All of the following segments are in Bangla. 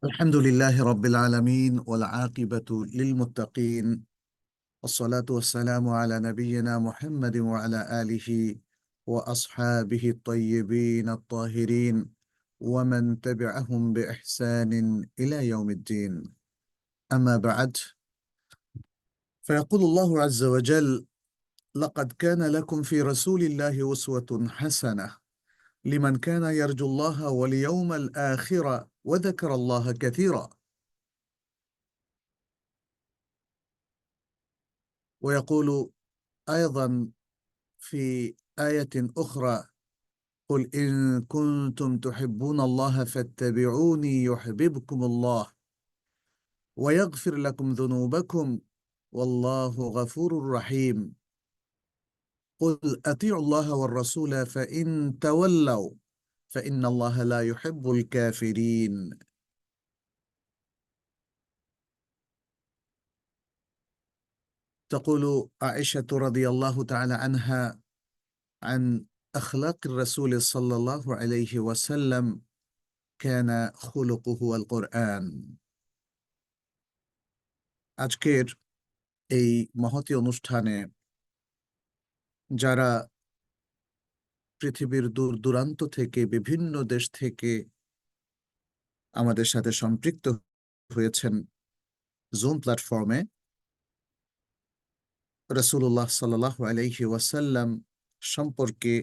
الحمد لله رب العالمين والعاقبة للمتقين، والصلاة والسلام على نبينا محمد وعلى آله وأصحابه الطيبين الطاهرين ومن تبعهم بإحسان إلى يوم الدين. أما بعد، فيقول الله عز وجل: لقد كان لكم في رسول الله أسوة حسنة لمن كان يرجو الله واليوم الآخر وذكر الله كثيرا. ويقول أيضا في آية أخرى: قل إن كنتم تحبون الله فاتبعوني يحببكم الله ويغفر لكم ذنوبكم والله غفور رحيم. قل أطيعوا الله والرسول فإن تولوا فإن الله لا يحب الكافرين. تقول عائشة رضي الله تعالى عنها عن أخلاق الرسول صلى الله عليه وسلم: كان خلقه القرآن. আজকের এই মহতী অনুষ্ঠানে যারা পৃথিবীর দূর দূরান্ত থেকে, বিভিন্ন দেশ থেকে আমাদের সাথে সম্পৃক্ত হয়েছেন জুম প্ল্যাটফর্মে, রাসূলুল্লাহ সাল্লাল্লাহু আলাইহি ওয়াসাল্লাম সম্পর্কে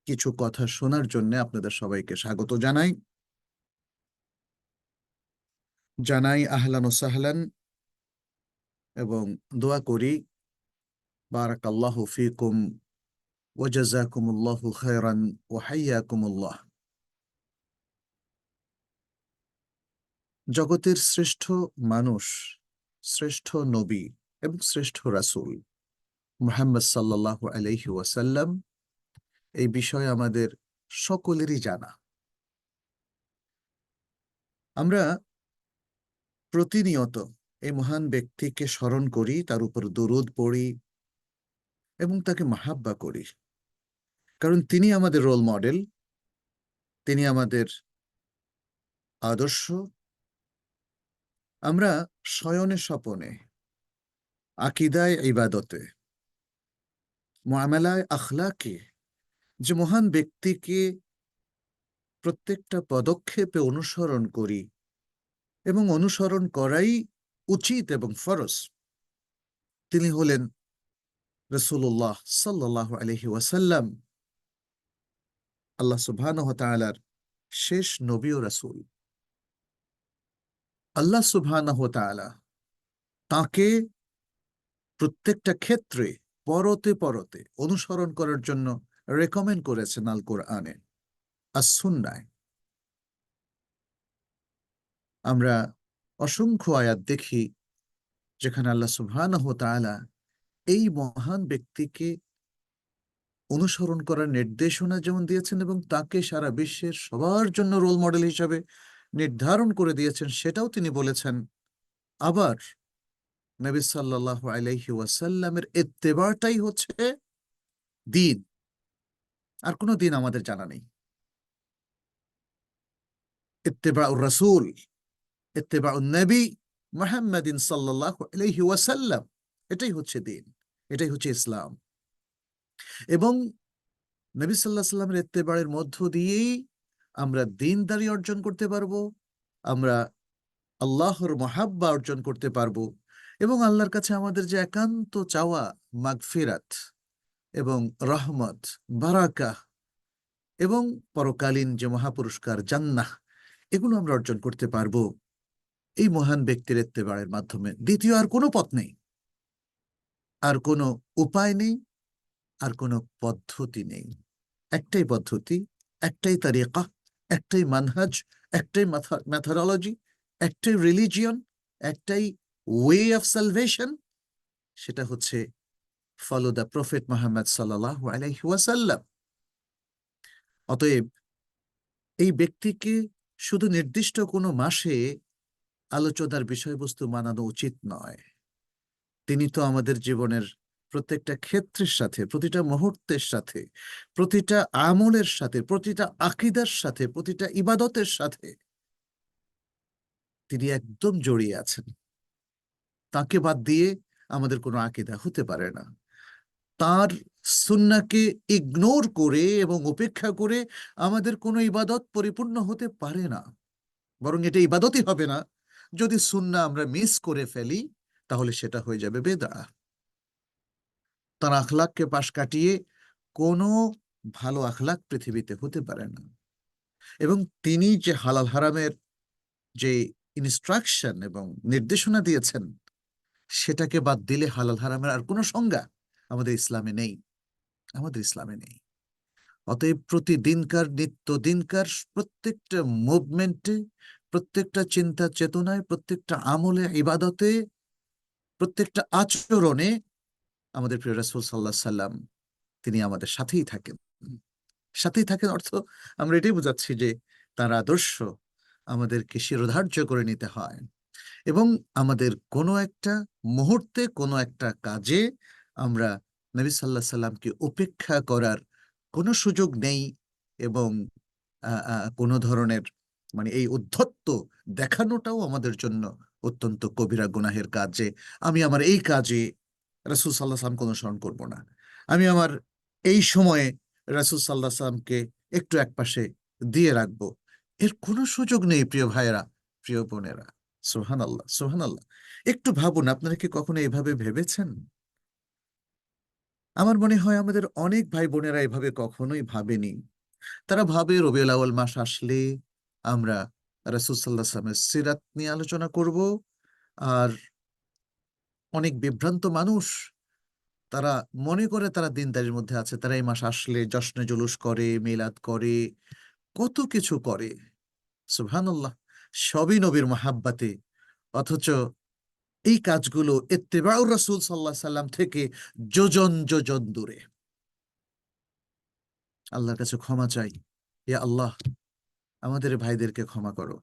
কিছু কথা শোনার জন্য আপনাদের সবাইকে স্বাগত জানাই। আহলান ও সাহলান, এবং দোয়া করি বারাকাল্লাহু ফিকুম ওয়া জাযাকুমুল্লাহু খায়রান ওয়া হাইয়াকুমুল্লাহ। জগতের শ্রেষ্ঠ মানুষ, শ্রেষ্ঠ নবী এবং শ্রেষ্ঠ রাসূল মুহাম্মদ সাল্লাল্লাহু আলাইহি ওয়াসাল্লাম, এই বিষয়ে আমাদের সকলেরই জানা। আমরা প্রতিনিয়ত এই মহান ব্যক্তিকে স্মরণ করি, তার উপর দরুদ পড়ি এবং তাকে মাহাব্বা করি, কারণ তিনি আমাদের রোল মডেল, তিনি আমাদের আদর্শ। আমরা শয়নে স্বপনে, আকিদায়, ইবাদতে, মুআমালায়, আখলাকে যে মহান ব্যক্তিকে প্রত্যেকটা পদক্ষেপে অনুসরণ করি এবং অনুসরণ করাই উচিত এবং ফরজ, তিনি হলেন রাসূলুল্লাহ সাল্লাল্লাহু আলাইহি ওয়াসাল্লাম, আল্লাহ সুবহানাহু ওয়া তাআলার শেষ নবী ও রাসূল। আল্লাহ সুবহানাহু ওয়া তাআলা তাঁকে প্রত্যেকটা ক্ষেত্রে পরতে পরতে অনুসরণ করার জন্য রেকমেন্ড করেছেন আল কোরআনে, আস সুন্নায়। আমরা অসংখ্য আয়াত দেখি যেখানে আল্লাহ সুবহানাহু ওয়া তাআলা এই মহান ব্যক্তিকে অনুসরণ করার নির্দেশনা যেমন দিয়েছেন এবং তাকে সারা বিশ্বের সবার জন্য রোল মডেল হিসাবে নির্ধারণ করে দিয়েছেন, সেটাও তিনি বলেছেন। আবার নবী সাল্লাল্লাহু আলাইহি ওয়াসাল্লামের ইত্তেবাটাই হচ্ছে দ্বীন, আর কোনো দিন আমাদের জানা নেই। ইত্তেবাউর রাসূল, ইত্তেবাউন নবী মুহাম্মাদিন সাল্লাল্লাহু আলাইহি ওয়াসাল্লাম, এটাই হচ্ছে দ্বীন, এটাই হচ্ছে ইসলাম। এবং নবী সাল্লাল্লাহু আলাইহি ওয়াসাল্লামের ইত্তেবায়ের মধ্য দিয়েই আমরা দ্বীনদারি অর্জন করতে পারবো, আমরা আল্লাহর মহাব্বা অর্জন করতে পারবো, এবং আল্লাহর কাছে আমাদের যে একান্ত চাওয়া মাগফিরাত এবং রহমত, বারাকাহ এবং পরকালীন যে মহাপুরস্কার জান্নাহ, এগুলো আমরা অর্জন করতে পারবো এই মহান ব্যক্তির ইত্তেবায়ের মাধ্যমে। দ্বিতীয় আর কোনো পথ নেই, আর কোনো উপায় নেই, আর কোনো পদ্ধতি নেই। একটাই পদ্ধতি, একটাই তারিকা, একটাই মানহাজ, একটাই মেথোডোলজি, একটাই রিলিজিয়ন, একটাই ওয়ে অফ সালভেশন, সেটা হচ্ছে ফলো দ্য প্রফেট মুহাম্মদ সাল্লাল্লাহু আলাইহি ওয়াসাল্লাম। অতএব এই ব্যক্তিকে শুধু নির্দিষ্ট কোনো মাসে আলোচনার বিষয়বস্তু বানানো উচিত নয়। তিনি তো আমাদের জীবনের প্রত্যেকটা ক্ষেত্রের সাথে, প্রতিটা মুহূর্তের সাথে, প্রতিটা আমলের সাথে, প্রতিটা আকীদার সাথে, প্রতিটা ইবাদতের সাথে তিনি একদম জড়িয়ে আছেন। তাকে বাদ দিয়ে আমাদের কোনো আকীদা হতে পারে না। তার সুন্নাহকে ইগনোর করে এবং উপেক্ষা করে আমাদের কোনো ইবাদত পরিপূর্ণ হতে পারে না। বরং এটা ইবাদতই হবে না। যদি সুন্নাহ আমরা মিস করে ফেলি তাহলে সেটা হয়ে যাবে বেদআহ। তার আখলাককে পাশ কাটিয়ে কোনো ভালো আখলাক পৃথিবীতে হতে পারে না। এবং তিনি যে হালাল হারামের যে ইনস্ট্রাকশন এবং নির্দেশনা দিয়েছেন, সেটাকে বাদ দিলে হালাল হারামের আর কোনো সংজ্ঞা আমাদের ইসলামে নেই। আমাদের ইসলামে নেই। অতএব প্রতিদিনকার নিত্যদিনকার প্রত্যেকটা মুভমেন্টে, প্রত্যেকটা চিন্তা চেতনায়, প্রত্যেকটা আমলে, ইবাদতে, প্রত্যেকটা আচরণে আমাদের প্রিয় রাসূল সাল্লাল্লাহু আলাইহি সাল্লাম তিনি আমাদের সাথেই থাকেন। সাথেই থাকেন অর্থ আমরা এটাই বোঝাচ্ছি যে তার আদর্শ আমাদেরকে শিরোধার্য করে নিতে হয়। এবং আমাদের কোনো একটা মুহূর্তে, কোনো একটা কাজে আমরা নবী সাল্লাল্লাহু আলাইহি সাল্লামকে উপেক্ষা করার কোনো সুযোগ নেই। এবং কোনো ধরনের মানে এই উদ্ধত্ত দেখানোটাও আমাদের জন্য অত্যন্ত কবিরা গুনাহের কাজ যে আমি আমার এই কাজে রাসূল সাল্লাল্লাহু আলাইহি সাল্লামকে অনুসরণ করব না, আমি আমার এই সময়ে রাসূল সাল্লাল্লাহু আলাইহি সাল্লামকে একটু একপাশে দিয়ে রাখবো। এর কোনো সুযোগ নেই প্রিয় ভাইয়েরা, প্রিয় বোনেরা। সুবহানাল্লাহ, সুবহানাল্লাহ। একটু ভাবুন, আপনারা কি কখনো এভাবে ভেবেছেন? আমার মনে হয় আমাদের অনেক ভাই বোনেরা এভাবে কখনোই ভাবেনি। তারা ভাবে রবিউল আউয়াল মাস আসলে আমরা রাসূল সাল্লাল্লাহু আলাইহি ওয়াসাল্লামের সিরাত নিয়ে আলোচনা করব। আর অনেক বিভ্রান্ত মানুষ তারা মনে করে তারা দিনদারির মধ্যে আছে, তারা এই মাস আসলে জশ্নে জুলুস করে, মিলাদ করে, কত কিছু করে। সুবহানাল্লাহ, সবই নবীর মহাব্বাতে। অথচ এই কাজগুলো ইত্তেবাউর রাসূল সাল্লাল্লাহু আলাইহি সাল্লাম থেকে যোজন যোজন দূরে। আল্লাহর কাছে ক্ষমা চাই, ইয়া আল্লাহ আমাদের ভাইদেরকে ক্ষমা করো,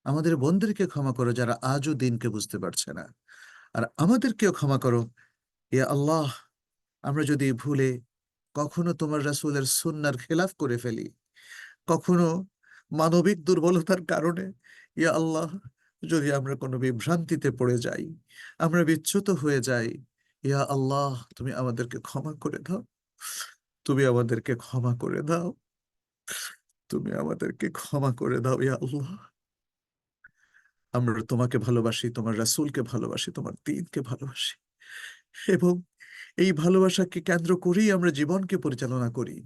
আমাদের বোনদেরকে ক্ষমা করো যারা আজও দিনকে বুঝতে পারছে না। আর আমাদেরকেও ক্ষমা করো, ইয়া আল্লাহ আমরা যদি ভুলে কখনো তোমার রাসূলের সুন্নাহর খেলাফ করে ফেলি, কখনো মানবিক দুর্বলতার কারণে, ইয়া আল্লাহ যদি আমরা কোনো বিভ্রান্তিতে পড়ে যাই, আমরা বিচ্যুত হয়ে যাই, ইয়া আল্লাহ তুমি আমাদেরকে ক্ষমা করে দাও, তুমি আমাদেরকে ক্ষমা করে দাও, তুমি আমাদেরকে ক্ষমা করে দাও, ইয়া আল্লাহ। আমরা তোমাকে ভালোবাসি, তোমার রাসূলকে ভালোবাসি, তোমার দ্বীনকে ভালোবাসি, এবং এই ভালোবাসাকে কেন্দ্র করেই আমরা জীবনকে পরিচালনা করি।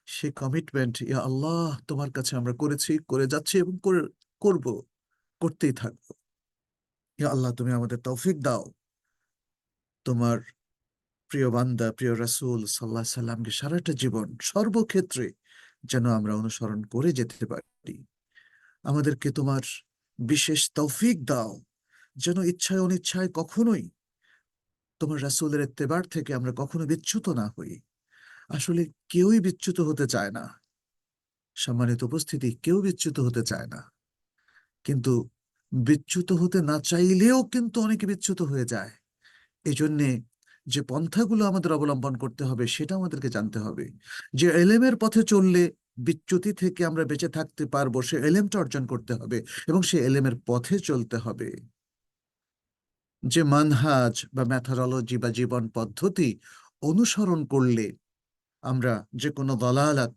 সে কমিটমেন্ট, ইয়া আল্লাহ তোমার কাছে আমরা করেছি, করে যাচ্ছি এবং করব, করতেই থাকবো। ইয়া আল্লাহ তুমি আমাদের তৌফিক দাও তোমার প্রিয় বান্দা, প্রিয় রাসূল সাল্লাল্লাহু আলাইহি সাল্লামকে সারাটা জীবন সর্বক্ষেত্রে যেন আমরা অনুসরণ করে যেতে পারি। আমাদেরকে তোমার বিশেষ তৌফিক দাও যেন ইচ্ছায় অনিচ্ছায় কখনোই তোমার রাসূলের ইত্তেবার থেকে আমরা কখনো বিচ্যুত না হই। আসলে কেউই বিচ্যুত হতে চায় না, সম্মানিত উপস্থিতি, কেউ বিচ্যুত হতে চায় না। কিন্তু বিচ্যুত হতে না চাইলেও কিন্তু অনেকে বিচ্যুত হয়ে যায়। এজন্যে যে পন্থাগুলো আমাদের অবলম্বন করতে হবে সেটা আমাদেরকে জানতে হবে। যে এলেমের পথে চললে বিচ্যুতি থেকে আমরা বেঁচে থাকতে পারবো, সে এলেমটা অর্জন করতে হবে এবং সে এলেমের পথে চলতে হবে। যে মানহাজ বা ম্যাথোডলজি বা জীবন পদ্ধতি অনুসরণ করলে আমরা যে কোনো দলালাত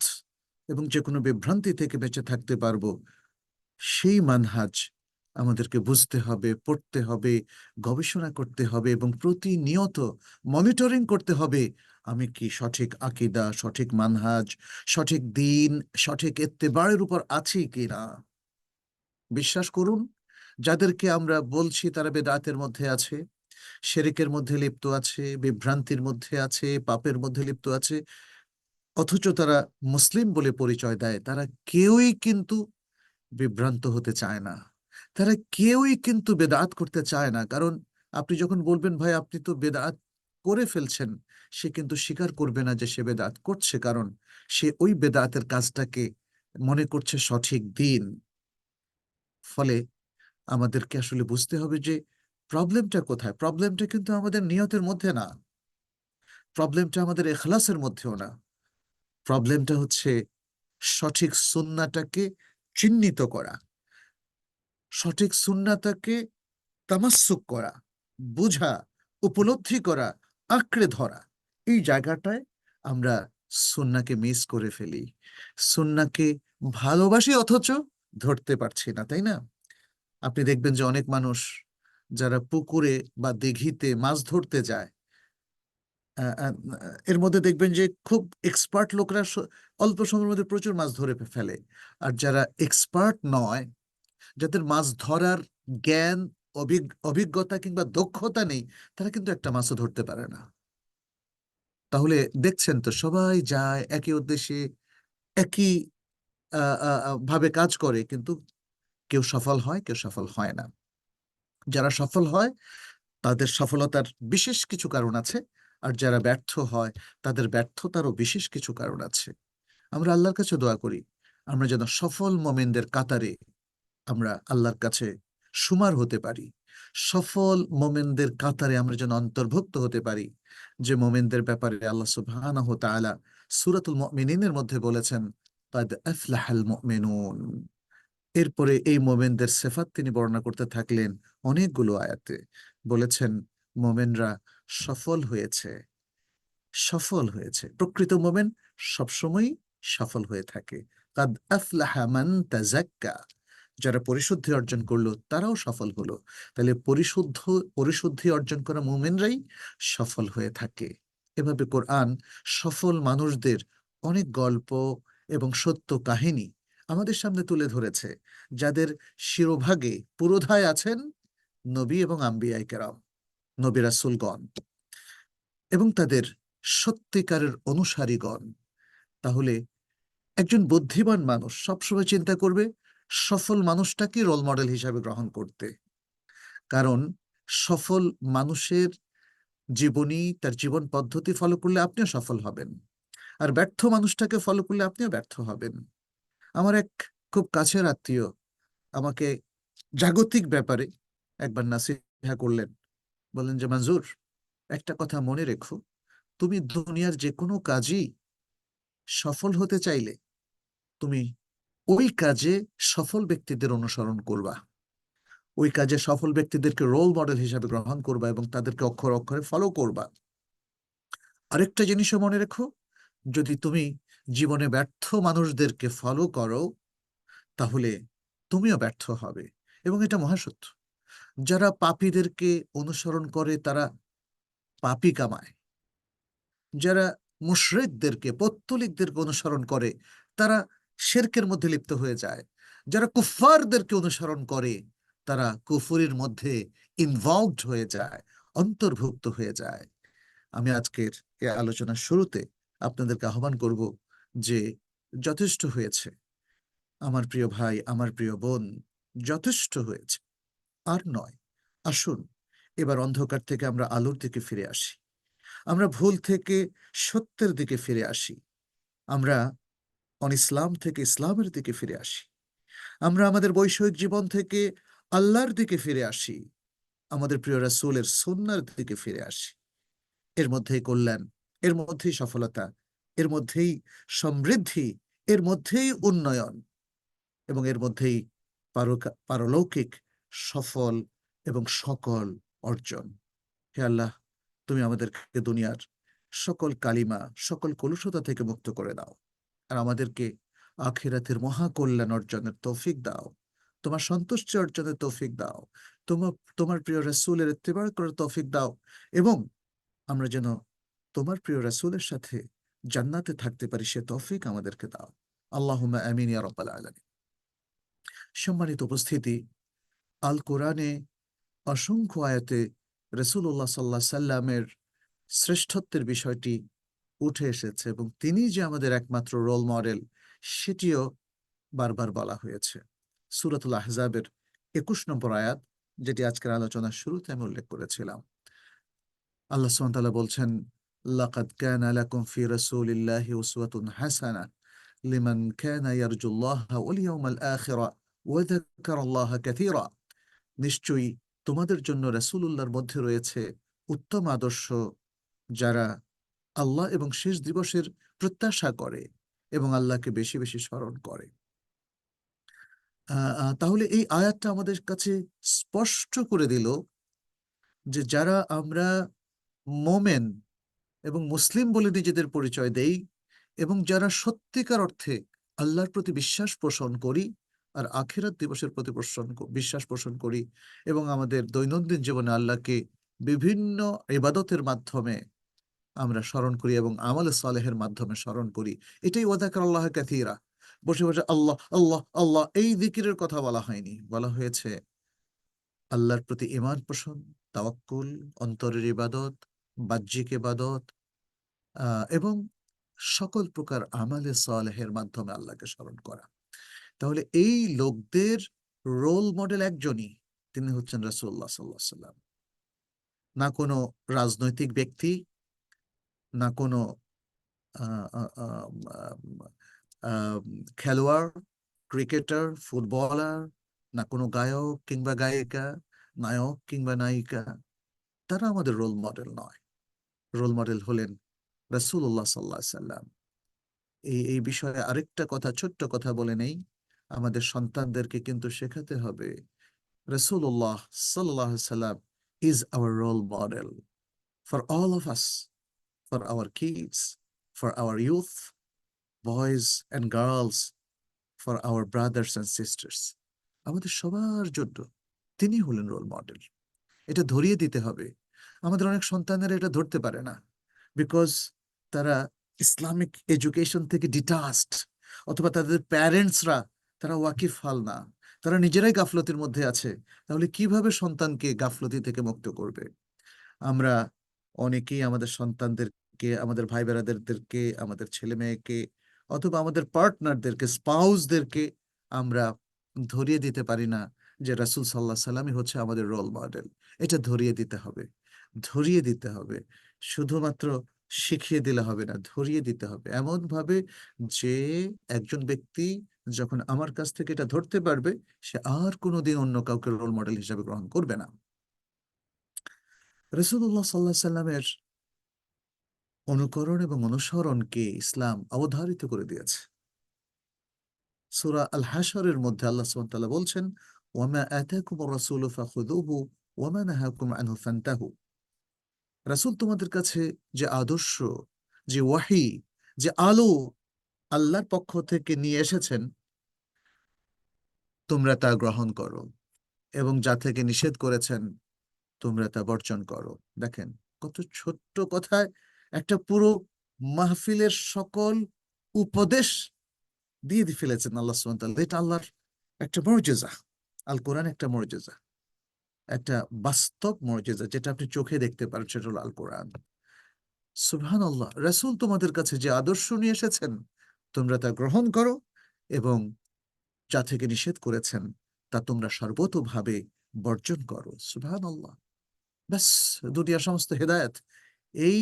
এবং যে কোনো বিভ্রান্তি থেকে বেঁচে থাকতে পারবো, সেই মানহাজ আমাদেরকে বুঝতে হবে, পড়তে হবে, গবেষণা করতে হবে এবং প্রতিনিয়ত মনিটরিং করতে হবে আমি কি সঠিক আকীদা, সঠিক মানহাজ, সঠিক দ্বীন, সঠিক ইত্তেবারের উপর আছি কিনা। বিশ্বাস করুন, যাদেরকে আমরা বলছি তারা বেদাতের মধ্যে আছে, শিরকের মধ্যে লিপ্ত আছে, বিভ্রান্তির মধ্যে আছে, পাপের মধ্যে লিপ্ত আছে, অথচ তারা মুসলিম বলে পরিচয় দেয়, তারা কেউই কিন্তু বিভ্রান্ত হতে চায় না, তারা কেউই কিন্তু বেদাত করতে চায় না। কারণ আপনি যখন বলবেন ভাই আপনি তো বেদাত করে ফেলছেন, সে কিন্তু স্বীকার করবে না যে সে বেদাত করছে, কারণ সে ওই বেদাতের কাজটাকে মনে করছে সঠিক দিন। ফলে আমাদেরকে আসলে বুঝতে হবে যে প্রবলেমটা কোথায়। প্রবলেমটা কিন্তু আমাদের নিয়তের মধ্যে না, প্রবলেমটা আমাদের ইখলাসের মধ্যেও না। প্রবলেমটা হচ্ছে সঠিক সুন্নাহটাকে চিহ্নিত করা, সঠিক সুন্নাতাকে তামাসসুক করা, বোঝা, উপলব্ধি করা, আঁকড়ে ধরা, এই জায়গাটায় আমরা সুন্নাহকে মিস করে ফেলি। সুন্নাহকে ভালোবাসি অথচ ধরতে পারছি না, তাই না? আপনি দেখবেন যে অনেক মানুষ যারা পুকুরে বা দিঘিতে মাছ ধরতে যায়, আহ, আহ, এর মধ্যে দেখবেন যে খুব এক্সপার্ট লোকরা অল্প সময়ের মধ্যে প্রচুর মাছ ধরে ফেলে। আর যারা এক্সপার্ট নয়, যাদের মাছ ধরার জ্ঞান, অভিজ্ঞতা কিংবা দক্ষতা নেই, তারা কিন্তু একটা মাছও ধরতে পারে না। তাহলে দেখছেন তো, সবাই যায় একই উদ্দেশ্যে, একই ভাবে কাজ করে, কিন্তু কেউ সফল হয়, কেউ সফল হয় না। যারা সফল হয় তাদের সফলতার বিশেষ কিছু কারণ আছে, আর যারা ব্যর্থ হয় তাদের ব্যর্থতারও বিশেষ কিছু কারণ আছে। আমরা আল্লাহর কাছে দোয়া করি আমরা যেন সফল মোমেনদের কাতারে আমরা আল্লাহর কাছে সুমার হতে পারি। সফল মোমেনদের কাতারে আমরা যেন অন্তর্ভুক্ত হতে পারি, যে মোমেনদের ব্যাপারে আল্লাহ সুবহানাহু ওয়া তাআলা সূরাতুল মুমিনিনের মধ্যে বলেছেন, কাদ আফলাহাল মুমিনুন। এরপরে এই মোমেনদের সিফাত তিনি বর্ণনা করতে থাকলেন অনেকগুলো আয়াতে। বলেছেন, মোমেনরা সফল হয়েছে, সফল হয়েছে। প্রকৃত মোমেন সবসময় সফল হয়ে থাকে। কাদ আফলাহা মান তাযাক্কা, যারা পরিশুদ্ধি অর্জন করলো তারাও সফল হলো। তাহলে পরিশুদ্ধি অর্জন করা মুমিনরাই সফল হয়ে থাকে। এভাবে কোরআন সফল মানুষদের অনেক গল্প এবং সত্য কাহিনী আমাদের সামনে তুলে ধরেছে, যাদের শিরোভাগে পুরোধায় আছেন নবী এবং আম্বিয়ায়ে কেরাম, নবী রাসূলগণ এবং তাদের সত্যিকারের অনুসারীগণ। তাহলে একজন বুদ্ধিমান মানুষ সবসময় চিন্তা করবে সফল মানুষটাকে রোল মডেল হিসাবে গ্রহণ করতে। কারণ সফল মানুষের জীবনী, তার জীবন পদ্ধতি ফলো করলে আপনিও সফল হবেন, আর ব্যর্থ মানুষটাকে ফলো করলে আপনিও ব্যর্থ হবেন। আমার এক খুব কাছের আত্মীয় আমাকে জাগতিক ব্যাপারে একবার নাসিহা করলেন। বললেন যে, মঞ্জুর, একটা কথা মনে রেখো, তুমি দুনিয়ার যে কোনো কাজই সফল হতে চাইলে তুমি ওই কাজে সফল ব্যক্তিদের অনুসরণ করবা, ওই কাজে সফল ব্যক্তিদেরকে রোল মডেল হিসাবে গ্রহণ করবা এবং তাদেরকে অক্ষরে অক্ষরে ফলো করবা। আরেকটা জিনিসও মনে রেখো, যদি তুমি জীবনে ব্যর্থ মানুষদেরকে ফলো করো তাহলে তুমিও ব্যর্থ হবে। এবং এটা মহাসত্য। যারা পাপীদেরকে অনুসরণ করে তারা পাপই কামায়, যারা মুশরিকদেরকে, পৌত্তলিকদেরকে অনুসরণ করে তারা শিরকের মধ্যে লিপ্ত হয়ে যায়, যারা কুফফারদেরকে অনুসরণ করে তারা কুফুরির মধ্যে ইনভলভড হয়ে যায়, অন্তর্ভুক্ত হয়ে যায়। আমি আজকের এই আলোচনার শুরুতে আপনাদেরকে আহ্বান করব যে যথেষ্ট হয়েছে আমার প্রিয় ভাই, আমার প্রিয় বোন, যথেষ্ট হয়েছে, আর নয়। আসুন এবার অন্ধকার থেকে আমরা আলোর দিকে ফিরে আসি, আমরা ভুল থেকে সত্যের দিকে ফিরে আসি, আমরা ইসলাম থেকে ইসলামের দিকে ফিরে আসি, আমরা আমাদের বৈষয়িক জীবন থেকে আল্লাহর দিকে ফিরে আসি, আমাদের প্রিয় রাসূলের সুন্নাহর দিকে ফিরে আসি। এর মধ্যেই কল্যাণ, এর মধ্যেই সফলতা, এর মধ্যেই সমৃদ্ধি, এর মধ্যেই উন্নয়ন, এবং এর মধ্যেই পারলৌকিক সফল এবং সকল অর্জন। হে আল্লাহ, তুমি আমাদেরকে দুনিয়ার সকল কালিমা, সকল কলুষতা থেকে মুক্ত করে দাও, আর আমাদেরকে আখিরাতের মহাকল্যাণ অর্জনের তৌফিক দাও, তোমার সন্তুষ্টি অর্জনের তৌফিক দাও, তোমার তোমার প্রিয় রাসূলের ইত্তেবা করার তৌফিক দাও, এবং আমরা যেন তোমার প্রিয় রাসূলের সাথে জান্নাতে থাকতে পারি সে তৌফিক আমাদেরকে দাও। আল্লাহুম্মা আমিন ইয়া রাব্বাল আলামিন। সম্মানিত উপস্থিতি, আল কোরআনে অসংখ্য আয়াতে রাসূলুল্লাহ সাল্লাল্লাহু আলাইহি সাল্লামের শ্রেষ্ঠত্বের বিষয়টি উঠে এসেছে, এবং তিনি যে আমাদের একমাত্র রোল মডেল সেটিও বারবার বলা হয়েছে। সূরাতুল আহজাবের ২১ নম্বর আয়াত, যেটি আজকের আলোচনার শুরুতে আমি উল্লেখ করেছিলাম। আল্লাহ সুবহানাহু ওয়া তাআলা বলছেন, লাকাদ কানা লাকুম ফি রাসূলিল্লাহি উসওয়াতুন হাসানাহ লিমান কানা ইয়ারজুল্লাহা ওয়াল ইয়াউমাল আখিরা ওয়া যাকারাল্লাহা কাসীরা। নিশ্চয়ই তোমাদের জন্য রাসূলুল্লাহর মধ্যে রয়েছে উত্তম আদর্শ, যারা আল্লাহ এবং শেষ দিবসের প্রত্যাশা করে এবং আল্লাহকে বেশি বেশি স্মরণ করে। তাহলে এই আয়াতটা আমাদের কাছে স্পষ্ট করে দিল যে যারা আমরা মোমেন এবং মুসলিম বলে নিজেদের পরিচয় দেই এবং যারা সত্যিকার অর্থে আল্লাহর প্রতি বিশ্বাস পোষণ করি আর আখিরাত দিবসের প্রতি বিশ্বাস পোষণ করি এবং আমাদের দৈনন্দিন জীবনে আল্লাহকে বিভিন্ন ইবাদতের মাধ্যমে আমরা স্মরণ করি এবং আমল সালেহের মাধ্যমে স্মরণ করি, এটাই ওয়াদাকার আল্লাহ কাথীরা। বসে বসে আল্লাহ আল্লাহ আল্লাহ এই জিকিরের কথা বলা হয়নি, বলা হয়েছে আল্লাহর প্রতি ঈমান পোষণ, তাওয়াক্কুল, অন্তরের ইবাদত, বাহ্যিক ইবাদত এবং সকল প্রকার আমালে সালেহের মাধ্যমে আল্লাহকে স্মরণ করা। তাহলে এই লোকদের রোল মডেল একজনই, তিনি হচ্ছেন রাসূলুল্লাহ সাল্লাল্লাহু আলাইহি ওয়াসাল্লাম। না কোনো রাজনৈতিক ব্যক্তি, না কোনো আহ, আহ, আম, আম, আম, খেলোয়াড়, ক্রিকেটার, ফুটবলার, না কোনো গায়ক কিংবা গায়িকা, নায়ক কিংবা নায়িকা, তারা আমাদের রোল মডেল নয়। রোল মডেল হলেন রাসূলুল্লাহ সাল্লাল্লাহু আলাইহি ওয়াসাল্লাম। এই বিষয়ে আরেকটা কথা, ছোট্ট কথা বলে নেই, আমাদের সন্তানদেরকে কিন্তু শেখাতে হবে রাসূলুল্লাহ সাল্লাল্লাহু আলাইহি ওয়াসাল্লাম is our role model for all of us, for our kids, for our youth, boys and girls, for our brothers and sisters. আমাদের সবার জন্য তিনি হলেন রোল মডেল। এটা ধরিয়ে দিতে হবে। আমাদের অনেক সন্তানেরা এটা ধরতে পারে না, বিকজ তারা ইসলামিক এডুকেশন থেকে ডিটাচড, অথবা তাদের প্যারেন্টসরা তারা ওয়াকিফ হাল না, তারা নিজেরাই গাফলতির মধ্যে আছে। তাহলে কিভাবে সন্তানকে গাফলতি থেকে মুক্ত করবে? আমরা অনেকেই আমাদের সন্তানদেরকে, আমাদের ভাই বেরাদেরকে, আমাদের ছেলে মেয়েকে, অথবা আমাদের পার্টনারদেরকে, স্পাউসদেরকে আমরা ধরিয়ে দিতে পারি না যে রাসূল সাল্লাল্লাহু আলাইহি সাল্লামই হচ্ছে আমাদের রোল মডেল। এটা ধরিয়ে দিতে হবে, ধরিয়ে দিতে হবে। শুধুমাত্র শিখিয়ে দিলে হবে না, ধরিয়ে দিতে হবে এমন ভাবে যে একজন ব্যক্তি যখন আমার কাছ থেকে এটা ধরতে পারবে, সে আর কোনোদিন অন্য কাউকে রোল মডেল হিসেবে গ্রহণ করবে না। রাসূলুল্লাহ সাল্লাল্লাহু আলাইহি সাল্লামের অনুকরণ এবং অনুসরণকে ইসলাম অবধারিত করে দিয়েছে। সূরা আল হাশরের মধ্যে আল্লাহ সুবহানাহু ওয়া তাআলা বলছেন, ওয়ামা আতাকুমুর রাসূলু ফাখুযুহু ওয়ামা নাহাকুম আনহু ফান্তাহু। রাসূল তোমাদের কাছে যে আদর্শ, যে ওয়াহী, যে আলো আল্লাহর পক্ষ থেকে নিয়ে এসেছেন, তোমরা তা গ্রহণ করো, এবং যা থেকে নিষেধ করেছেন তোমরা তা বর্জন করো। দেখেন কত ছোট্ট কথায় একটা পুরো মাহফিলের সকল উপদেশ দিয়ে ফেলেছেন আল্লাহ সুবহানাহু ওয়া তাআলা। এটা আল্লাহর একটা মর্যাদা। আল কোরআন একটা মর্যাদা, একটা বাস্তব মর্যাদা, যেটা আপনি চোখে দেখতে পারেন, সেটা হলো আল কোরআন। সুবহানাল্লাহ, রাসূল তোমাদের কাছে যে আদর্শ নিয়ে এসেছেন তোমরা তা গ্রহণ করো, এবং যা থেকে নিষেধ করেছেন তা তোমরা সর্বতোভাবে বর্জন করো। সুবহানাল্লাহ। ব্যাস, দুনিয়ার সমস্ত হেদায়েত এই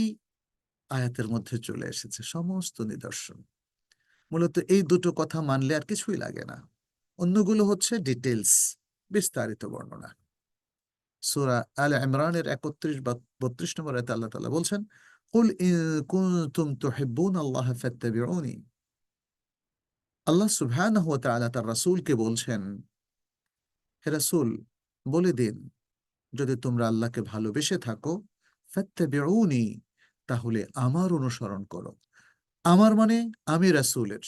আয়াতের মধ্যে চলে এসেছে, সমস্ত নিদর্শন। মূলত এই দুটো কথা মানলে আর কিছুই লাগে না, অন্যগুলো হচ্ছে ডিটেলস, বিস্তারিত বর্ণনা। সূরা আলে ইমরানের 31 বা 32 নম্বর আয়াতে আল্লাহ তাআলা বলছেন, কুল ইন কুনতুম তুহিব্বুনাল্লাহা ফাত্তাবিউনি। আল্লাহ সুবহানাহু ওয়া তাআলা তার রাসূলকে বলছেন, হে রাসূল বলে দিন, যদি তোমরা আল্লাহকে ভালোবেসে থাকো, ফাত্তাবিউনি, তাহলে আমার অনুসরণ করো। আমার মানে আমি রাসূলের,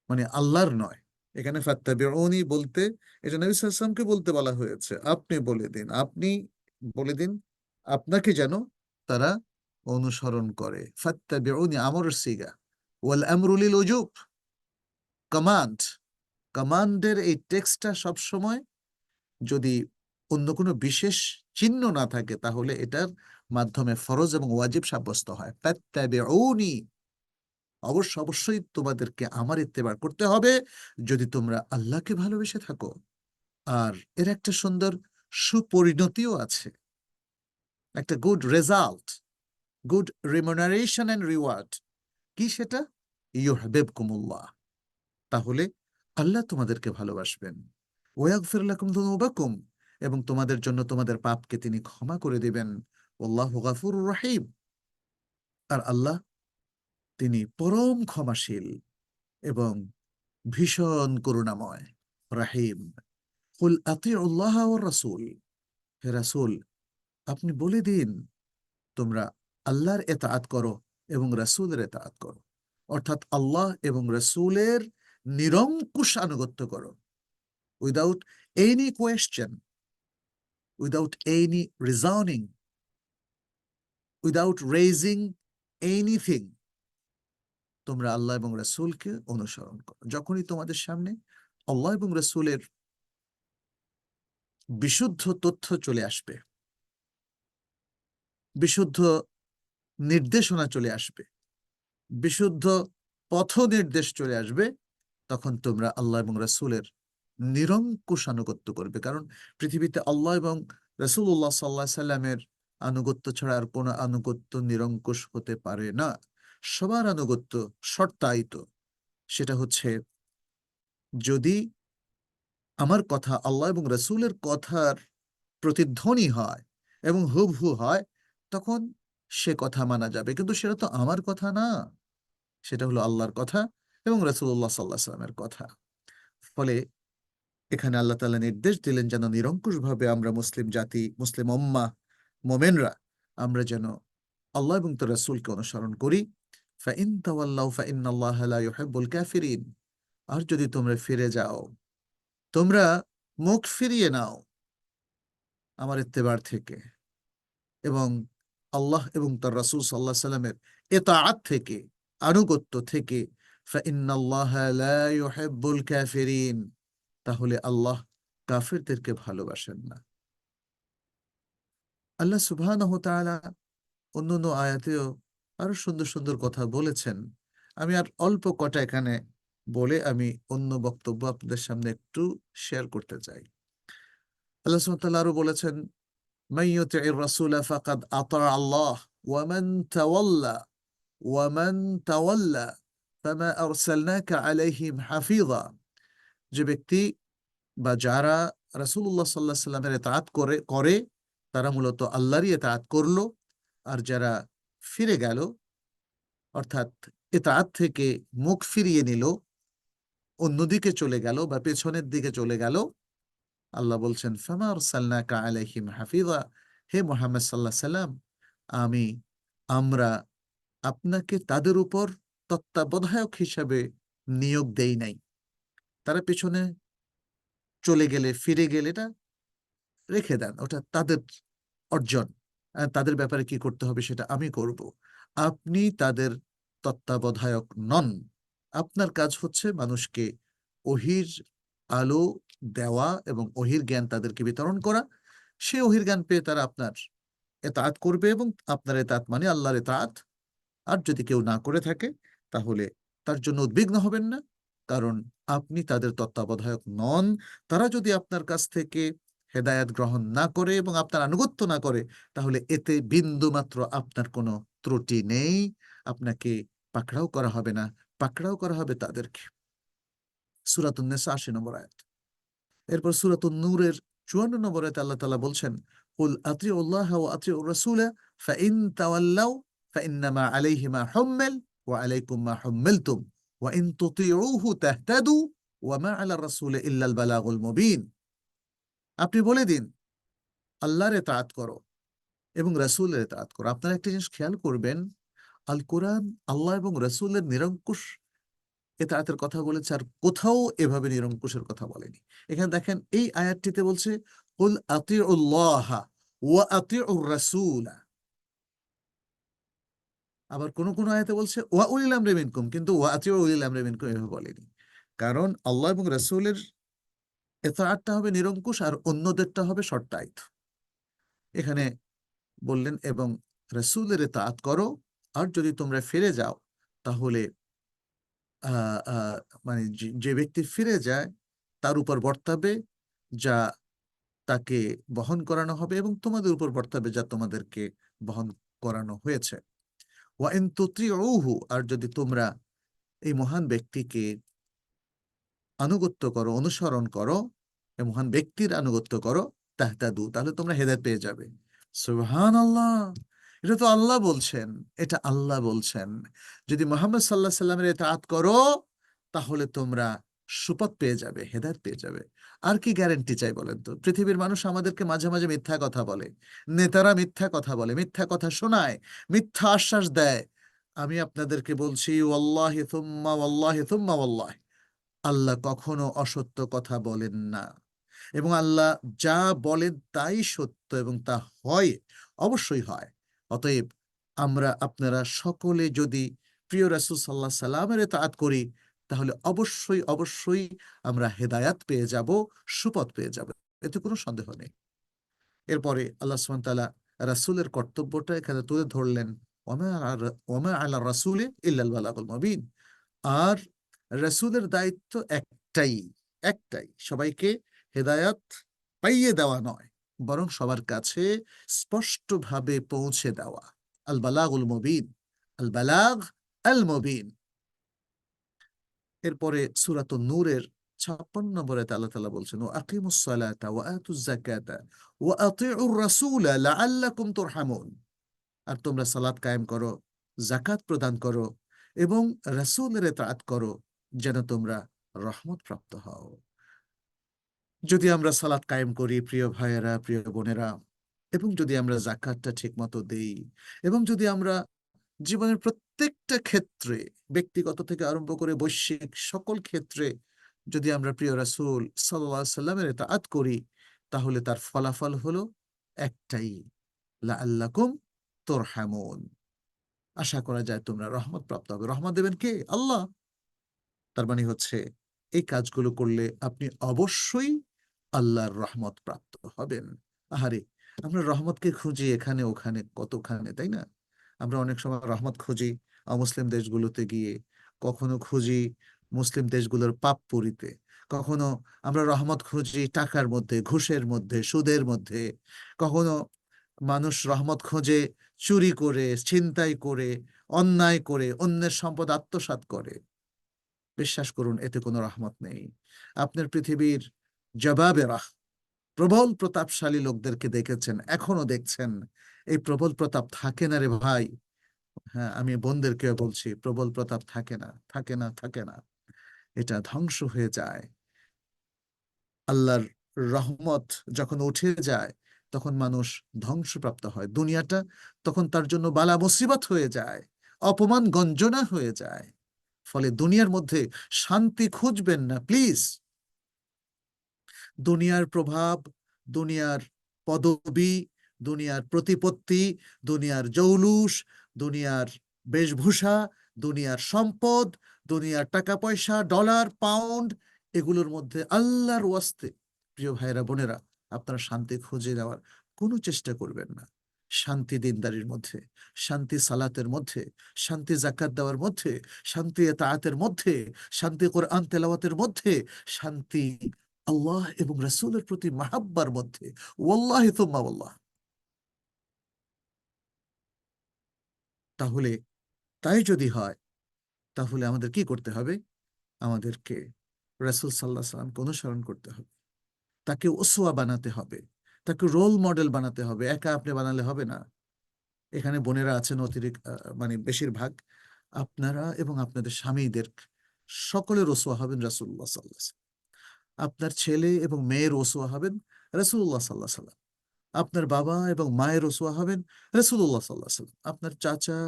মানে আল্লাহর নয়। এখানে ফাত্তাবিউনি বলতে এটা নবী সাল্লাল্লাহু আলাইহি ওয়াসাল্লামকে বলতে বলা হয়েছে। আপনি বলে দিন, আপনি বলে দিন আপনাকে যেন তারা অনুসরণ করে। ফাত্তাবিউনি আমরের সিগা, ওয়াল আমরু লিল উজুব, কমান্ড। কমান্ডের এই টেক্সটটা সবসময় যদি অন্য কোনো বিশেষ চিহ্ন না থাকে তাহলে এটার মাধ্যমে ফরজ এবং ওয়াজিব সাব্যস্ত হয়। ফাত্তাবিউনি, অবশ্যই তোমাদেরকে আমার ইত্তেবা করতে হবে যদি তোমরা আল্লাহকে ভালোবেসে থাকো। আর এর একটা সুন্দর সুপরিণতিও আছে, একটা good result, good remuneration and reward. কি সেটা? ইউহিব্বুকুমুল্লাহ, তাহলে আল্লাহ তোমাদেরকে ভালোবাসবেন। ওয়াগফির লাকুম যুনুবাকুম, এবং তোমাদের জন্য তোমাদের পাপকে তিনি ক্ষমা করে দিবেন। আল্লাহু গফুরুর রহিম, আর আল্লাহ তিনি পরম ক্ষমাশীল এবং ভীষণ করুণাময়। রাহিম। কুল আতিউল্লাহ ওয়ার রাসূল, হে রাসূল আপনি বলে দিন তোমরা আল্লাহর ইতাআত করো এবং রাসূলের ইতাআত করো, অর্থাৎ আল্লাহ এবং রাসূলের নিরঙ্কুশ আনুগত্য করো, without any question, without any reasoning, without raising anything. তোমরা আল্লাহ এবং রাসূলকে অনুসরণ করো। যখনই তোমাদের সামনে আল্লাহ এবং রাসূলের বিশুদ্ধ তথ্য চলে আসবে, বিশুদ্ধ নির্দেশনা চলে আসবে, বিশুদ্ধ পথ নির্দেশ চলে আসবে, তখন তোমরা আল্লাহ এবং রাসূলের নিরঙ্কুশ আনুগত্য করবে। কারণ পৃথিবীতে আল্লাহ এবং রাসূলুল্লাহ সাল্লাল্লাহু আলাইহি সাল্লামের আনুগত্য ছাড়া আর কোনো আনুগত্য নিরঙ্কুশ হতে পারে না। সবার আনুগত্য শর্তায়িত। সেটা হচ্ছে, যদি আমার কথা আল্লাহ এবং রাসূলের কথার প্রতিধ্বনি হয় এবং হুবহু হয়, তখন সে কথা মানা যাবে। কিন্তু সেটা তো আমার কথা না, সেটা হলো আল্লাহর কথা এবং রাসূলুল্লাহ সাল্লাল্লাহু আলাইহি ওয়াসাল্লামের কথা। ফলে এখানে আল্লাহ তাআলা নির্দেশ দিলেন যেন নিরঙ্কুশভাবে আমরা মুসলিম জাতি, মুসলিম উম্মাহ, মুমিনরা আমরা যেন আল্লাহ এবং তার রাসূলকে অনুসরণ করি। ফাইন তাওয়াল্লাউ ফাইন্নাল্লাহা লা ইউহিব্বুল কাফিরিন। আর যদি তোমরা ফিরে যাও, তোমরা মুখ ফিরিয়ে নাও আমার ইত্তেবার থেকে এবং আল্লাহ এবং তার রাসূল সাল্লাল্লাহু আলাইহি সাল্লামের ইতাআত থেকে, আনুগত্য থেকে, ফাইন্নাল্লাহা লা ইউহিব্বুল কাফিরিন, তাহলে আল্লাহ কাফেরদেরকে ভালোবাসেন না। আল্লাহ সুবহানাহু ওয়া তাআলা অন্যান্য আয়াতেও আরো সুন্দর সুন্দর কথা বলেছেন। আমি আর অল্প কটা এখানে বলে আমি অন্য বক্তব্য আপনাদের সামনে একটু শেয়ার করতে চাই। আল্লাহ সুবহানাহু ওয়া তাআলা আরো বলেছেন, মান ইউতি'ইর রাসূলা ফাকাদ আতা আল্লাহ ওয়া মান তাওয়াল্লা ফামা আরসালনাকা আলাইহিম হাফিযা। যে ব্যক্তি বা যারা রাসূলুল্লাহ সাল্লাল্লাহু আলাইহি সাল্লামের ইতাআত করে তারা মূলত আল্লাহরই ইতাআত করলো, আর যারা ফিরে গেল, অর্থাৎ ইতাআত থেকে মুখ ফিরিয়ে নিল, অন্যদিকে চলে গেল বা পেছনের দিকে চলে গেল, আল্লাহ বলছেন ফামা আরসালনাকা আলাইহিম হাফিযা, হে মুহাম্মদ সাল্লাল্লাহু আলাইহি সাল্লাম, আমরা আপনাকে তাদের উপর তত্ত্বাবধায়ক হিসাবে নিয়োগ দেই নাই। তারা পেছনে চলে গেলে, ফিরে গেলে, এটা রেখে দেন, ওটা তাদের অর্জন। তাদের ব্যাপারে কি করতে হবে সেটা আমি করব। আপনি তাদের তত্ত্বাবধায়ক নন। আপনার কাজ হচ্ছে মানুষকে ওহীর আলো দেওয়া এবং ওহীর জ্ঞান তাদেরকে বিতরণ করা। সে ওহীর জ্ঞান পেয়ে তারা আপনার ইতাআত করবে এবং আপনার ইতাআত মানে আল্লাহর ইতাআত। আর যদি কেউ না করে থাকে তাহলে তার জন্য উদ্বিগ্ন হবেন না, কারণ আপনি তাদের তত্ত্বাবধায়ক নন। তারা যদি আপনার কাছ থেকে হেদায়েত গ্রহণ না করে এবং আপনার আনুগত্য না করে, তাহলে এতে বিন্দুমাত্র আপনার কোনো ত্রুটি নেই। আপনাকে পাকড়াও করা হবে না, পাকড়াও করা হবে তাদেরকে। সূরাতুন নিসা ৮০ নম্বর আয়াত। এরপর সূরাতুন নূরের ৫৪ নম্বর আয়াতে আল্লাহ তাআলা বলছেন, কুল আতিউল্লাহ ওয়া আতিউর রাসূলা ফাইন তাওয়াল্লাউ ফাইন্নামা আলাইহি মা হুম্মিল ওয়া আলাইকুম মা হুম্মিলতুম ওয়া ইন তুতিউহু তাহতাদু ওয়া মা আলার রাসূলি ইল্লাল বালাগুল মুবিন। আপনি বলে দিন আল্লাহর ইতাআত করো এবং রাসূলের ইতাআত করো। আপনারা একটা জিনিস খেয়াল করবেন, আল কোরআন আল্লাহ এবং রাসূলের নিরঙ্কুশ ইতাআতের কথা বলেছে, আর কোথাও এভাবে নিরঙ্কুশের কথা বলেনি। এখানে দেখেন এই আয়াতটিতে বলছে কুল আতিউল্লাহ ওয়া আতিউর রাসূলা। আবার কোন কোন আয়াতে বলছে ওয়া উলিল আমরি মিনকুম, কিন্তু ওয়া আতিউ উলিল আমরি মিনকুম এভাবে বলেনি। কারণ আল্লাহ এবং রাসূলের ইতাআতটা হবে নিরঙ্কুশ আর অন্যদেরটা হবে শর্তায়িত। এখানে বললেন এবং রাসূলের ইতাআত করো, আর যদি তোমরা ফিরে যাও তাহলে আহ আহ মানে যে ব্যক্তি ফিরে যায় তার উপর বর্তাবে যা তাকে বহন করানো হবে এবং তোমাদের উপর বর্তাবে যা তোমাদেরকে বহন করানো হয়েছে। ওয়া ইন তুতিউহু, আর যদি তোমরা এই মহান ব্যক্তিকে আনুগত্য করো, অনুসরণ করো, এই মহান ব্যক্তির আনুগত্য করো, তাহতাদু, তাহলে তোমরা হেদায়েত পেয়ে যাবে। সুবহানাল্লাহ, এটা তো আল্লাহ বলছেন, এটা আল্লাহ বলছেন। যদি মুহাম্মদ সাল্লাল্লাহু আলাইহি সাল্লামের ইতাআত করো তাহলে তোমরা সুপথ পেয়ে যাবে, হেদায়েত পেয়ে যাবে। আর কি গ্যারান্টি চাই বলেন তো? পৃথিবীর মানুষ আমাদেরকে মাঝে মাঝে মিথ্যা কথা বলে, নেতারা মিথ্যা কথা বলে, মিথ্যা কথা শোনায়, মিথ্যা আশ্বাস দেয়। আমি আপনাদেরকে বলছি, ওয়াল্লাহি থুম্মা ওয়াল্লাহি থুম্মা ওয়াল্লাহি, আল্লাহ কখনো অসত্য কথা বলেন না, এবং আল্লাহ যা বলেন তাই সত্য, এবং তা হয়, অবশ্যই হয়। অতএব আমরা আপনারা সকলে যদি প্রিয় রাসূল সাল্লাল্লাহু আলাইহি সাল্লামের ইতাআত করি, তাহলে অবশ্যই অবশ্যই আমরা হেদায়াত পেয়ে যাব, সুপথ পেয়ে যাব, এতে কোনো সন্দেহ নেই। এরপরে আল্লাহ সুবহানাহু ওয়া তাআলা রাসূলের কর্তব্যটা এখানে তুলে ধরলেন, ওয়ামা আলা রাসূলি ইল্লাল বালাগুল মুবিন। আর রাসূলের দায়িত্ব একটাই, একটাই, সবাইকে হেদায়াত পাইয়ে দেওয়া নয়, বরং সবার কাছে স্পষ্টভাবে পৌঁছে দেওয়া। আল বালাগুল মুবিন, আল বালাগ আল মুবিন। এরপরে সূরাতুন নূরের ৫৬ নম্বরে আল্লাহ তাআলা বলছেন, ওয়া আকিমুস সালাতা ওয়া আতুজ যাকাতা ওয়া আতিউর রাসূলা লাআল্লাকুম তুরহামুন। আর তোমরা সালাত কায়েম করো, যাকাত প্রদান করো, এবং রাসূলের ইতাআত করো, যেন তোমরা রহমত প্রাপ্ত হও। যদি আমরা সালাত কায়েম করি প্রিয় ভাইয়েরা, প্রিয় বোনেরা, এবং যদি আমরা যাকাতটা ঠিকমতো দেই, এবং যদি আমরা জীবনের প্রত্যেকটা ক্ষেত্রে, ব্যক্তিগত থেকে আরম্ভ করে বৈশ্বিক সকল ক্ষেত্রে, যদি আমরা প্রিয় রাসূল সাল্লাল্লাহু আলাইহি সাল্লামের ইতাআত করি, তাহলে তার ফলাফল হলো একটাই, লাআল্লাকুম তুরহামুন। আশা করা যায় তোমরা রহমত প্রাপ্ত হবে। রহমত দেবেন কে? আল্লাহ। তার মানে হচ্ছে এই কাজগুলো করলে আপনি অবশ্যই আল্লাহর রহমত প্রাপ্ত হবেন। আহারে, আমরা রহমতকে খুঁজি এখানে ওখানে কতখানে, তাই না? আমরা অনেক সময় রহমত খুঁজি অমুসলিম দেশগুলোতে গিয়ে, কখনো খুঁজি মুসলিম দেশগুলোর পাপপুরীতে, কখনো আমরা রহমত খুঁজি টাকার মধ্যে, ঘুষের মধ্যে, সুদের মধ্যে, কখনো মানুষ রহমত খোঁজে চুরি করে, ছিনতাই করে, অন্যায় করে, অন্যের সম্পদ আত্মসাৎ করে। বিশ্বাস করুন, এতে কোনো রহমত নেই। আপনার পৃথিবীর জবাবেরা, প্রবল প্রতাপশালী লোকদেরকে দেখেছেন, এখনো দেখছেন। এই প্রবল প্রতাপ থাকে না রে ভাই। হ্যাঁ, আমি বোনদেরকেও বলছি, প্রবল প্রতাপ থাকে না, থাকে না, থাকে না। এটা ধ্বংস হয়ে যায়। আল্লাহর রহমত যখন উঠে যায়, তখন মানুষ ধ্বংসপ্রাপ্ত হয়। দুনিয়াটা তখন তার জন্য বালা মুসিবত হয়ে যায়, অপমান গঞ্জনা হয়ে যায়। ফলে দুনিয়ার মধ্যে শান্তি খুঁজবেন না প্লিজ। দুনিয়ার প্রভাব, দুনিয়ার পদবি, দুনিয়ার প্রতিপত্তি, দুনিয়ার জৌলুস, দুনিয়ার বেশভূষা, দুনিয়ার সম্পদ, দুনিয়ার টাকা পয়সা, ডলার, পাউন্ড, এগুলোর মধ্যে আল্লাহর ওয়াস্তে প্রিয় ভাইরা বোনেরা, আপনারা শান্তি খুঁজে নেওয়ার কোনো চেষ্টা করবেন না। শান্তি দিনদারির মধ্যে, শান্তি সালাতের মধ্যে, শান্তি যাকাত দেওয়ার মধ্যে, শান্তি ইতাআতের মধ্যে, শান্তি কোরআন তেলাওয়াতের মধ্যে, শান্তি আল্লাহ এবং রাসূলের প্রতি মাহাব্বার মধ্যে। ওয়াল্লাহি তুম্মা ওয়াল্লাহ। তাহলে তাই যদি হয়, তাহলে আমাদের কি করতে হবে? আমাদেরকে রাসূল সাল্লাল্লাহু আলাইহি সাল্লামকে অনুসরণ করতে হবে, তাকে উসওয়া বানাতে হবে, তাকে রোল মডেল বানাতে হবে। একা আপনি বানালে হবে না। এখানে বোনেরা আছেন অতিরিক্ত, মানে বেশিরভাগ, আপনারা এবং আপনাদের স্বামীদের সকলের উসওয়া হবেন রাসূলুল্লাহ সাল্লাল্লাহু আলাইহি ওয়াসাল্লাম। আপনার ছেলে এবং মেয়ের উসওয়া হবেন রাসূলুল্লাহ সাল্লাল্লাহু আলাইহি ওয়াসাল্লাম। আপনার বাবা এবং মায়ের উসওয়া হবেন রাসূলুল্লাহ সাল্লাল্লাহু আলাইহি ওয়াসাল্লাম। আপনার চাচা,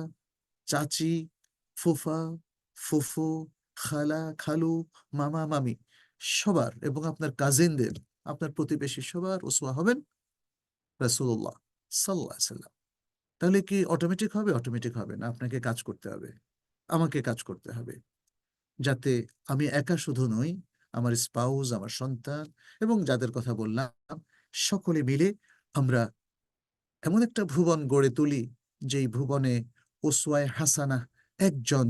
চাচি, ফুফা, ফুফু, খালা, খালু, মামা, মামি, সবার, এবং আপনার কাজিনদের, আপনার প্রতিবেশী সবার উসওয়া হবেন রাসূলুল্লাহ সাল্লাল্লাহু আলাইহি ওয়াসাল্লাম। তাহলে কি অটোমেটিক হবে? অটোমেটিক হবে না। আপনাকে কাজ করতে হবে, আমাকে কাজ করতে হবে, যাতে আমি একা শুধু নই, আমার স্পাউস, আমার সন্তান, এবং যাদের কথা বললাম, সকলে মিলে আমরা এমন একটা ভুবন গড়ে তুলি, যেই ভুবনে উসওয়ায়ে হাসানা একজন,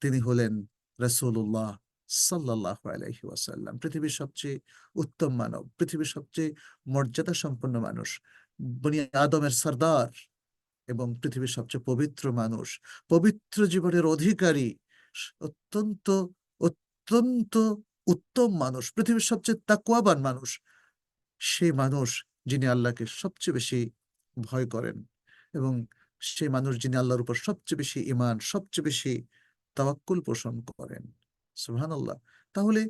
তিনি হলেন রাসূলুল্লাহ সাল্লাল্লাহু আলাইহি ওয়াসাল্লাম। পৃথিবীর সবচেয়ে উত্তম মানব, পৃথিবীর সবচেয়ে মর্যাদা সম্পন্ন মানুষ, বনি আদমের সর্দার, এবং পৃথিবীর সবচেয়ে পবিত্র মানুষ, পবিত্র জীবনের অধিকারী, অত্যন্ত অত্যন্ত উত্তম মানুষ, পৃথিবীর সবচেয়ে তাকওয়াবান মানুষ, সেই মানুষ যিনি আল্লাহকে সবচেয়ে বেশি ভয় করেন, এবং সেই মানুষ যিনি আল্লাহর উপর সবচেয়ে বেশি ঈমান, সবচেয়ে বেশি তাওয়াক্কুল পোষণ করেন। সুবহানাল্লাহ। তাহলে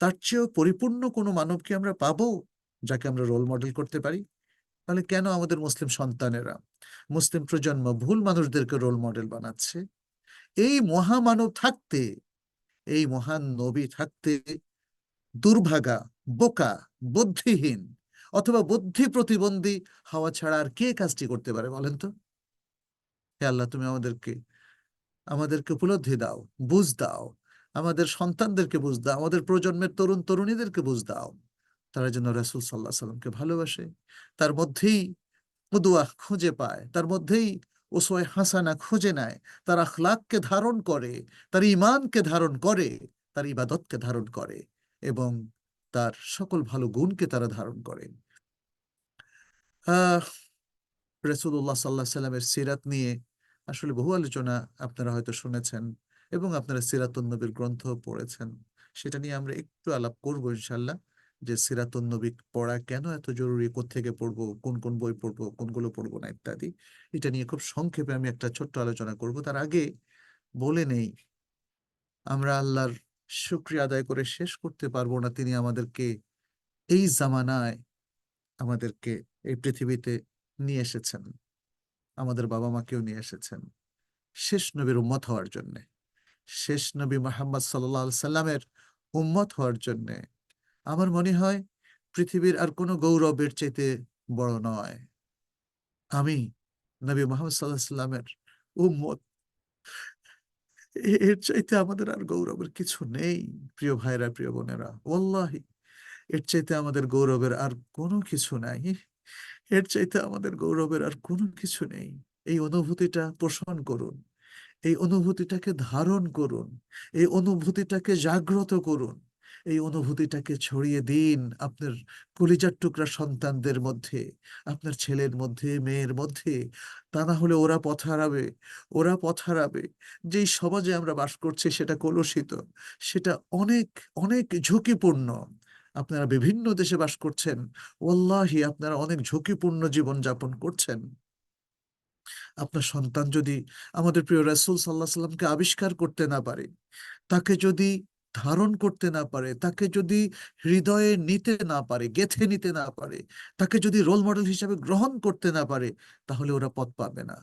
তার চেয়েও পরিপূর্ণ কোনো মানবকে আমরা পাবো যাকে আমরা রোল মডেল করতে পারি? তাহলে কেন আমাদের মুসলিম সন্তানেরা, মুসলিম প্রজন্ম ভুল মানুষদেরকে রোল মডেল বানাচ্ছে? এই মহামানব থাকতে, এই মহান নবী থাকতে দুর্ভাগা, বোকা, বুদ্ধিহীন অথবা বুদ্ধি প্রতিবন্ধী হওয়া ছাড়া আর কে কাজটি করতে পারে বলেন তো? হে আল্লাহ, তুমি আমাদেরকে উপলব্ধি দাও, বুঝ দাও, আমাদের সন্তানদেরকে বুঝ দাও, আমাদের প্রজন্মের তরুণ তরুণীদেরকে বুঝ দাও, তারা যেন রাসূল সাল্লাল্লাহু আলাইহি সাল্লামকে ভালোবাসে, তার মধ্যেই কুদওয়া খুঁজে পায়, তার মধ্যেই উসওয়ায়ে হাসানা খুঁজে নেয়, তার আখলাককে ধারণ করে, তার ঈমানকে ধারণ করে, তার ইবাদতকে ধারণ করে এবং তার সকল ভালো গুণকে তারা ধারণ করে। আহ রাসূলুল্লাহ সাল্লাল্লাহু আলাইহি সাল্লামের সিরাত নিয়ে আসলে বহু আলোচনা আপনারা হয়তো শুনেছেন এবং আপনারা সিরাতুন নবীর গ্রন্থ পড়েছেন। সেটা নিয়ে আমরা একটু আলাপ করব ইনশাআল্লাহ, যে সিরাতুন নবী পড়া কেন এত জরুরি, কোত্থেকে পড়বো, কোন কোন বই পড়বো, কোনগুলো পড়বো না ইত্যাদি। এটা নিয়ে খুব সংক্ষেপে আমি একটা ছোট্ট আলোচনা করব। তার আগে বলে নেই, আমরা আল্লাহর শুকরিয়া আদায় করে শেষ করতে পারবো না, তিনি আমাদেরকে এই জামানায়, আমাদেরকে এই পৃথিবীতে নিয়ে এসেছেন, আমাদের বাবা মাকেও নিয়ে এসেছেন শেষ নবীর উম্মত হওয়ার জন্য, শেষ নবী মুহাম্মদ সাল্লাল্লাহু আলাইহি সাল্লামের উম্মত হওয়ার জন্য। আমার মনে হয় পৃথিবীর আর কোনো গৌরবের চাইতে বড় নয়। আমি নবী মুহাম্মদ সাল্লাল্লাহু আলাইহি সাল্লামের উম্মত, এর চাইতে আমাদের আর গৌরবের কিছু নেই। প্রিয় ভাইরা, প্রিয় বোনেরা, ওয়াল্লাহি এর চাইতে আমাদের গৌরবের আর কোনো কিছু নাই। এর চাইতে আমাদের গৌরবের আর কোনো কিছু নেই। এই অনুভূতিটা পোষণ করুন, এই অনুভূতিটাকে ধারণ করুন, এই অনুভূতিটাকে জাগ্রত করুন, এই অনুভূতিটাকে ছড়িয়ে দিন আপনার কলিজার টুকরা সন্তানদের মধ্যে, আপনার ছেলের মধ্যে, মেয়ের মধ্যে। তা না হলে ওরা পথ হারাবে, ওরা পথ হারাবে। যেই সমাজে আমরা বাস করছি সেটা কলুষিত, সেটা অনেক অনেক ঝুঁকিপূর্ণ। আপনারা বিভিন্ন দেশে বাস করছেন, ওয়াল্লাহি আপনারা অনেক ঝুঁকিপূর্ণ জীবন যাপন করছেন। আপনার সন্তান যদি আমাদের প্রিয় রাসূল সাল্লাল্লাহু আলাইহি সাল্লামকে আবিষ্কার করতে না পারে, তাকে যদি ধারণ করতে না পারে, তাকে যদি হৃদয়ে নিতে না পারে, গেঁথে নিতে না পারে, তাকে যদি রোল মডেল হিসেবে গ্রহণ করতে না পারে, তাহলে ওরা পথ পাবে না,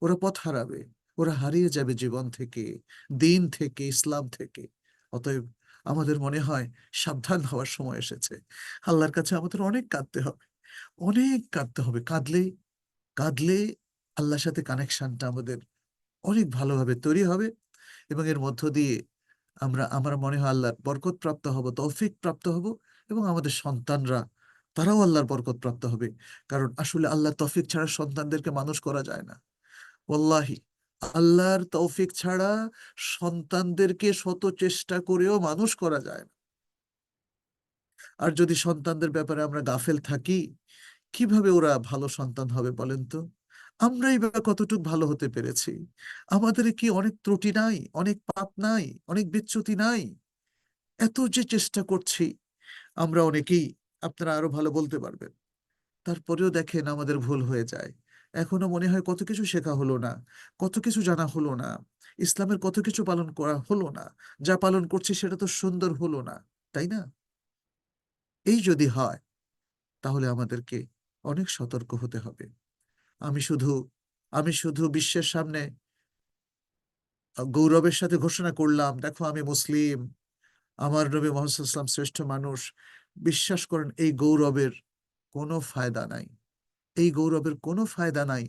ওরা পথ হারাবে, ওরা হারিয়ে যাবে জীবন থেকে, দিন থেকে, ইসলাম থেকে। অতএব আমাদের মনে হয় সাবধান হওয়ার সময় এসেছে। আল্লাহর কাছে আমাদের অনেক কাঁদতে হবে, অনেক কাঁদতে হবে। কাঁদলে কাঁদলে আল্লাহর সাথে কানেকশনটা আমাদের অনেক ভালোভাবে তৈরি হবে এবং এর মধ্য দিয়ে আমার মনে হয় আল্লাহর বরকত প্রাপ্ত হব, তৌফিক প্রাপ্ত হব এবং আমাদের সন্তানরা, তারাও আল্লাহর বরকত প্রাপ্ত হবে। কারণ আসলে আল্লাহর তৌফিক ছাড়া সন্তানদেরকে মানুষ করা যায় না। ওয়াল্লাহি আল্লাহর তৌফিক ছাড়া সন্তানদেরকে শত চেষ্টা করেও মানুষ করা যায় না। আর যদি সন্তানদের ব্যাপারে আমরা গাফেল থাকি, কিভাবে ওরা ভালো সন্তান হবে বলেন তো? আমরাই বা কতটুকু ভালো হতে পেরেছি? আমাদের কি অনেক ত্রুটি নাই, অনেক পাপ নাই, অনেক বিচ্যুতি নাই? এত যে চেষ্টা করছি আমরা অনেকেই, আপনারা আরো ভালো বলতে পারবেন, তারপরেও দেখেন আমাদের ভুল হয়ে যায়। এখনো মনে হয় কত কিছু শেখা হলো না, কত কিছু জানা হলো না, ইসলামের কত কিছু পালন করা হলো না, যা পালন করছি সেটা তো সুন্দর হলো না, তাই না? এই যদি হয় তাহলে আমাদেরকে অনেক সতর্ক হতে হবে। আমি শুধু আমি শুধু বিশ্বের সামনে গৌরবের সাথে ঘোষণা করলাম, দেখো আমি মুসলিম, আমার নবী মুহাম্মদ সাল্লাল্লাহু আলাইহি ওয়াসাল্লাম শ্রেষ্ঠ মানুষ। বিশ্বাস করেন এই গৌরবের কোনো ফায়দা নাই, এই গৌরবের কোনো ফায়দা নাই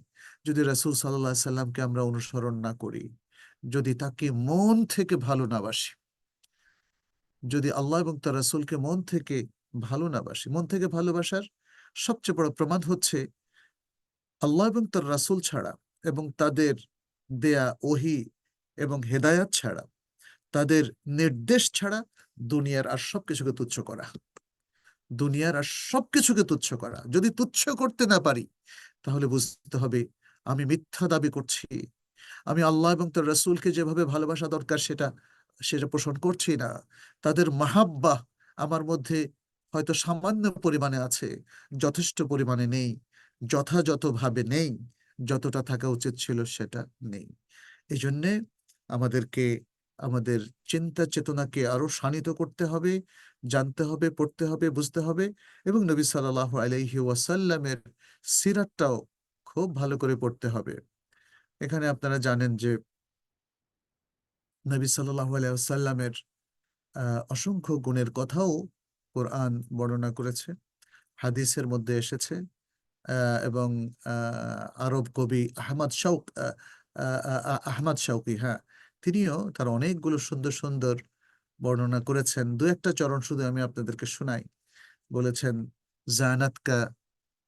যদি রাসূল সাল্লাল্লাহু আলাইহি সাল্লামকে আমরা অনুসরণ না করি, যদি তাকে মন থেকে ভালো না বাসি, যদি আল্লাহ এবং তার রাসূলকে মন থেকে ভালো না বাসি। মন থেকে ভালোবাসার সবচেয়ে বড় প্রমাণ হচ্ছে আল্লাহ এবং তার রাসূল ছাড়া এবং তাদের দেয়া ওহী এবং হেদায়াত ছাড়া, তাদের নির্দেশ ছাড়া দুনিয়ার আর সবকিছুকে তুচ্ছ করা, দুনিয়ার আর সবকিছুকে তুচ্ছ করা। যদি তুচ্ছ করতে না পারি তাহলে বুঝতে হবে আমি মিথ্যা দাবি করছি, আমি আল্লাহ এবং তার রাসূলকে যেভাবে ভালোবাসা দরকার সেটা সেটা পোষণ করছি না। তাদের মাহাব্বা আমার মধ্যে হয়তো সামান্য পরিমাণে আছে, যথেষ্ট পরিমাণে নেই, যথাযথভাবে নেই, যতটা থাকা উচিত ছিল সেটা নেই। এই জন্যে আমাদেরকে আমাদের চিন্তা চেতনাকে আরো শানিত করতে হবে, জানতে হবে, পড়তে হবে, বুঝতে হবে, এবং নবী সাল্লাল্লাহু আলাইহি ওয়াসাল্লামের সিরাতটাও খুব ভালো করে পড়তে হবে। এখানে আপনারা জানেন যে নবী সাল্লাল্লাহু আলাইহি ওয়াসাল্লামের অসংখ্য গুণের কথাও কোরআন বর্ণনা করেছে, হাদিসের মধ্যে এসেছে। এবং আরব কবি আহমদ শৌকি, হ্যাঁ, তিনিও তার অনেকগুলো সুন্দর সুন্দর বর্ণনা করেছেন। দু একটা চরণ শুধু আমি আপনাদেরকে শোনাই। বলেছেন, জানাতকা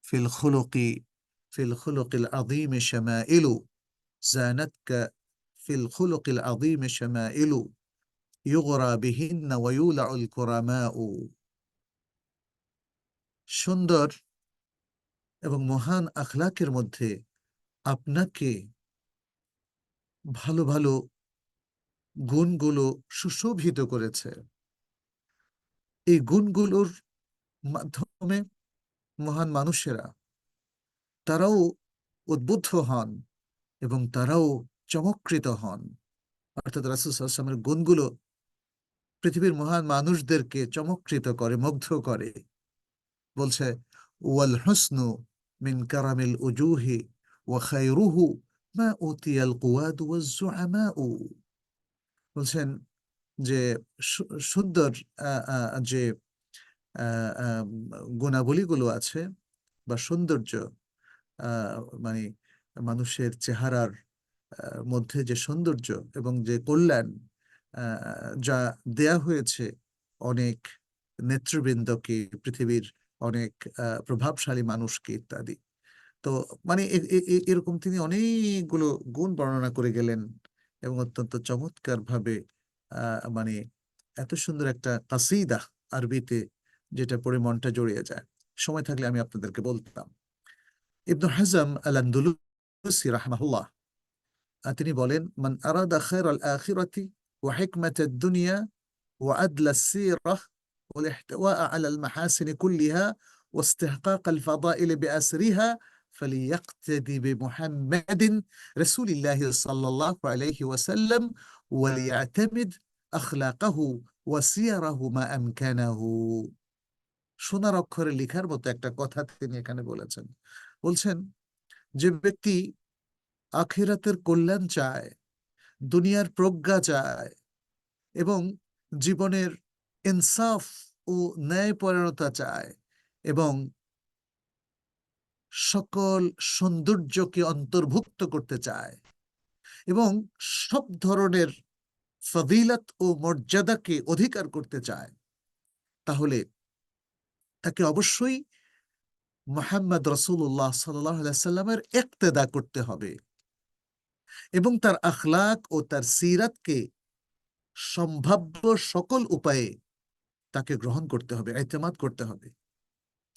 ফিল খুলুকিল আযীম শামাইলু, জানাতকা ফিল খুলুকিল আযীম শামাইলু, ইউগরা বিহিন্না ওয়া ইউলাউল কুরামাউ। সুন্দর এবং মহান আখলাকের মধ্যে আপনাকে ভালো ভালো গুণগুলো সুশোভিত করেছে। এই গুণগুলোর মাধ্যমে মহান মানুষেরা, তারাও উদ্বুদ্ধ হন এবং তারাও চমৎকৃত হন। অর্থাৎ রাসূল সাল্লাল্লাহু আলাইহি ওয়াসাল্লামের গুণগুলো পৃথিবীর মহান মানুষদেরকে চমৎকৃত করে, মুগ্ধ করে। বলছে, ওয়াল হুসনু মিন কারামিল উজুহি ওয়া খায়রুহু মা উতিয়াল কুওয়াদু ওয়াজ জুআমাউ। বলছেন যে সুন্দর যে গুণাবলীগুলো আছে বা সৌন্দর্য, আহ, মানে মানুষের চেহারার মধ্যে যে সৌন্দর্য এবং যে কল্যাণ যা দেয়া হয়েছে অনেক নেতৃবৃন্দকে, পৃথিবীর অনেক প্রভাবশালী মানুষকে ইত্যাদি। তো মানে এরকম তিনি অনেকগুলো গুণ বর্ণনা করে গেলেন এবং অত্যন্ত চমৎকার ভাবে মানে এত সুন্দর একটা কাসিদা আরবিতে, যেটা পড়ে মনটা জড়িয়ে যায়। সময় থাকলে আমি আপনাদেরকে বলতাম। ইবনু হাজম আল আন্দালুসি রাহমাহুল্লাহ তিনি বলেন, মান আরাদা খায়রাল আখিরাতি ওয়া হিকমাতাদ দুনিয়া ওয়া আদলাস সিরাহ ওয়াল ইহতিওয়া আলাল মাহাসিন কুল্লিহা واستحقاق الفضائل بأسرها فليقتدي بمحمد رسول الله صلى الله عليه وسلم وليعتمد أخلاقه وسيره ما أمكنه। সোনার অক্ষরে লেখার মতো একটা কথা তিনি এখানে বলেছেন। বলছেন, যে ব্যক্তি আখিরাতের কল্যাণ চায়, দুনিয়ার প্রজ্ঞা চায় এবং জীবনের ইনসাফ ও ন্যায়পরায়ণতা চায় এবং সকল সৌন্দর্যকে অন্তর্ভুক্ত করতে চায় এবং সব ধরনের ফজিলত ও মর্যাদাকে অধিকার করতে চায়, তাহলে তাকে অবশ্যই মুহাম্মদ রাসূলুল্লাহ সাল্লাল্লাহু আলাইহি সাল্লামের ইক্তেদা করতে হবে এবং তার আখলাক ও তার সিরাতকে সম্ভাব্য সকল উপায়ে তাকে গ্রহণ করতে হবে, ইতিমাদ করতে হবে,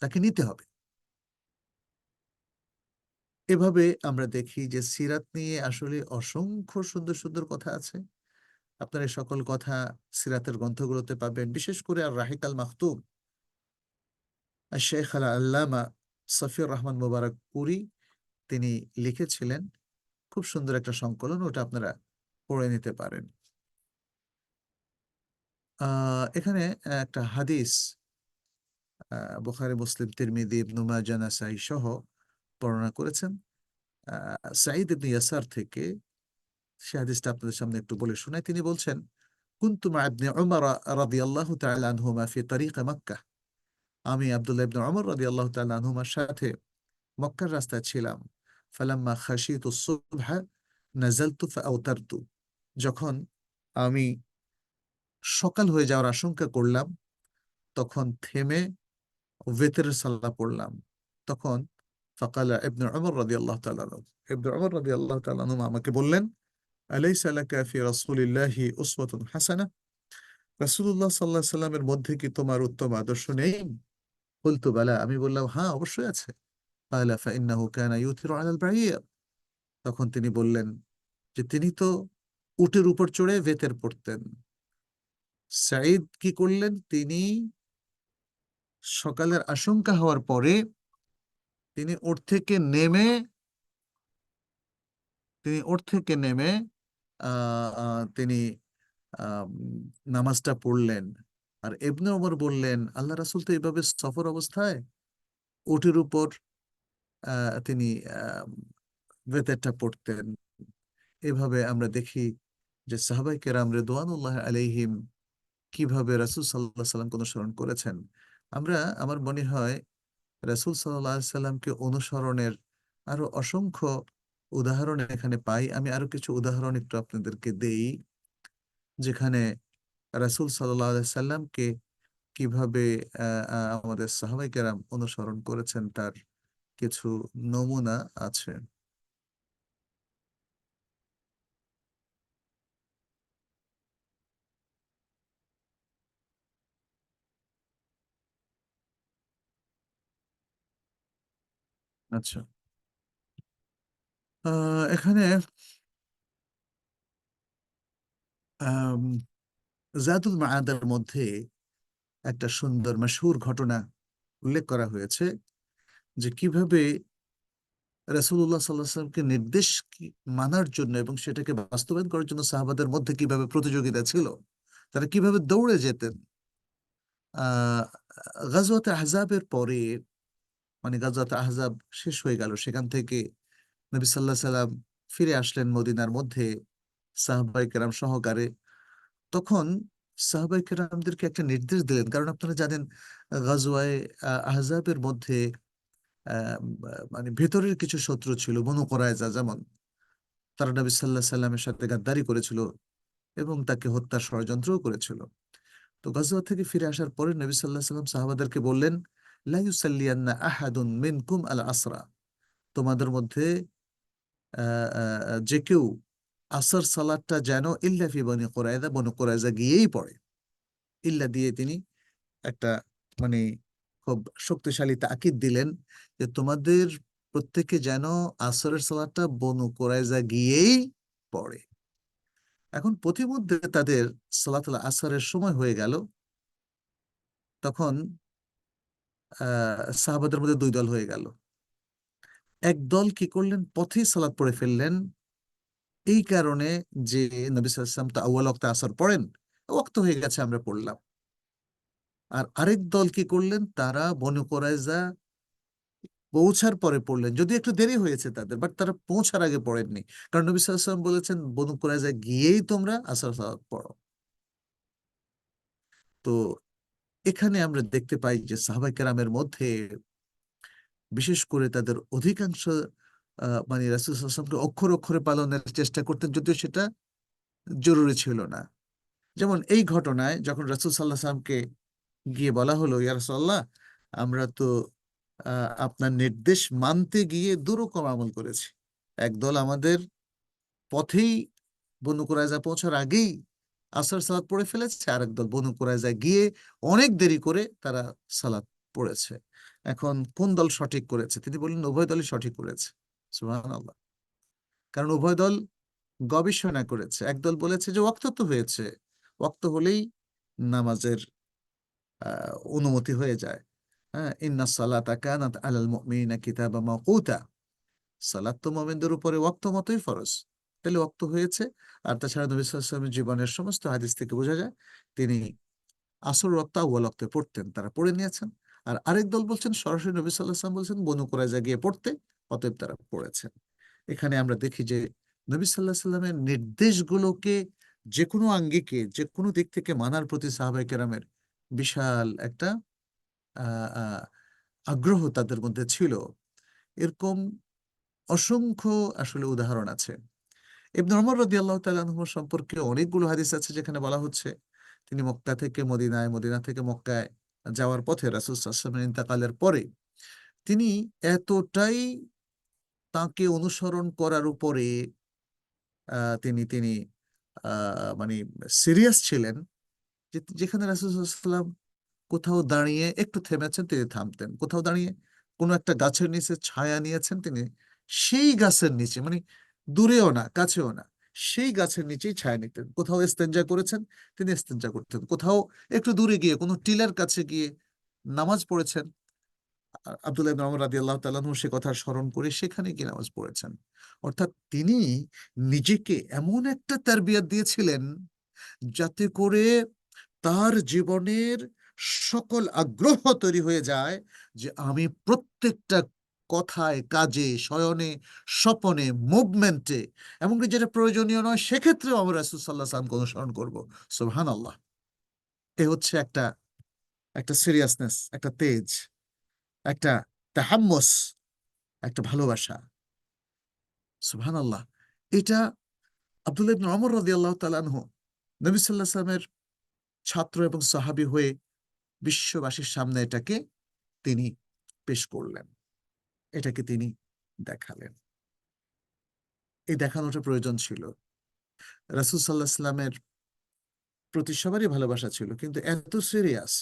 তাকে নিতে হবে। এভাবে আমরা দেখি যে সিরাত নিয়ে আসলে অসংখ্য সুন্দর সুন্দর কথা আছে। আপনারা এই সকল কথা সিরাতের গ্রন্থগুলোতে পাবেন। বিশেষ করে আর রাহিক আল মাখতুম আর শেখ আল আল্লামা সফিউর রহমান মুবারক পুরী তিনি লিখেছিলেন খুব সুন্দর একটা সংকলন, ওটা আপনারা পড়ে নিতে পারেন। এখানে একটা হাদিস বুখারী, মুসলিম, তিরমিজি, ইবনে মাজাহ, নাসাঈ সহ বর্ণনা করেছেন সাঈদ ইবনে ইয়াসার থেকে। সে হাদিসটা আপনাদের সামনে একটু বলে শোনাই। তিনি বলছেন, কুনতু মা ইবনে উমর রাদিয়াল্লাহু তাআলা আনহুমা ফি তরিক মক্কা। আমি আব্দুল্লাহ ইবনে উমর রাদিয়াল্লাহু তাআলা আনহুমার সাথে মক্কার রাস্তায় ছিলাম। ফালাম্মা খাশিতু সুবহা নাযালতু ফাআওতারতু। যখন আমি সকাল হয়ে যাওয়ার আশঙ্কা করলাম, তখন থেমে ওয়েতরের সালাত পড়লাম। তখন ফাকালা ইবনে উমর রাদিয়াল্লাহু তাআলা আনহু, ইবনে উমর রাদিয়াল্লাহু তাআলা আনহু আমাকে বললেন, আলাইসা লাকা ফি রাসূলিল্লাহি উসওয়াতুন হাসানাহ, রাসূলুল্লাহ সাল্লাল্লাহু আলাইহি সাল্লামের মধ্যে কি তোমার উত্তম আদর্শ নেই? বলতু বালা, আমি বললাম হ্যাঁ, অবশ্যই আছে। ক্বালা ফাইন্নাহু কানা ইউথিরু আলাল বাঈর। তখন তিনি বললেন যে তিনি তো উটের উপর চড়ে বেতের পড়তেন। সাঈদ কি করলেন? তিনি সকালের আশঙ্কা হওয়ার পরে তিনি ওট থেকে নেমে তিনি ওট থেকে নেমে তিনি আম, নামাজটা পড়লেন। আর ইবনে ওমর বললেন, আল্লাহ রাসূল তো এইভাবে সফর অবস্থায় উটের উপর তিনি আহ, বেতেরটা পড়তেন। এভাবে আমরা দেখি যে সাহাবাই কেরাম রিদওয়ানুল্লাহ আলাইহিম কিভাবে রাসূল সাল্লাল্লাহু আলাইহি সাল্লামকে অনুসরণ করেছেন। আমরা, আমার মনে হয়, রাসূল সাল্লাল্লাহু আলাইহি সাল্লামকে অনুসরণের আরো অসংখ্য উদাহরণ এখানে পাই। আমি আরো কিছু উদাহরণ একটু আপনাদেরকে দেই, যেখানে রাসূল সাল্লাল্লাহু আলাইহি সাল্লামকে কিভাবে আমাদের সাহাবাই কেরাম অনুসরণ করেছেন তার কিছু নমুনা আছে। আচ্ছা, এখানে আম, জাদুল মাআদের মধ্যে একটা সুন্দর মাশহুর ঘটনা উল্লেখ করা হয়েছে, যে কিভাবে রাসূলুল্লাহ সাল্লাল্লাহু আলাইহি ওয়াসাল্লামকে নির্দেশ মানার জন্য এবং সেটাকে বাস্তবায়ন করার জন্য সাহাবাদের মধ্যে কিভাবে প্রতিযোগিতা ছিল, তারা কিভাবে দৌড়ে যেতেন। আহ গাজওয়াতে আহজাবের পরে, মানে গাজওয়াতে আহজাব শেষ হয়ে গেল, সেখান থেকে নবী সাল্লাল্লাহু আলাইহি সাল্লাম ফিরে আসলেন মদিনার মধ্যে সাহাবায়ে কেরাম সহকারে। তখন সাহাবায়ে কেরামদেরকে একটা নির্দেশ দিলেন, কারণ আপনারা জানেন গাজওয়ায়ে আহজাবের মধ্যে মানে ভেতরের কিছু শত্রু ছিল, বনু কুরায়জা যেমন, তারা নবী সাল্লাল্লাহু আলাইহি সাল্লামের সাথে গাদ্দারি করেছিল এবং তাকে হত্যার ষড়যন্ত্রও করেছিল। তো গাজওয়া থেকে ফিরে আসার পরে নবী সাল্লাল্লাহু আলাইহি সাল্লাম সাহাবাদেরকে বললেন, লা ইউসাল্লিয়ান্না আহাদুন মিনকুম আল আসরা, তোমাদের মধ্যে যে কেউ আসর সালাতটা যেন ইল্লা ফি বনি কুরায়জা, বনু কুরায়জা গিয়েই পড়ে। ইল্লা দিয়ে তিনি একটা, মানে, খুব শক্তিশালী তাকিদ দিলেন যে তোমাদের প্রত্যেকে যেন আসরের সালাতটা বনু কুরায়জা গিয়েই পড়ে। এখন পথিমধ্যে তাদের সালাতুল আসরের সময় হয়ে গেল। তখন সাহাবাদের মধ্যে দুই দল হয়ে গেল। এক দল কি করলেন, পথেই সালাত পড়ে ফেললেন, এই কারণে যে নবী সাল্লাল্লাহু আলাইহি ওয়াসাল্লাম তো আউয়াল ওয়াক্তে আসর পড়েন, ওয়াক্ত হয়ে গেছে আমরা পড়লাম। আর আরেক দল কি করলেন, তারা বনু কুরায়জা পৌঁছার পরে পড়লেন, যদি একটু দেরি হয়েছে তাদের, বাট তারা পৌঁছার আগে পড়েননি। কারণ নবী সাল্লাল্লাহু আলাইহি ওয়াসাল্লাম বলেছেন বনু কুরায়জা গিয়েই তোমরা আসর সালাত পড়ো। তো এখানে আমরা দেখতে পাই যে সাহাবায়ে কেরামের মধ্যে, বিশেষ করে তাদের অধিকাংশ মানে রাসূল সাল্লাল্লাহু আলাইহি ওয়াসাল্লামকে অক্ষরে অক্ষরে পালনের চেষ্টা করতেন, যদিও সেটা জরুরি ছিল না। যেমন এই ঘটনায় যখন রাসূল সাল্লাল্লাহু আলাইহি ওয়াসাল্লামকে গিয়ে বলা হলো, ইয়া রাসূলুল্লাহ, আমরা তো আপনার নির্দেশ মানতে গিয়ে দুরকম আমল করেছি। একদল আমাদের পথেই বনু কুরায়জা পৌঁছার আগেই আসর সালাত পড়ে ফেলেছে, আর একদল বনু কুরায়জা গিয়ে অনেক দেরি করে তারা সালাত পড়েছে। এখন কোন দল সঠিক করেছে? তিনি বললেন উভয় দলই সঠিক করেছে। সুবহানাল্লাহ। কারণ উভয় দল গবেষণা করেছে। একদল বলেছে যে ওয়াক্ত তো হয়েছে, ওয়াক্ত হলেই নামাজের অনুমতি হয়ে যায়। হ্যাঁ, ইন্না সালাতা কানাত আলাল মুমিনিনা কিতাবা মাওকুতা, সালাত তো মুমিনদের উপরে ওয়াক্ত মতোই ফরজ। তাহলে ওয়াক্ত হয়েছে। আর তাছাড়া নবী সাল্লাল্লাহু আলাইহি ওয়াসাল্লামের জীবনের সমস্ত হাদিস থেকে বোঝা যায় তিনি আসর ওয়াক্ত আউয়াল ওয়াক্তে পড়তেন, তারা পড়ে নিয়েছেন। আর আরেক দল বলছেন সরাসরি নবী সাল্লাল্লাহু আলাইহি ওয়াসাল্লাম বলছেন বনু কুরায়জা গিয়ে পড়তে, অতএব তারা পড়েছেন। এখানে আমরা দেখি যে নবী সাল্লাল্লাহু আলাইহি সাল্লামের নির্দেশগুলোকে যে কোনো আঙ্গিকে, যে কোনো দিক থেকে মানার প্রতি সাহাবায়ে কেরামের বিশাল একটা আহ আহ, আগ্রহ তাদের মধ্যে ছিল। এরকম অসংখ্য আসলে উদাহরণ আছে। ইবনে ওমর রাদিয়াল্লাহু তাআলা আনহু সম্পর্কে অনেকগুলো হাদিস আছে, যেখানে বলা হচ্ছে তিনি মক্কা থেকে মদিনায়, মদিনা থেকে মক্কায় যাওয়ার পথে রাসূল সাল্লাল্লাহু আলাইহি ওয়াসাল্লামের ইন্তেকালের পরে তিনি এতটাই তাকে অনুসরণ করার উপরে তিনি তিনি মানে সিরিয়াস ছিলেন, যে যেখানে রাসূল সাল্লাল্লাহু আলাইহি ওয়াসাল্লাম কোথাও দাঁড়িয়ে একটু থেমেছেন, তিনি থামতেন। কোথাও দাঁড়িয়ে কোনো একটা গাছের নিচে ছায়া নিয়েছেন, তিনি সেই গাছের নিচে, মানে দূরেও না কাছেও না, সেই গাছের নিচেই ছায়া নিতেন। কোথাও ইস্তেঞ্জা করেছেন, তিনি ইস্তেঞ্জা করতেন। কোথাও একটু দূরে গিয়ে কোনো টিলার কাছে গিয়ে নামাজ পড়েছেন, আব্দুল্লাহ ইবনে ওমর রাদিয়াল্লাহু তাআলা আনহু সে কথা স্মরণ করে সেখানে গিয়ে নামাজ পড়েছেন। অর্থাৎ তিনি নিজেকে এমন একটা তারবিয়াত দিয়েছিলেন যাতে করে তার জীবনের সকল আগ্রহ তৈরি হয়ে যায় যে আমি প্রত্যেকটা কথায়, কাজে, শয়নে, স্বপনে, মুভমেন্টে, এমনকি যেটা প্রয়োজনীয় নয় সেক্ষেত্রেও আমরা রাসূল সাল্লাল্লাহু আলাইহি ওয়াসাল্লামকে অনুসরণ করব। সুবহানাল্লাহ। এ হচ্ছে একটা একটা সিরিয়াসনেস, একটা তেজ, একটা তাহাম্মুস, একটা ভালোবাসা। সুবহানাল্লাহ। এটা আব্দুল্লাহ ইবনে ওমর রাদিয়াল্লাহু তাআলা আনহু নবী সাল্লাল্লাহু আলাইহি ওয়াসাল্লামের ছাত্র এবং সাহাবী হয়ে বিশ্ববাসীর সামনে এটাকে তিনি পেশ করলেন, এটাকে তিনি দেখালেন। এই দেখানোটা প্রয়োজন ছিল। রাসূল সাল্লাল্লাহু আলাইহি ওয়াসাল্লামের প্রতি সবারই ভালোবাসা ছিল, কিন্তু এত সিরিয়াস,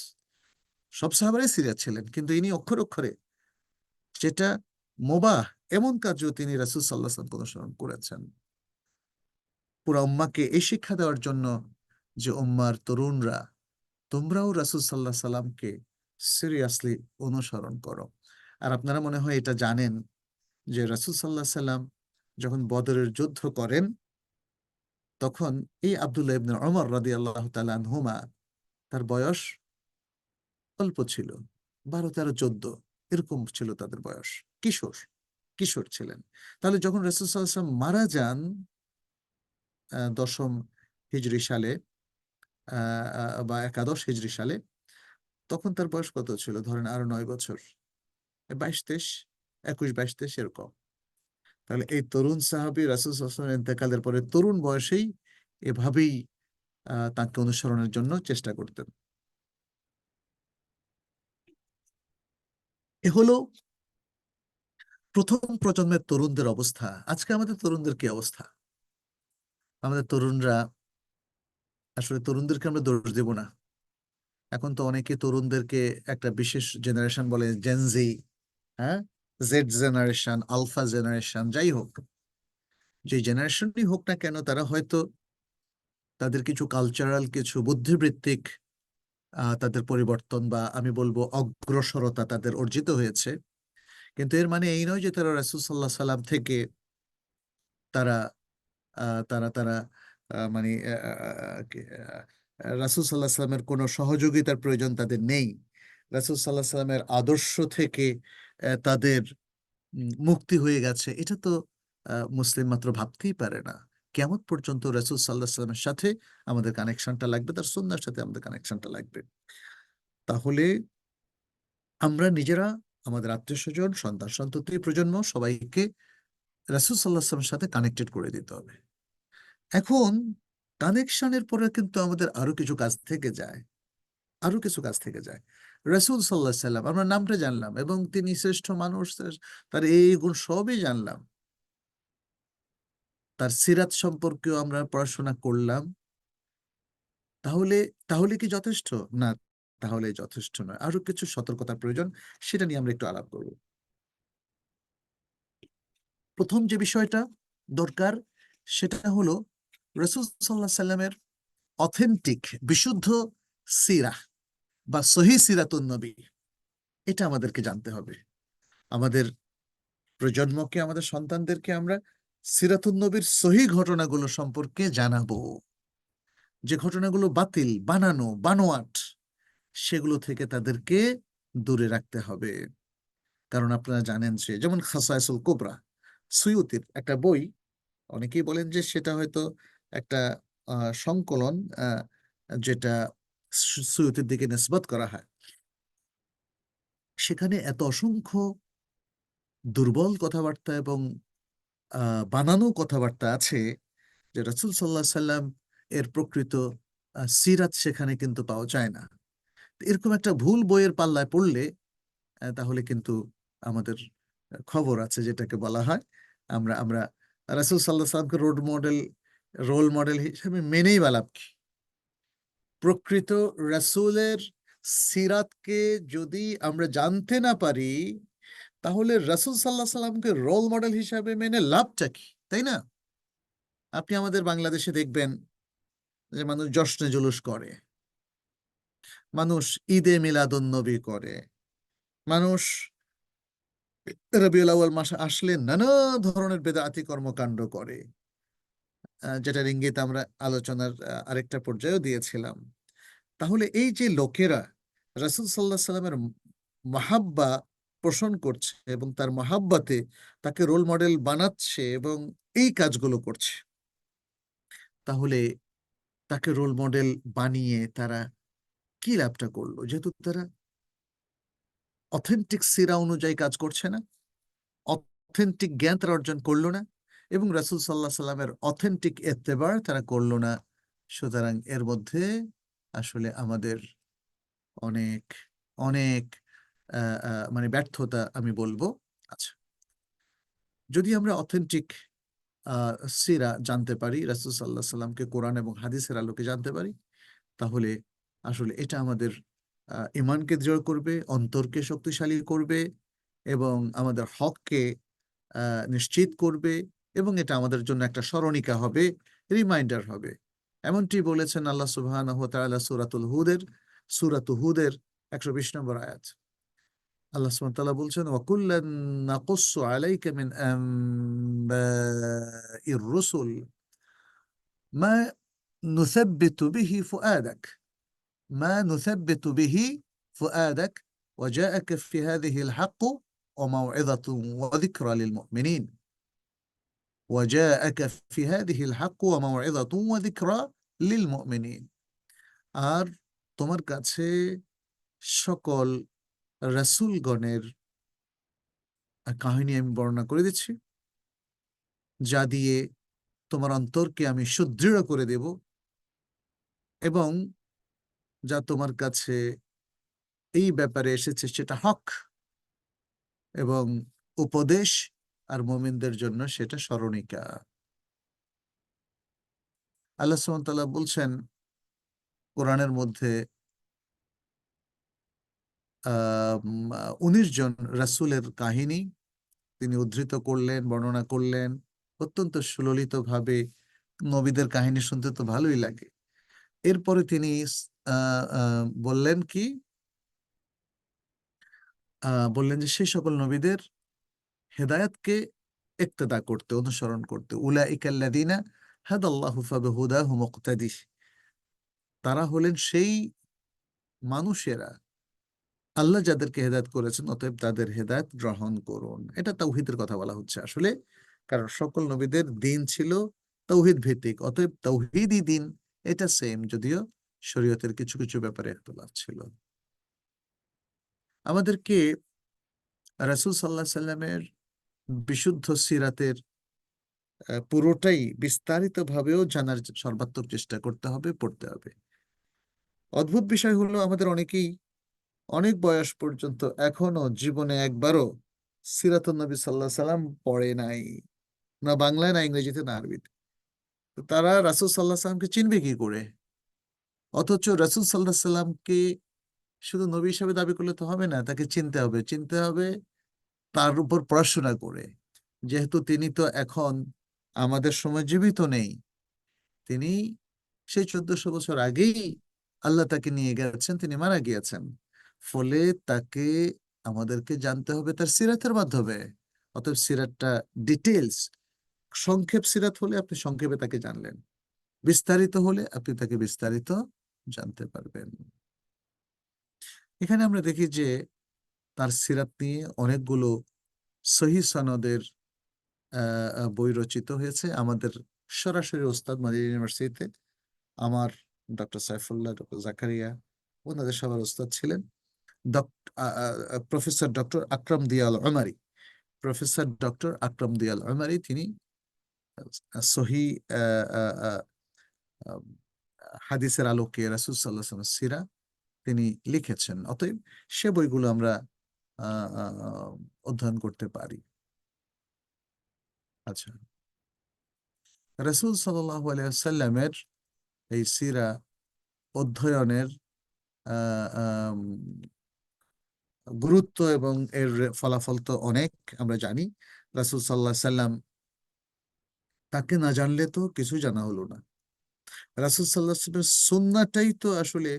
সব সাহাবারাই সিরিয়াস ছিলেন, কিন্তু ইনি অক্ষরে অক্ষরে যেটা মুবাহ এমন কাজও তিনি রাসূল সাল্লাল্লাহু আলাইহি ওয়াসাল্লামকে অনুসরণ করেছেন। পুরা উম্মাহকে এই শিক্ষা দেওয়ার জন্য যে উম্মার তরুণরা তোমরাও রাসূল সাল্লাল্লাহু আলাইহি সাল্লামকে সিরিয়াসলি অনুসরণ করো। আর আপনারা মনে হয় এটা জানেন যে রাসূল সাল্লাল্লাহু আলাইহি সাল্লাম যখন বদরের যুদ্ধ করেন, তখন এই আব্দুল্লাহ ইবনে ওমর রাদিয়াল্লাহু তাআলা আনহুমা, তার বয়স অল্প ছিল, 12, 13, 14 এরকম ছিল তাদের বয়স, কিশোর কিশোর ছিলেন। তাহলে যখন রাসূল সাল্লাল্লাহু আলাইহি সাল্লাম মারা যান 10ম হিজরি সালে বা 11 হিজরি সালে, তখন তার বয়স কত ছিল? ধরেন আরো 9 বছর, 22, 23, 21, 22, 23 এরকম। তাহলে এই তরুণ সাহাবী রাসূল সাল্লাল্লাহু আলাইহি ওয়াসাল্লামের ইন্তেকালের পরে তরুণ বয়সেই এভাবেই তাকে অনুসরণের জন্য চেষ্টা করতেন। এ হলো প্রথম প্রজন্মের তরুণদের অবস্থা। আজকে আমাদের তরুণদের কি অবস্থা? আমাদের তরুণরা, আসলে তরুণদেরকে আমরা দোষ দেব না। এখন তো অনেকে তরুণদেরকে একটা বিশেষ জেনারেশন বলে, জেনজি, হ্যাঁ, জেড জেনারেশন, আলফা জেনারেশন, যাই হোক, যে জেনারেশনই হোক না কেন, তারা হয়তো তাদের কিছু কালচারাল, কিছু বুদ্ধিবৃত্তিক তাদের পরিবর্তন বা আমি বলবো অগ্রসরতা তাদের অর্জিত হয়েছে। কিন্তু এর মানে এই নয় যে তারা রাসূল সাল্লাল্লাহু আলাইহি সাল্লাম থেকে তারা তারা মানে রাসূল সাল্লাল্লাহু আলাইহি সাল্লামের কোনো সহযোগিতার প্রয়োজন তাদের নেই। রাসূল সাল্লাল্লাহু আলাইহি সাল্লামের আদর্শ থেকে তাদের মুক্তি হয়ে গেছে, এটা তো মুসলিম মাত্র ভাবতেই পারে না। কিয়ামত পর্যন্ত রাসূল সাল্লাল্লাহু আলাইহি সাল্লামের সাথে আমাদের কানেকশনটা লাগবে, তার সুন্নাহর সাথে আমাদের কানেকশনটা লাগবে। তাহলে আমরা নিজেরা, আমাদের আত্মীয়স্বজন, সন্তান-সন্ততি, প্রজন্ম সবাইকে রাসূল সাল্লাল্লাহু আলাইহি সাল্লামের সাথে কানেক্টেড করে দিতে হবে। এখন কানেকশনের পরে কিন্তু আমাদের আরো কিছু কাজ থেকে যায়, আরো কিছু কাজ থেকে যায়। রাসূল সাল্লাল্লাহু আলাইহি সাল্লাম, আমরা নামটা জানলাম এবং তিনি শ্রেষ্ঠ মানুষ, তার এই গুণ সবই জানলাম। তার সিরাত সম্পর্কেও আমরা পড়াশোনা করলাম। তাহলে তাহলে কি যথেষ্ট? না, তাহলে যথেষ্ট নয়। আরো কিছু সতর্কতার প্রয়োজন, সেটা নিয়ে আমরা একটু আলাপ করব। প্রথম যে বিষয়টা দরকার সেটা হলো রাসূল সাল্লাল্লাহু আলাইহি সাল্লামের অথেন্টিক, বিশুদ্ধ সিরাহ বা সহিহ সিরাতুন নবী, এটা আমাদেরকে জানতে হবে। আমাদের প্রজন্মকে, আমাদের সন্তানদেরকে আমরা সিরাতুন নবীর সহিহ ঘটনাগুলো সম্পর্কে জানাবো। যে ঘটনাগুলো বাতিল, বানানো, বানোয়াট, সেগুলো থেকে তাদেরকে দূরে রাখতে হবে। কারণ আপনারা জানেন যে যেমন খাসায়েসুল কুবরা, সুয়ুতির একটা বই, অনেকেই বলেন যে সেটা হয়তো একটা সংকলন, যেটা সুয়ুতির দিকে নিসবত করা হয়। সেখানে এত অসংখ্য দুর্বল কথাবার্তা এবং বানানো কথাবার্তা আছে যে রাসূল সাল্লাল্লাহু আলাইহি সাল্লাম এর প্রকৃত সিরাত সেখানে কিন্তু পাওয়া যায় না। এরকম একটা ভুল বইয়ের পাল্লায় পড়লে তাহলে কিন্তু আমাদের খবর আছে, যেটাকে বলা হয়, আমরা আমরা রাসূল সাল্লাল্লাহু আলাইহি সাল্লামকে রোল মডেল হিসেবে মেনেই বা লাভ কি? প্রকৃত রাসূলের সিরাতকে যদি আমরা জানতে না পারি, তাহলে রাসূল সাল্লাল্লাহু আলাইহি সাল্লামকে রোল মডেল হিসাবে মেনে লাভটা কি? তাই না? আপনি আমাদের বাংলাদেশে দেখবেন যে মানুষ জশ্নে জুলুস করে, মানুষ ঈদে মিলাদুন্নবী করে, মানুষ রবিউল আউয়াল মাস আসলে নানা ধরনের বেদাতি কর্মকাণ্ড করে। যেটার ইঙ্গিত আমরা আলোচনার আরেকটা পর্যায়েও দিয়েছিলাম। তাহলে এই যে লোকেরা রাসূল সাল্লাল্লাহু আলাইহি সাল্লামের মাহাব্বা পোষণ করছে এবং তার মাহাব্বাতে তাকে রোল মডেল বানাচ্ছে এবং এই কাজগুলো করছে, তাহলে তাকে রোল মডেল বানিয়ে তারা কি লাভটা করলো? যেহেতু তারা অথেন্টিক সিরা অনুযায়ী কাজ করছে না, অথেন্টিক জ্ঞান তারা অর্জন করলো না, এবং রাসূল সাল্লাল্লাহু আলাইহি সাল্লামের অথেন্টিক ইত্তেবা তারা করলো না। সুতরাং এর মধ্যে আসলে আমাদের অনেক অনেক মানে ব্যর্থতা আমি বলবো। আচ্ছা, যদি আমরা অথেন্টিক সিরা জানতে পারি, রাসূল সাল্লাল্লাহু আলাইহি সাল্লামকে কোরআন এবং হাদিসের আলোকে জানতে পারি, তাহলে আসলে এটা আমাদের ইমানকে দৃঢ় করবে, অন্তরকে শক্তিশালী করবে এবং আমাদের হককে নিশ্চিত করবে, এবং এটা আমাদের জন্য একটা স্মরণিকা হবে, রিমাইন্ডার হবে। এমনটি বলেছেন আল্লাহ সুবহানাহু ওয়া তাআলা সূরাতুল হুদের 120 নম্বর আয়াত। আল্লাহ সুবহানাহু ওয়া তাআলা বলছেন, ওয়া কুল্লান নাকুসসু আলাইকা মিন আনবাইর রুসুল মা নুসাব্বিতু বিহি ফুআদাক ما نثبت به فؤادك وجاءك في هذه الحق وموعظة وذكرى للمؤمنين وجاءك في هذه الحق وموعظة وذكرى للمؤمنين। আর তোমার কাছে সকল রাসূলগণের কাহিনী আমি বর্ণনা করে দিচ্ছি, যা দিয়ে তোমার অন্তরকে আমি সুদৃঢ় করে দেব এবং যা তোমার কাছে এই ব্যাপারে এসেছে সেটা হক এবং উপদেশ, আর মুমিনদের জন্য সেটা স্মরণিকা। আল্লাহ সুবহানাহু ওয়া তাআলা বলছেন কোরআনের মধ্যে 19 জন রাসূলের কাহিনী তিনি উদ্ধৃত করলেন, বর্ণনা করলেন অত্যন্ত সুললিত ভাবে। নবীদের কাহিনী শুনতে তো ভালোই লাগে। এরপরে তিনি বললেন কি, বললেন যে সেই সকল নবীদের হেদায়েতকে ইক্তেদা করতে, অনুসরণ করতে। উলাইকাল্লাযীনা হাদাল্লাহু ফাবিহুদাহু মুক্তাদিহ, তারা হলেন সেই মানুষেরা আল্লাহ যাদেরকে হেদায়েত করেছেন, অতএব তাদের হেদায়েত গ্রহণ করুন। এটা তাওহীদের কথা বলা হচ্ছে আসলে, কারণ সকল নবীদের দিন ছিল তাওহীদ ভিত্তিক, অতএব তাওহীদই দিন, এটা সেম, যদিও শরীয়তের কিছু কিছু ব্যাপারে ইখতিলাফ ছিল। আমাদেরকে রাসূল সাল্লাল্লাহু আলাইহি সাল্লামের বিশুদ্ধ সিরাতের পুরোটাই বিস্তারিতভাবেও জানার সর্বাত্মক চেষ্টা করতে হবে, পড়তে হবে। অদ্ভুত বিষয় হলো আমাদের অনেকেই অনেক বয়স পর্যন্ত এখনো জীবনে একবারও সিরাতুন নবী সাল্লাল্লাহু আলাইহি সাল্লাম পড়ে নাই, না বাংলায়, না ইংরেজিতে, না আরবিতে। তো তারা রাসূল সাল্লাল্লাহু আলাইহি সাল্লামকে চিনবে কি করে? অথচ রাসূল সাল্লাল্লাহু আলাইহি সাল্লামকে শুধু নবী হিসেবে দাবি করলে তো হবে না, তাকে চিনতে হবে তার উপর পড়াশোনা করে। যেহেতু তিনি তো এখন আমাদের সময় জীবিত নেই, তিনি সেই 1400 বছর আগেই আল্লাহ তাকে নিয়ে গেছেন, তিনি মারা গিয়েছেন। ফলে তাকে আমাদেরকে জানতে হবে তার সিরাতের মাধ্যমে। অতএব সিরাতটা ডিটেলস, সংক্ষেপ সিরাত হলে আপনি সংক্ষেপে তাকে জানলেন, বিস্তারিত হলে আপনি তাকে বিস্তারিত জানতে পারবেন। এখানে আমরা দেখি যে তার সিরাত নিয়ে অনেকগুলো সহিহ সনদের বই রচিত হয়েছে। আমাদের সরাসরি ওস্তাদ মাদানী ইউনিভার্সিটিতে আমার ডক্টর সাইফুল্লাহ, ডক্টর জাকারিয়া, ওনাদের সবার ওস্তাদ ছিলেন প্রফেসর ডক্টর আকরাম দিয়াল উমারি। প্রফেসর ডক্টর আকরাম দিয়াল উমারি তিনি সহি হাদিসের আলোকে রাসূল সাল্লাল্লাহু আলাইহি ওয়াসাল্লামের সিরা তিনি লিখেছেন। অতএব সে বইগুলো আমরা অধ্যয়ন করতে পারি। আচ্ছা, রাসূল সাল্লাল্লাহু আলাইহি ওয়াসাল্লামের এই সিরা অধ্যয়নের গুরুত্ব এবং এর ফলাফল তো অনেক আমরা জানি। রাসূল সাল্লাল্লাহু আলাইহি সাল্লাম তাকে না জানলে তো কিছু জানা হলো না। রাসূল সাল্লাল্লাহু আলাইহি সাল্লামের সুন্নাহটাই তো আসলে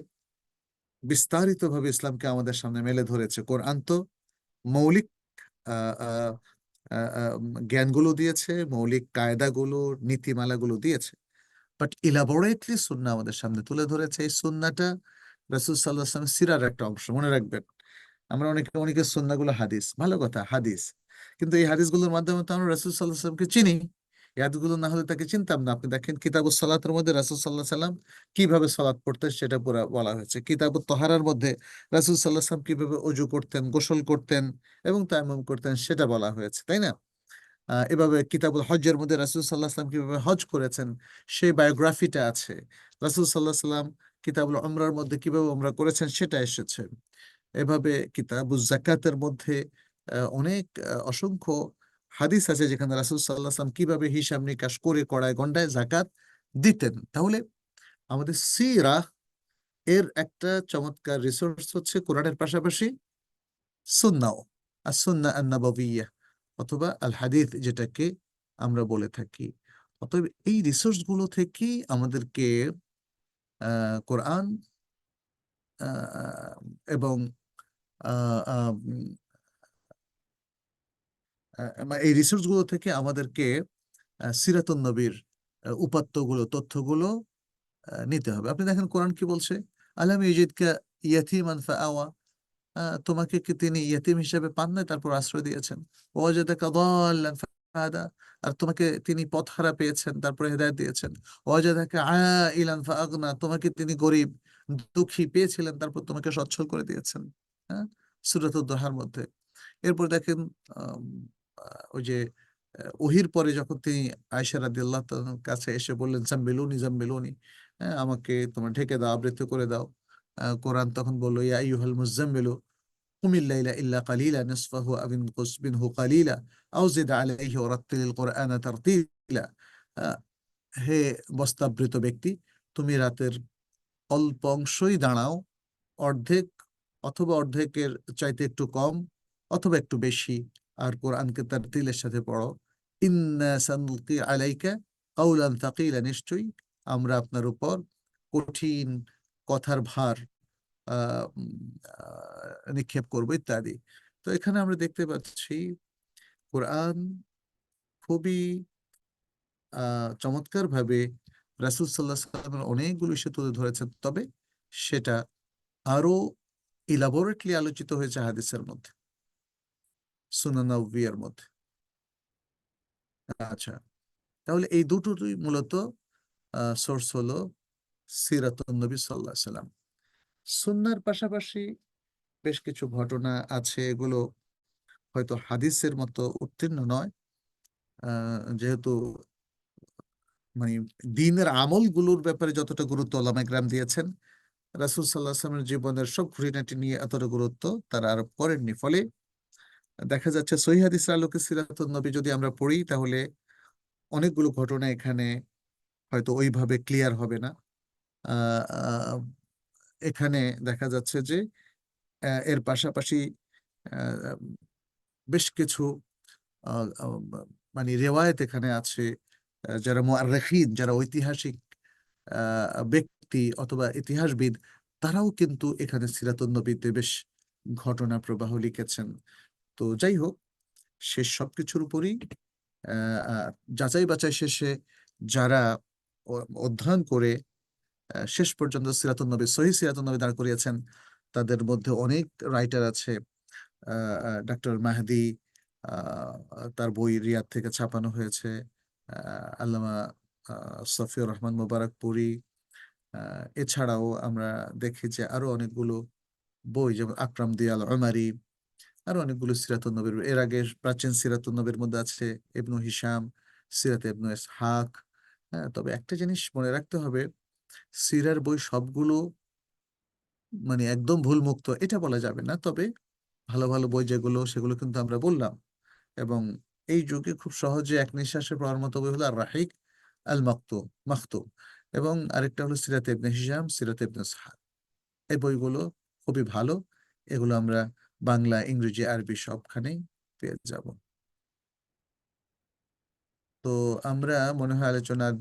বিস্তারিতভাবে ইসলামকে আমাদের সামনে মেলে ধরেছে। কোরআন তো মৌলিক আহ, আহ, জ্ঞানগুলো দিয়েছে, মৌলিক কায়দাগুলো, নীতিমালাগুলো দিয়েছে, বাট ইলাবোরেটলি সুন্নাহ আমাদের সামনে তুলে ধরেছে। এই সুন্নাহটা রাসূল সাল্লাল্লাহু আলাইহি ওয়াসাল্লামের সিরার একটা অংশ, মনে রাখবেন। আমরা অনেকের সুন্নাহগুলো হাদিস, ভালো কথা, হাদিস, কিন্তু এই হাদিসগুলোর মাধ্যমে তো আমরা রাসূল সাল্লাল্লাহু আলাইহি ওয়াসাল্লামকে চিনি। এই হাদিসগুলো না হলে তাকে চিনতাম না। আপনি দেখেন কিতাবুস সালাতের মধ্যে রাসূল সাল্লাল্লাহু আলাইহি ওয়াসাল্লাম কিভাবে সালাত পড়তেন সেটা পুরা বলা হয়েছে। কিতাবুত তাহারার মধ্যে রাসূল সাল্লাল্লাহু আলাইহি ওয়াসাল্লাম কিভাবে ওযু করতেন, গোসল করতেন এবং তায়াম্মুম করতেন সেটা বলা হয়েছে, তাই না? এভাবে কিতাবুল হজ্জের মধ্যে রাসূল সাল্লাল্লাহু আলাইহি ওয়াসাল্লাম কিভাবে হজ করেছেন সেই বায়োগ্রাফিটা আছে। রাসূল সাল্লাল্লাহু আলাইহি ওয়াসাল্লাম কিতাবুল উমরার মধ্যে কিভাবে উমরা করেছেন সেটা এসেছে। এভাবে কিতাবুজ যাকাতের মধ্যে অনেক অসংখ্য হাদিস আছে যেখানে রাসূল সাল্লাল্লাহু আলাইহি ওয়াসাল্লাম কিভাবে হিসাব নিকাশ করে কড়ায় গন্ডায় যাকাত দিতেন। তাহলে আমাদের সিরাহ এর একটা চমৎকার রিসোর্স হচ্ছে কোরআনের পাশাপাশি সুন্নাহ, সুন্নাহ আন-নাবাবিয়্যাহ অথবা আল হাদিস যেটাকে আমরা বলে থাকি। অতএব এই রিসোর্স গুলো থেকেই আমাদেরকে কোরআন আহ, এবং আহ, আহ, উম, এই রিসোর্স গুলো থেকে আমাদেরকে সিরাতুন নবীর উপাত্তগুলো, তথ্যগুলো নিতে হবে। আপনি দেখেন কোরআন কি বলছে, আলাম ইয়াজিদকা ইয়াতীমান ফাআওয়া, তোমাকে কি তিনি ইয়েতিম হিসেবে পান নাই তারপর আশ্রয় দিয়েছেন? ওয়াজাদাকা দাল্লান ফাহাদা, আর তোমাকে তিনি পথহারা পেয়েছেন তারপরে হেদায়েত দিয়েছেন। ওয়াজাদাকা আইলান ফাআগনা, তোমাকে তিনি গরিব দুঃখী পেয়েছিলেন তারপর তোমাকে সচ্ছল করে দিয়েছেন। হ্যাঁ, সূরাতুদ দোহার মধ্যে। এরপর দেখেন আম, ওই যে ওহির পরে যখন তিনি আয়েশা রাদিয়াল্লাহু তাআলার কাছে এসে বললেন জাম্মিলুনি জাম্মিলুনি, হ্যাঁ, আমাকে তোমার ঢেকে দাও, আবৃত করে দাও। কোরআন তখন বললো ইয়া আইয়ুহাল মুজাম্মিলু কুমিল লাইলা ইল্লা কালিলা নিসফাহু আও ইনকুস মিনহু কালিলা আও জিদ আলাইহি ওয়ারাত্তিলিল কুরআনা তারতিলা। আহ, হে বস্ত্রাবৃত ব্যক্তি, তুমি রাতের অল্প অংশই দাঁড়াও, অর্ধেক অথবা অর্ধেকের চাইতে একটু কম অথবা একটু বেশি, আর কোরআনকে তার তিলের সাথে পড়ো। ইন্না সানুলকি আলাইকা কাওলান তাকিলা, নিশ্চয়ই আমরা আপনার উপর কঠিন কথার ভার নিক্ষেপ করবো ইত্যাদি। তো এখানে আমরা দেখতে পাচ্ছি কোরআন খুবই চমৎকার ভাবে রাসূল সাল্লাল্লাহু আলাইহি ওয়াসাল্লামের অনেকগুলো বিষয় তুলে ধরেছেন, তবে সেটা আরো ইলাবোরেটলি আলোচিত হয়েছে হাদিসের মধ্যে, সুনান নববির মধ্যে। আচ্ছা, তাহলে এই দুটোই মূলত সোর্স হলো সিরাতুন নবী সাল্লাল্লাহু আলাইহি সাল্লাম। সুন্নাহর পাশাপাশি বেশ কিছু ঘটনা আছে, এগুলো হয়তো হাদিসের মতো উত্তীর্ণ নয়, যেহেতু মানে দিনের আমলগুলোর ব্যাপারে যতটা গুরুত্ব ওলামায়ে কেরাম দিয়েছেন, রাসূল সাল্লাল্লাহু আলাইহি ওয়াসাল্লামের জীবনের সব খুঁটিনাটি নিয়ে এতটা গুরুত্ব তারা আরোপ করেননি। ফলে দেখা যাচ্ছে সহিহ হাদিসের আলোকে সিরাতুন নবী যদি আমরা পড়ি তাহলে অনেকগুলো ঘটনা এখানে হয়তো ওইভাবে ক্লিয়ার হবে না। আহ, আহ, এখানে দেখা যাচ্ছে যে এর পাশাপাশি আহ, বেশ কিছু আহ, আহ, মানে রেওয়ায়েত এখানে আছে। যারা মুআররিখিন, যারা ঐতিহাসিক ব্যক্তি অথবা ইতিহাসবিদ, তারাও কিন্তু এখানে সিরাতুন নবীতে বেশ ঘটনা প্রবাহ লিখেছেন। তো যাই হোক, শেষ সবকিছুর উপরই আহ, আহ, যাচাই বাছাই শেষে যারা অধ্যয়ন করে শেষ পর্যন্ত সিরাতুন নবী, সহিহ সিরাতুন নবী দাঁড় করিয়েছেন, তাদের মধ্যে অনেক রাইটার আছে। ডক্টর মাহদি, তার বই রিয়াদ থেকে ছাপানো হয়েছে। আল্লামা সফিউর রহমান মোবারকপুরী। এছাড়াও আমরা দেখি যে আরো অনেকগুলো বই, যেমন আকরাম দিয়াল উমারি, আরো অনেকগুলো সিরাতুন নবীর। এর আগে প্রাচীন সিরাতুন নবীর মধ্যে আছে ইবনু হিশাম, সিরাত ইবনু ইসহাক। হ্যাঁ, তবে একটা জিনিস মনে রাখতে হবে, সিরার বই সবগুলো মানে একদম ভুল মুক্ত এটা বলা যাবে না, তবে ভালো ভালো বই যেগুলো সেগুলো কিন্তু আমরা বললাম। এবং এই যুগে খুব সহজে এক নিঃশ্বাসে পড়ার মতো বই হলো আর রাহিক আল মাকতুম মাকতুম, এবং আরেকটা হলো সিরাত ইবনে হিশাম, সিরাত ইবনে ইসহাক। এই বইগুলো খুবই ভালো, এগুলো আমরা বাংলা, ইংরেজি, আরবি সবখানেই পেয়ে যাব। তো আমরা মনে হয় আলোচনা আর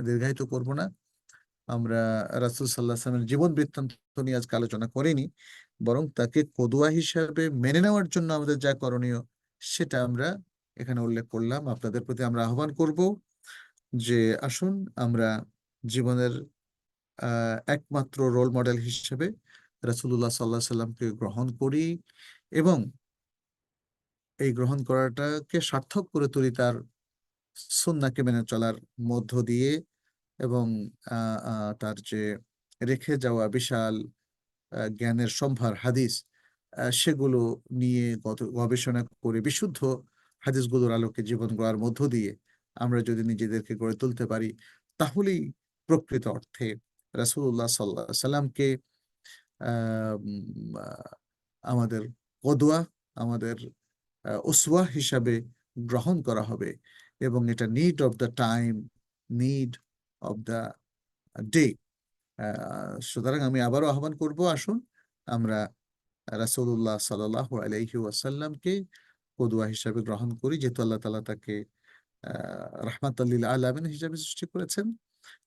দীর্ঘায়িত করব না। আমরা রাসূল সাল্লাল্লাহু আলাইহি ওয়াসাল্লামের জীবন বৃত্তান্ত নিয়ে আজকে আলোচনা করিনি, বরং তাকে কদুয়া হিসাবে মেনে নেওয়ার জন্য আমাদের যা করণীয় সেটা আমরা এখানে উল্লেখ করলাম। আপনাদের প্রতি আমরা আহ্বান করব যে আসুন আমরা জীবনের একমাত্র রোল মডেল হিসেবে রাসূলুল্লাহ সাল্লাল্লাহু আলাইহি সাল্লামকে গ্রহণ করি এবং এই গ্রহণ করাটাকে সার্থক করে তুলি তার সুন্নাহকে মেনে চলার মধ্য দিয়ে এবং তার যে রেখে যাওয়া বিশাল জ্ঞানের সম্ভার হাদিস, সেগুলো নিয়ে গবেষণা করে বিশুদ্ধ হাদিসগুলোর আলোকে জীবন গড়ার মধ্য দিয়ে আমরা যদি নিজেদেরকে গড়ে তুলতে পারি, তাহলেই প্রকৃত অর্থে রাসূলুল্লাহ সাল্লাল্লাহু আলাইহি সাল্লামকে আমাদের কদওয়া, আমাদের উসওয়া হিসাবে গ্রহণ করা হবে এবং এটা need of the time, need of the day. সুতরাং আমি আবারও আহ্বান করব, আসুন আমরা রাসূলুল্লাহ সাল্লাল্লাহু আলাইহি ওয়াসাল্লামকে কদওয়া হিসাবে গ্রহণ করি, যেহেতু আল্লাহ তাআলা তাকে রাহমাতাল লিল আলামিন হিসাবে সৃষ্টি করেছেন।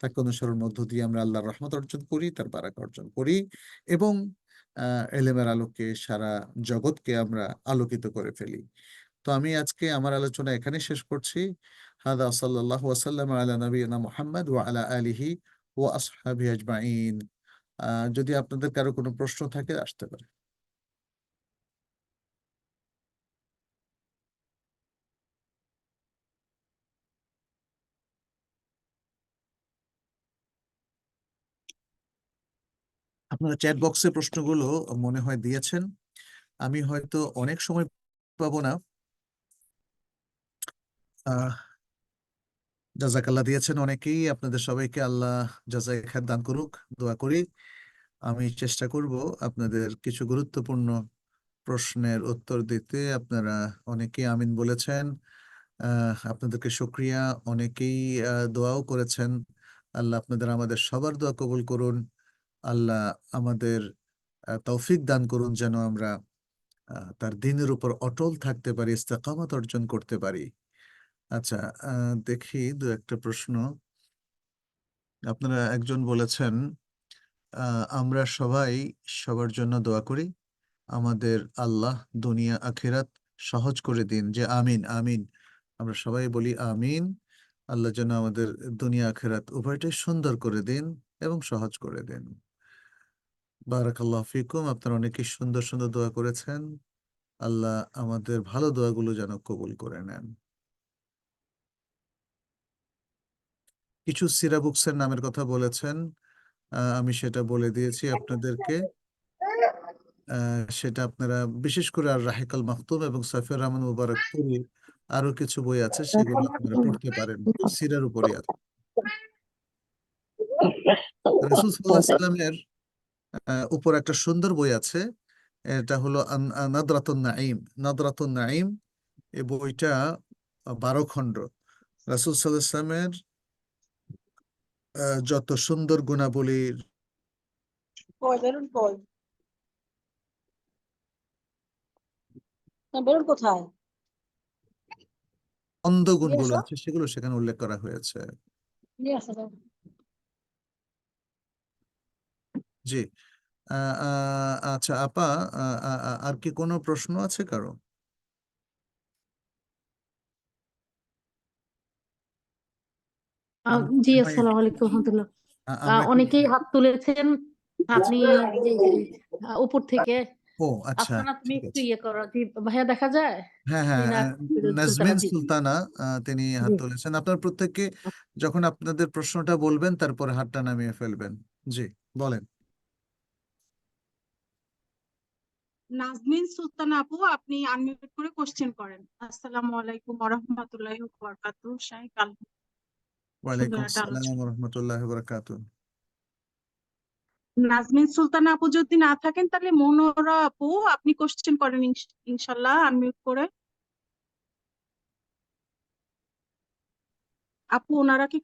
তাকে অনুসরণ মধ্য দিয়ে আমরা আল্লাহর রহমত অর্জন করি, তার বারাকা অর্জন করি এবং এলেমের আলোকে সারা জগৎকে আমরা আলোকিত করে ফেলি। তো আমি আজকে আমার আলোচনা এখানে শেষ করছি। হাদা সাল্লাল্লাহু ওয়াসাল্লাম আলা নবিয়িনা মুহাম্মদ ওয়া আলা আলিহি ওয়া আসহাবিহি আজমাইন। যদি আপনাদের কারো কোনো প্রশ্ন থাকে আসতে পারে। আপনারা চ্যাট বক্সে প্রশ্নগুলো মনে হয় দিয়েছেন, আমি হয়তো অনেক সময় পাবো না। জাযাকাল্লাহ দিয়েছেন অনেকেই, আপনাদের সবাইকে আল্লাহ জাযায়ে খায়ের দান করুক, দোয়া করি। আমি চেষ্টা করব আপনাদের কিছু গুরুত্বপূর্ণ প্রশ্নের উত্তর দিতে। আপনারা অনেকেই আমিন বলেছেন, আপনাদেরকে শুকরিয়া। অনেকেই দোয়াও করেছেন। আল্লাহ আপনাদের আমাদের সবার দোয়া কবুল করুন। আল্লাহ আমাদের তৌফিক দান করুন যেন আমরা তার দ্বীনের উপর অটল থাকতে পারি, ইস্তেকামত অর্জন করতে পারি। আচ্ছা, দেখি দু একটা প্রশ্ন। আপনারা একজন বলেছেন, আমরা সবাই সবার জন্য দোয়া করি, আমাদের আল্লাহ দুনিয়া আখিরাত সহজ করে দিন। যে আমিন আমিন, আমরা সবাই বলি আমিন। আল্লাহ যেন আমাদের দুনিয়া আখিরাত উভয়টাই সুন্দর করে দিন এবং সহজ করে দিন। বারাকাল্লাহু ফিকুম। আপনারা অনেকেই সুন্দর সুন্দর দোয়া করেছেন। আল্লাহ আমাদের ভালো দোয়াগুলো যেন কবুল করে নেন। কিছু সিরা বুকসের নামের কথা বলেছেন, আমি সেটা বলে দিয়েছি আপনাদেরকে। সেটা আপনারা বিশেষ করে আর রাহিকাল মাকতুম এবং সাইফুর রহমান মুবারকপুরী আরো কিছু বই আছে, সেগুলো আপনারা পড়তে পারেন, সিরার উপরই আছে। রাসূল সাল্লাল্লাহু আলাইহি সাল্লামের উপর একটা সুন্দর বই আছে, এটা হলো নাদরাতুন নাঈম। নাদরাতুন নাঈম, এই বইটা 12 খণ্ড। রাসূল সাল্লাল্লাহু আলাইহি সাল্লামের যত সুন্দর গুণাবলীর বেরোন কোথায় মন্দ গুণগুলো আছে সেগুলো সেখানে উল্লেখ করা হয়েছে। জি। আচ্ছা আপা, আর কি কোনো প্রশ্ন আছে কারো? জি, আসসালামু আলাইকুম রহমতুল্লাহ। আমরা অনেকেই হাত তুলেছেন, আপনি উপর থেকে ও আচ্ছা, আপনারা তুমি ঠিক একটু আছে। ইয়ে করো, জি ভাইয়া দেখা যায়? হ্যাঁ হ্যাঁ, নাজমিন সুলতানা তিনি হাত জি। তুলেছেন। আপনার প্রত্যেককে যখন আপনাদের প্রশ্নটা বলবেন তারপরে হাতটা নামিয়ে ফেলবেন। জি বলেন। নাজমিন সুলতানা আপু, আপনি আনমিউট করে কোশ্চেন করেন। আসসালামু আলাইকুম ওয়া রাহমাতুল্লাহি ওয়া বারাকাতুহু। শাইখ আল ওয়ালাইকুম সুন্দর একটা আসসালাম আলোচনা। ওয়া রাহমাতুল্লাহি ওয়া বারাকাতুহু। নাজমিন সুলতানা আপু যদি না থাকেন তাহলে মনোরা আপু আপনি কোশ্চেন করেন ইনশাআল্লাহ আনমিউট করে। আপু ওনারা কি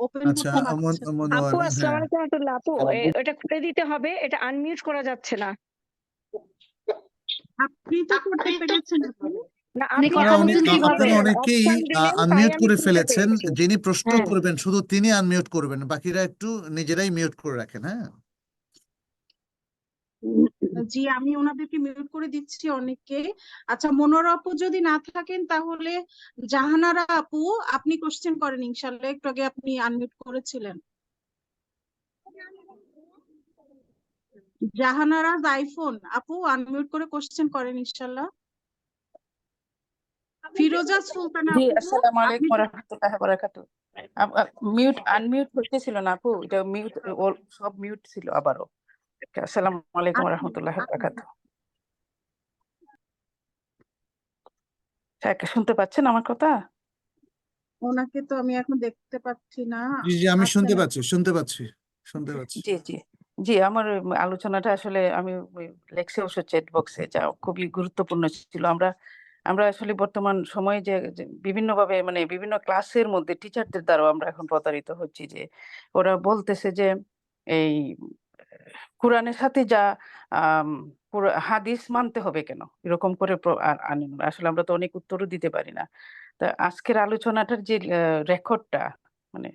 ওপেন আচ্ছা, করতে পারছেন? আপু হ্যাঁ আসসালামু আলাইকুম রাহমাতুল্লাহ। আপু এটা খুলে দিতে হবে, এটা আনমিউট করা যাচ্ছে না। আপনি তো করতে পেরেছেন আপু। না, আপনি আপনারা অনেকেই অপশন দিলেন, তাই আনমিউট আমি করে খুলতে ফেলেছেন। পেরেছি। যিনি প্রশ্ন হ্যাঁ। করবেন শুধু তিনি আনমিউট করবেন, বাকিরা একটু নিজেরাই মিউট করে রাখেন। হ্যাঁ জি, আমি ওনাদেরকে মিউট করে দিচ্ছি অনেককে। আচ্ছা, মনোয়ারা আপু যদি না থাকেন তাহলে জাহানারা আপু, আপনি কোশ্চেন করেন ইনশাল্লাহ, একটু আগে আপনি আনমিউট করেছিলেন। জাহানারা আইফোন আপু, আনমিউট করে কোশ্চেন করেন ইনশাল্লাহ। ফিরোজা সুলতানা জি, আপু, আসসালামু আপনি আলাইকুম রাহমাতুল্লাহি ওয়া বারাকাতুহু। মিউট আনমিউট হইতেছিল না আপু, এটা মিউট সব মিউট ছিল আবারও। আসসালামু আলাইকুম আচ্ছা, রাহমাতুল্লাহি ওয়া আচ্ছা, বারাকাতুহু। শুনতে পাচ্ছেন আমার কথা? ওনাকে তো আমি এখন দেখতে পাচ্ছি না। জি জি, আমি আছেন আপু? শুনতে পাচ্ছি। জি, জি। জি, আমার আলোচনাটা আসলে আমি লেখছি অবশ্য চ্যাট বক্সে, যা খুবই গুরুত্বপূর্ণ ছিল। আমরা আমরা আসলে বর্তমান সময়ে যে বিভিন্নভাবে মানে বিভিন্ন ক্লাসের মধ্যে টিচারদের দ্বারাও আমরা এখন প্রতারিত হচ্ছি, যে ওরা বলতেছে যে এই কোরআনের সাথে যা আম হাদিস মানতে হবে কেন? এরকম করে আনেন। আসলে আমরা তো অনেক উত্তরও দিতে পারি না। তা আজকের আলোচনাটার যে রেকর্ডটা, মানে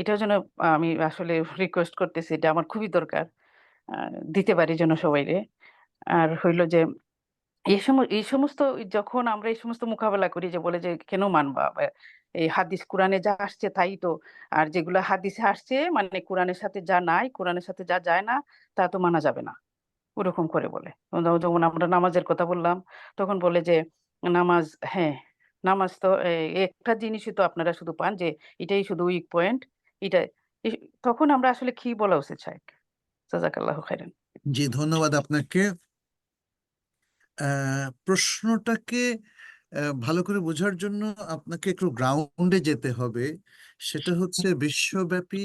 এটার জন্য আমি আসলে রিকোয়েস্ট করতেছি, এটা আমার খুবই দরকার। আ দিতে পারি যেন সবাইরে। আর হইল যে এই সমস্ত যখন আমরা এই সমস্ত মোকাবেলা করি, যে বলে যে কেন মানবা? এই হাদিস কোরআনে যা আসছে তাই তো। আর যেগুলা হাদিসে আসছে মানে কোরআনের সাথে যা নাই, কোরআনের সাথে যা যায় না, তা তো মানা যাবে না। ওরকম করে বলে। যেমন আমরা নামাজের কথা বললাম, তখন বলে যে নামাজ, হ্যাঁ, নামাজ তো একটা জিনিসই তো আপনারা শুধু পান, যে এটাই শুধু উইক পয়েন্ট। এটা এ তখন আমরা আসলে কি বলা উচিত শায়েখ? জাযাকাল্লাহু খাইরান। জি, ধন্যবাদ আপনাকে। প্রশ্নটাকে ভালো করে বোঝার জন্য আপনাকে একটু গ্রাউন্ডে যেতে হবে। সেটা হচ্ছে বিশ্বব্যাপী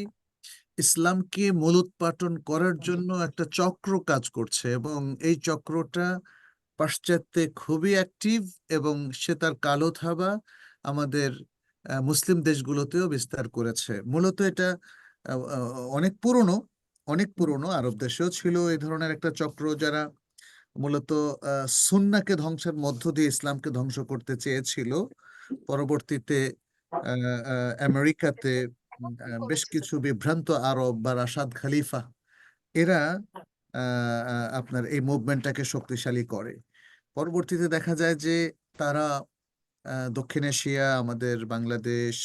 ইসলামকে মূলোৎপাটন করার জন্য একটা চক্র কাজ করছে, এবং এই চক্রটা পাশ্চাত্যে খুবই অ্যাক্টিভ, এবং সে তার কালো থাবা আমাদের মুসলিম দেশগুলোতেও বিস্তার করেছে। মূলত এটা আহ, আহ, অনেক পুরনো আরব দেশেও ছিল এই ধরনের একটা চক্র, যারা মূলত সুন্নাকে ধ্বংসের মধ্য দিয়ে ইসলামকে ধ্বংস করতে চেয়েছিল। পরবর্তীতে আমেরিকাতে বেশ কিছু বিভ্রান্ত আরব বা রাশাদ খালিফা এরা আপনার এই মুভমেন্টটাকে শক্তিশালী করে। পরবর্তীতে দেখা যায় যে তারা দক্ষিণ এশিয়া, আমাদের বাংলাদেশ,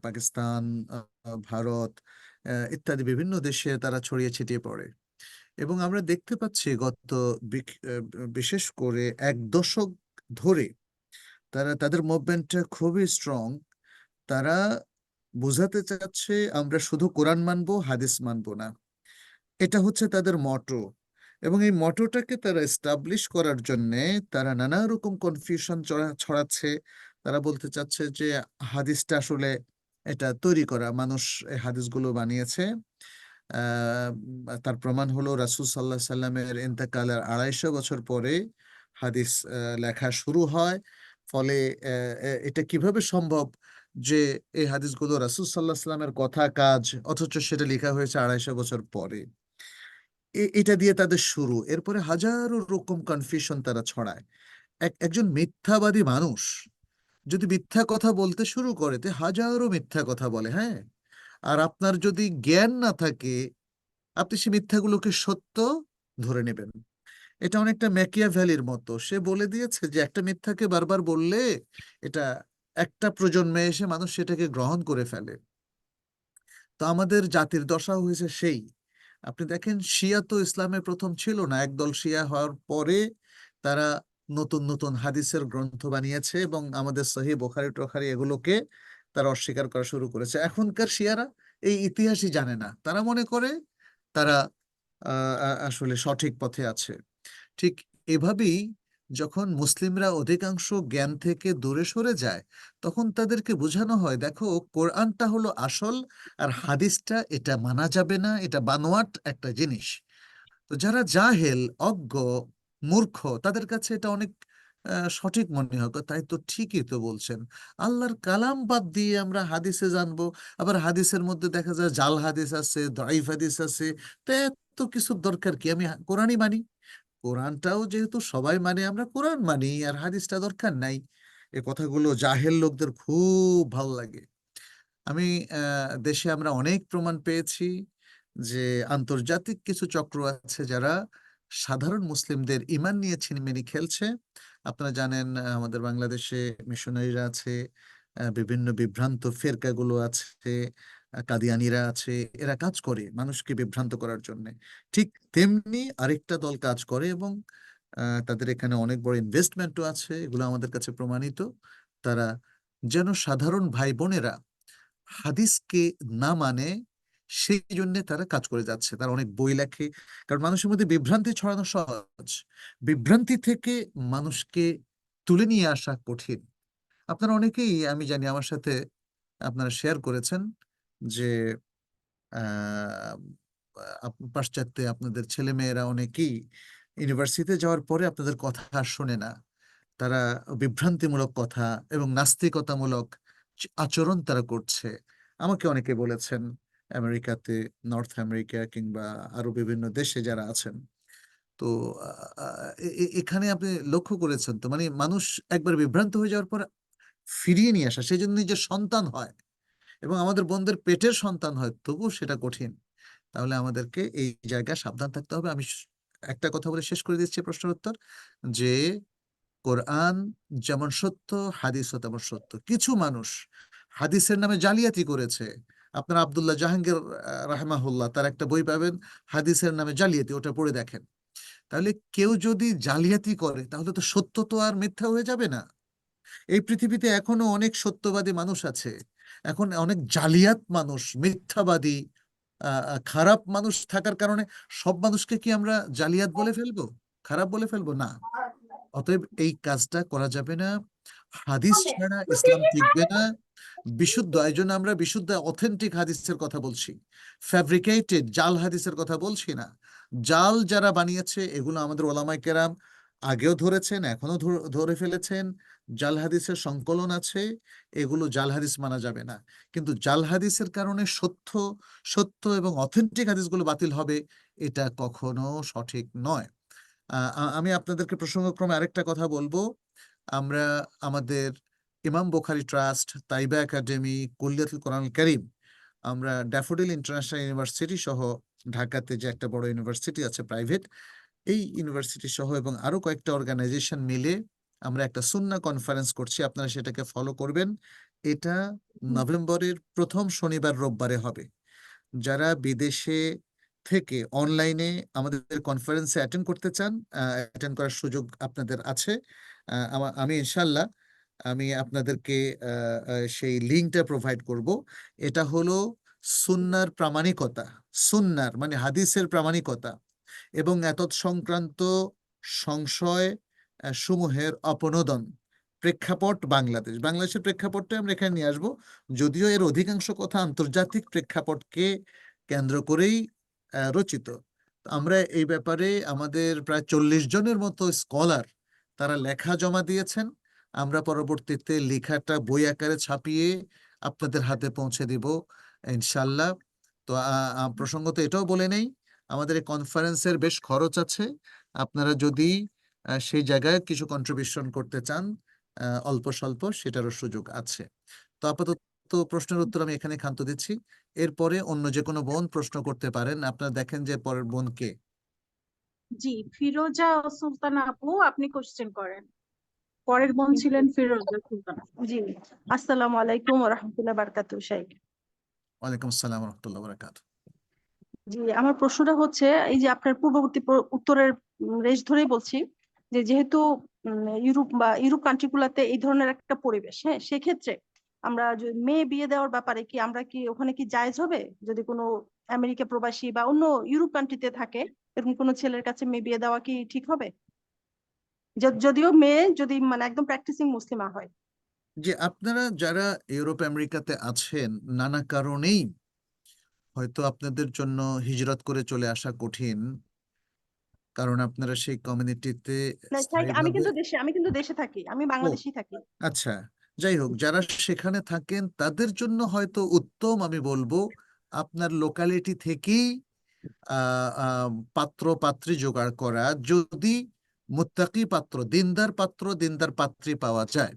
পাকিস্তান, ভারত ইত্যাদি বিভিন্ন দেশে তারা ছড়িয়ে ছিটিয়ে পড়ে। এবং আমরা দেখতে পাচ্ছি গত বিশেষ করে এক দশক ধরে তারা তাদের মুভমেন্টটা খুবই স্ট্রং। তারা বোঝাতে চাচ্ছে আমরা শুধু কোরআন মানবো, হাদিস মানবো না। এটা হচ্ছে তাদের মটো। এবং এই মটোটাকে তারা এস্টাবলিশ করার জন্যে তারা নানা রকম কনফিউশন ছড়াচ্ছে। তারা বলতে চাচ্ছে যে হাদিসটা আসলে এটা তৈরি করা, মানুষ এই হাদিসগুলো বানিয়েছে। তার প্রমাণ হলো রাসূল সাল্লাল্লাহু আলাইহি সাল্লামের ইন্তেকালের ২৫০ বছর পরে হাদিস লেখা শুরু হয়। ফলে এটা কিভাবে সম্ভব যে এই হাদিসগুলো রাসূল সাল্লাল্লাহু আলাইহি সাল্লামের কথা কাজ, অথচ সেটা লেখা হয়েছে ২৫০ বছর পরে। এটা দিয়ে তাদের শুরু। এরপরে হাজারো রকম কনফিউশন তারা ছড়ায়। একজন মিথ্যাবাদী মানুষ যদি মিথ্যা কথা বলতে শুরু করে, তে হাজারো মিথ্যা কথা বলে, হ্যাঁ। আর আপনার যদি জ্ঞান না থাকে, আপনি সে মিথ্যাগুলোকে সত্য ধরে নেবেন। এটা অনেকটা ম্যাকিয়াভেলির মতো। সে বলে দিয়েছে যে একটা মিথ্যাকে বারবার বললে এটা একটা প্রজন্মে এসে মানুষ সেটাকে গ্রহণ করে ফেলে। তো আমাদের জাতির দশা হয়েছে সেই। আপনি দেখেন, শিয়া তো ইসলামের প্রথম ছিল না। একদল শিয়া হওয়ার পরে তারা নতুন নতুন হাদিসের গ্রন্থ বানিয়েছে, এবং আমাদের সহিহ বুখারী টখারী এগুলোকে তারা অস্বীকার করা শুরু করেছে। এখনকার শিয়ারা এই ইতিহাসই জানে না। তারা মনে করে তারা আসলে সঠিক পথে আছে। ঠিক এভাবেই যখন মুসলিমরা অধিকাংশ জ্ঞান থেকে দূরে সরে যায়, তখন তাদেরকে বোঝানো হয়, দেখো কোরআনটা হলো আসল, আর হাদিসটা এটা মানা যাবে না, এটা বানোয়াট একটা জিনিস। তো যারা জাহেল, অজ্ঞ, মূর্খ, তাদের কাছে এটা অনেক সঠিক মনে হয়। তাই তো, ঠিকই তো বলছেন, আল্লাহর কালাম বাদ দিয়ে আমরা হাদিসে জানবো। আবার হাদিসের মধ্যে দেখা যায় জাল হাদিস আছে, দাইফ হাদিস আছে। তো এত কিছুর দরকার কি, আমি কোরআনই মানি। কোরআনটাও যেহেতু সবাই মানে, আমরা কোরআন মানি, আর হাদিসটা দরকার নাই। এ কথাগুলো জাহেল লোকদের খুব ভাল লাগে। আমি দেশে আমরা অনেক প্রমাণ পেয়েছি যে আন্তর্জাতিক কিছু চক্র আছে যারা সাধারণ মুসলিমদের ইমান নিয়ে ছিনিমিনি খেলছে। আপনারা জানেন আমাদের বাংলাদেশে মিশনারিরা আছে, বিভিন্ন বিভ্রান্ত ফেরকাগুলো আছে, কাদিয়ানিরা আছে, এরা কাজ করে মানুষকে বিভ্রান্ত করার জন্য। ঠিক তেমনি আরেকটা দল কাজ করে এবং তাদের এখানে অনেক বড় ইনভেস্টমেন্টও আছে, এগুলো আমাদের কাছে প্রমাণিত। তারা যেন সাধারণ ভাই বোনেরা হাদিসকে না মানে সেই জন্য তারা কাজ করে যাচ্ছে। তারা অনেক বই লেখে, কারণ মানুষের মধ্যে বিভ্রান্তি ছড়ানো সহজ, বিভ্রান্তি থেকে মানুষকে তুলে নিয়ে আসা কঠিন। আপনারা অনেকেই আমি জানি আমার সাথে আপনারা শেয়ার করেছেন যে পাশ্চাত্যে আপনাদের ছেলেমেয়েরা অনেকেই ইউনিভার্সিটিতে যাওয়ার পরে আপনাদের কথা আর শোনে না। তারা বিভ্রান্তিমূলক কথা এবং নাস্তিকতামূলক আচরণ তারা করছে। আমাকে অনেকে বলেছেন আমেরিকাতে, নর্থ আমেরিকা কিংবা আরো বিভিন্ন দেশে যারা আছেন। তো এখানে আপনি লক্ষ্য করেছেন তো, মানে মানুষ একবার বিভ্রান্ত হয়ে যাওয়ার পর ফিরিয়ে নিয়ে আসা, সেই জন্য যে সন্তান হয় এবং আমাদের বোনদের পেটের সন্তান হয় তবুও সেটা কঠিন। তাহলে আমাদেরকে এই জায়গায় সাবধান থাকতে হবে। আমি একটা কথা বলে শেষ করে দিচ্ছি প্রশ্নের উত্তর, যে কোরআন যেমন সত্য, হাদিসও তেমন সত্য। কিছু মানুষ হাদিসের নামে জালিয়াতি করেছে। আপনার আব্দুল্লাহ জাহাঙ্গীর রাহমাহুল্লাহ, তার একটা বই পাবেন হাদিসের নামে জালিয়াতি, ওটা পড়ে দেখেন। তাহলে কেউ যদি জালিয়াতি করে তাহলে তো সত্য তো আর মিথ্যা হয়ে যাবে না। এই পৃথিবীতে এখনো অনেক সত্যবাদী মানুষ আছে, এখন অনেক জালিয়াত মানুষ, মিথ্যাবাদী, খারাপ মানুষ থাকার কারণে সব মানুষকে কি আমরা জালিয়াত বলে ফেলবো, খারাপ বলে ফেলবো? না। অতএব এই কাজটা করা যাবে না। হাদিস ছাড়া ইসলাম টিকবে না। বিশুদ্ধ, এই জন্য আমরা বিশুদ্ধ অথেন্টিক হাদিসের কথা বলছি, ফ্যাব্রিকেটেড জাল হাদিসের কথা বলছি না। জাল যারা বানিয়েছে এগুলো আমাদের ওলামায়ে কেরাম আগেও ধরেছেন, এখনো ধরে ফেলেছেন। জাল হাদিসের সংকলন আছে, এগুলো জাল হাদিস মানা যাবে না। কিন্তু জাল হাদিসের কারণে সত্য এবং অথেন্টিক হাদিসগুলো বাতিল হবে, এটা কখনো সঠিক নয়। আমি আপনাদেরকে প্রসঙ্গক্রমে আরেকটা কথা বলবো। আমরা আমাদের ইমাম বুখারী ট্রাস্ট, তাইবা একাডেমি, কুল্লিয়াতুল কোরআনুল কারীম, আমরা ড্যাফোডিল ইন্টারন্যাশনাল ইউনিভার্সিটি সহ ঢাকাতে যে একটা বড় ইউনিভার্সিটি আছে প্রাইভেট, এই ইউনিভার্সিটি সহ এবং আরো কয়েকটা অর্গানাইজেশন মিলে আমরা একটা সুন্নাহ কনফারেন্স করছি। আপনারা সেটাকে ফলো করবেন। এটা নভেম্বরের প্রথম শনিবার রোববারে হবে। যারা বিদেশে থেকে অনলাইনে আমাদের কনফারেন্সে অ্যাটেন্ড করতে চান, অ্যাটেন্ড করার সুযোগ আপনাদের আছে। আমি ইনশাল্লাহ আমি আপনাদেরকে সেই লিঙ্কটা প্রোভাইড করব। এটা হলো সুন্নার প্রামাণিকতা, সুন্নার মানে হাদিসের প্রামাণিকতা এবং এতৎ সংক্রান্ত সংশয় সমূহের অপনোদন, প্রেক্ষাপট বাংলাদেশ। বাংলাদেশের প্রেক্ষাপটটা আমরা এখানে নিয়ে আসবো, যদিও এর অধিকাংশ কথা আন্তর্জাতিক প্রেক্ষাপটকে কেন্দ্র করেই রচিত। আমরা এই ব্যাপারে আমাদের প্রায় 40 জনের মতো স্কলার তারা লেখা জমা দিয়েছেন। আমরা পরবর্তীতে লেখাটা বই আকারে ছাপিয়ে আপনাদের হাতে পৌঁছে দিব ইনশাল্লাহ। তো প্রসঙ্গত এটাও বলে নেই, আমাদের এই কনফারেন্সের বেশ খরচ আছে। আপনারা যদি সেই জায়গায় কিছু কন্ট্রিবিউশন করতে চান অল্প স্বল্প, সেটারও সুযোগ আছে। তো আপাতত প্রশ্নের উত্তর আমি এখানে ক্ষান্ত দিচ্ছি। এরপরে অন্য যে কোনো বোন প্রশ্ন করতে পারেন। আপনারা দেখেন যে পরের বোন কে। জি, ফিরোজা ও সুলতানা আপু, আপনি কোশ্চেন করেন। পরের বোন ছিলেন ফিরোজা সুলতানা। জি, আসসালামু আলাইকুম ওয়া রাহমাতুল্লাহি ওয়া বারাকাতুহু। শাইখ, ওয়ালাইকুম আসসালাম ওয়া রাহমাতুল্লাহি ওয়া বারাকাতুহু। জি, আমার প্রশ্নটা হচ্ছে এই যে আপনার পূর্ববর্তী উত্তরের রেশ ধরেই বলছি যে যেহেতু ইউরোপ কান্ট্রিগুলোতে এই ধরনের একটা পরিবেশ, হ্যাঁ, সেক্ষেত্রে আমরা মেয়ে বিয়ে দেওয়ার ব্যাপারে কি আমরা কি ওখানে কি জায়েজ হবে যদি কোনো আমেরিকা প্রবাসী বা অন্য ইউরোপ কান্ট্রিতে থাকে এরকম কোনো ছেলের কাছে মেয়ে বিয়ে দেওয়া কি ঠিক হবে? যদিও মেয়ে যদি মানে একদম প্র্যাকটিসিং মুসলিমা হয়। যে আপনারা যারা ইউরোপ আমেরিকাতে আছেন, নানা কারণেই হয়তো আপনাদের জন্য হিজরত করে চলে আসা কঠিন, কারণ আপনারা সেই কমিউনিটিতে আমি স্থায়ীভাবে। কিন্তু দেশে থাকি, আমি ও বাংলাদেশেই থাকি। আচ্ছা, যাই হোক, যারা সেখানে থাকেন তাদের জন্য হয়তো উত্তম আমি বলবো আপনার লোকালিটি থেকেই পাত্র পাত্রী জোগাড় করা, যদি মুত্তাকি পাত্র, দিনদার পাত্র, দিনদার পাত্রী পাওয়া যায়।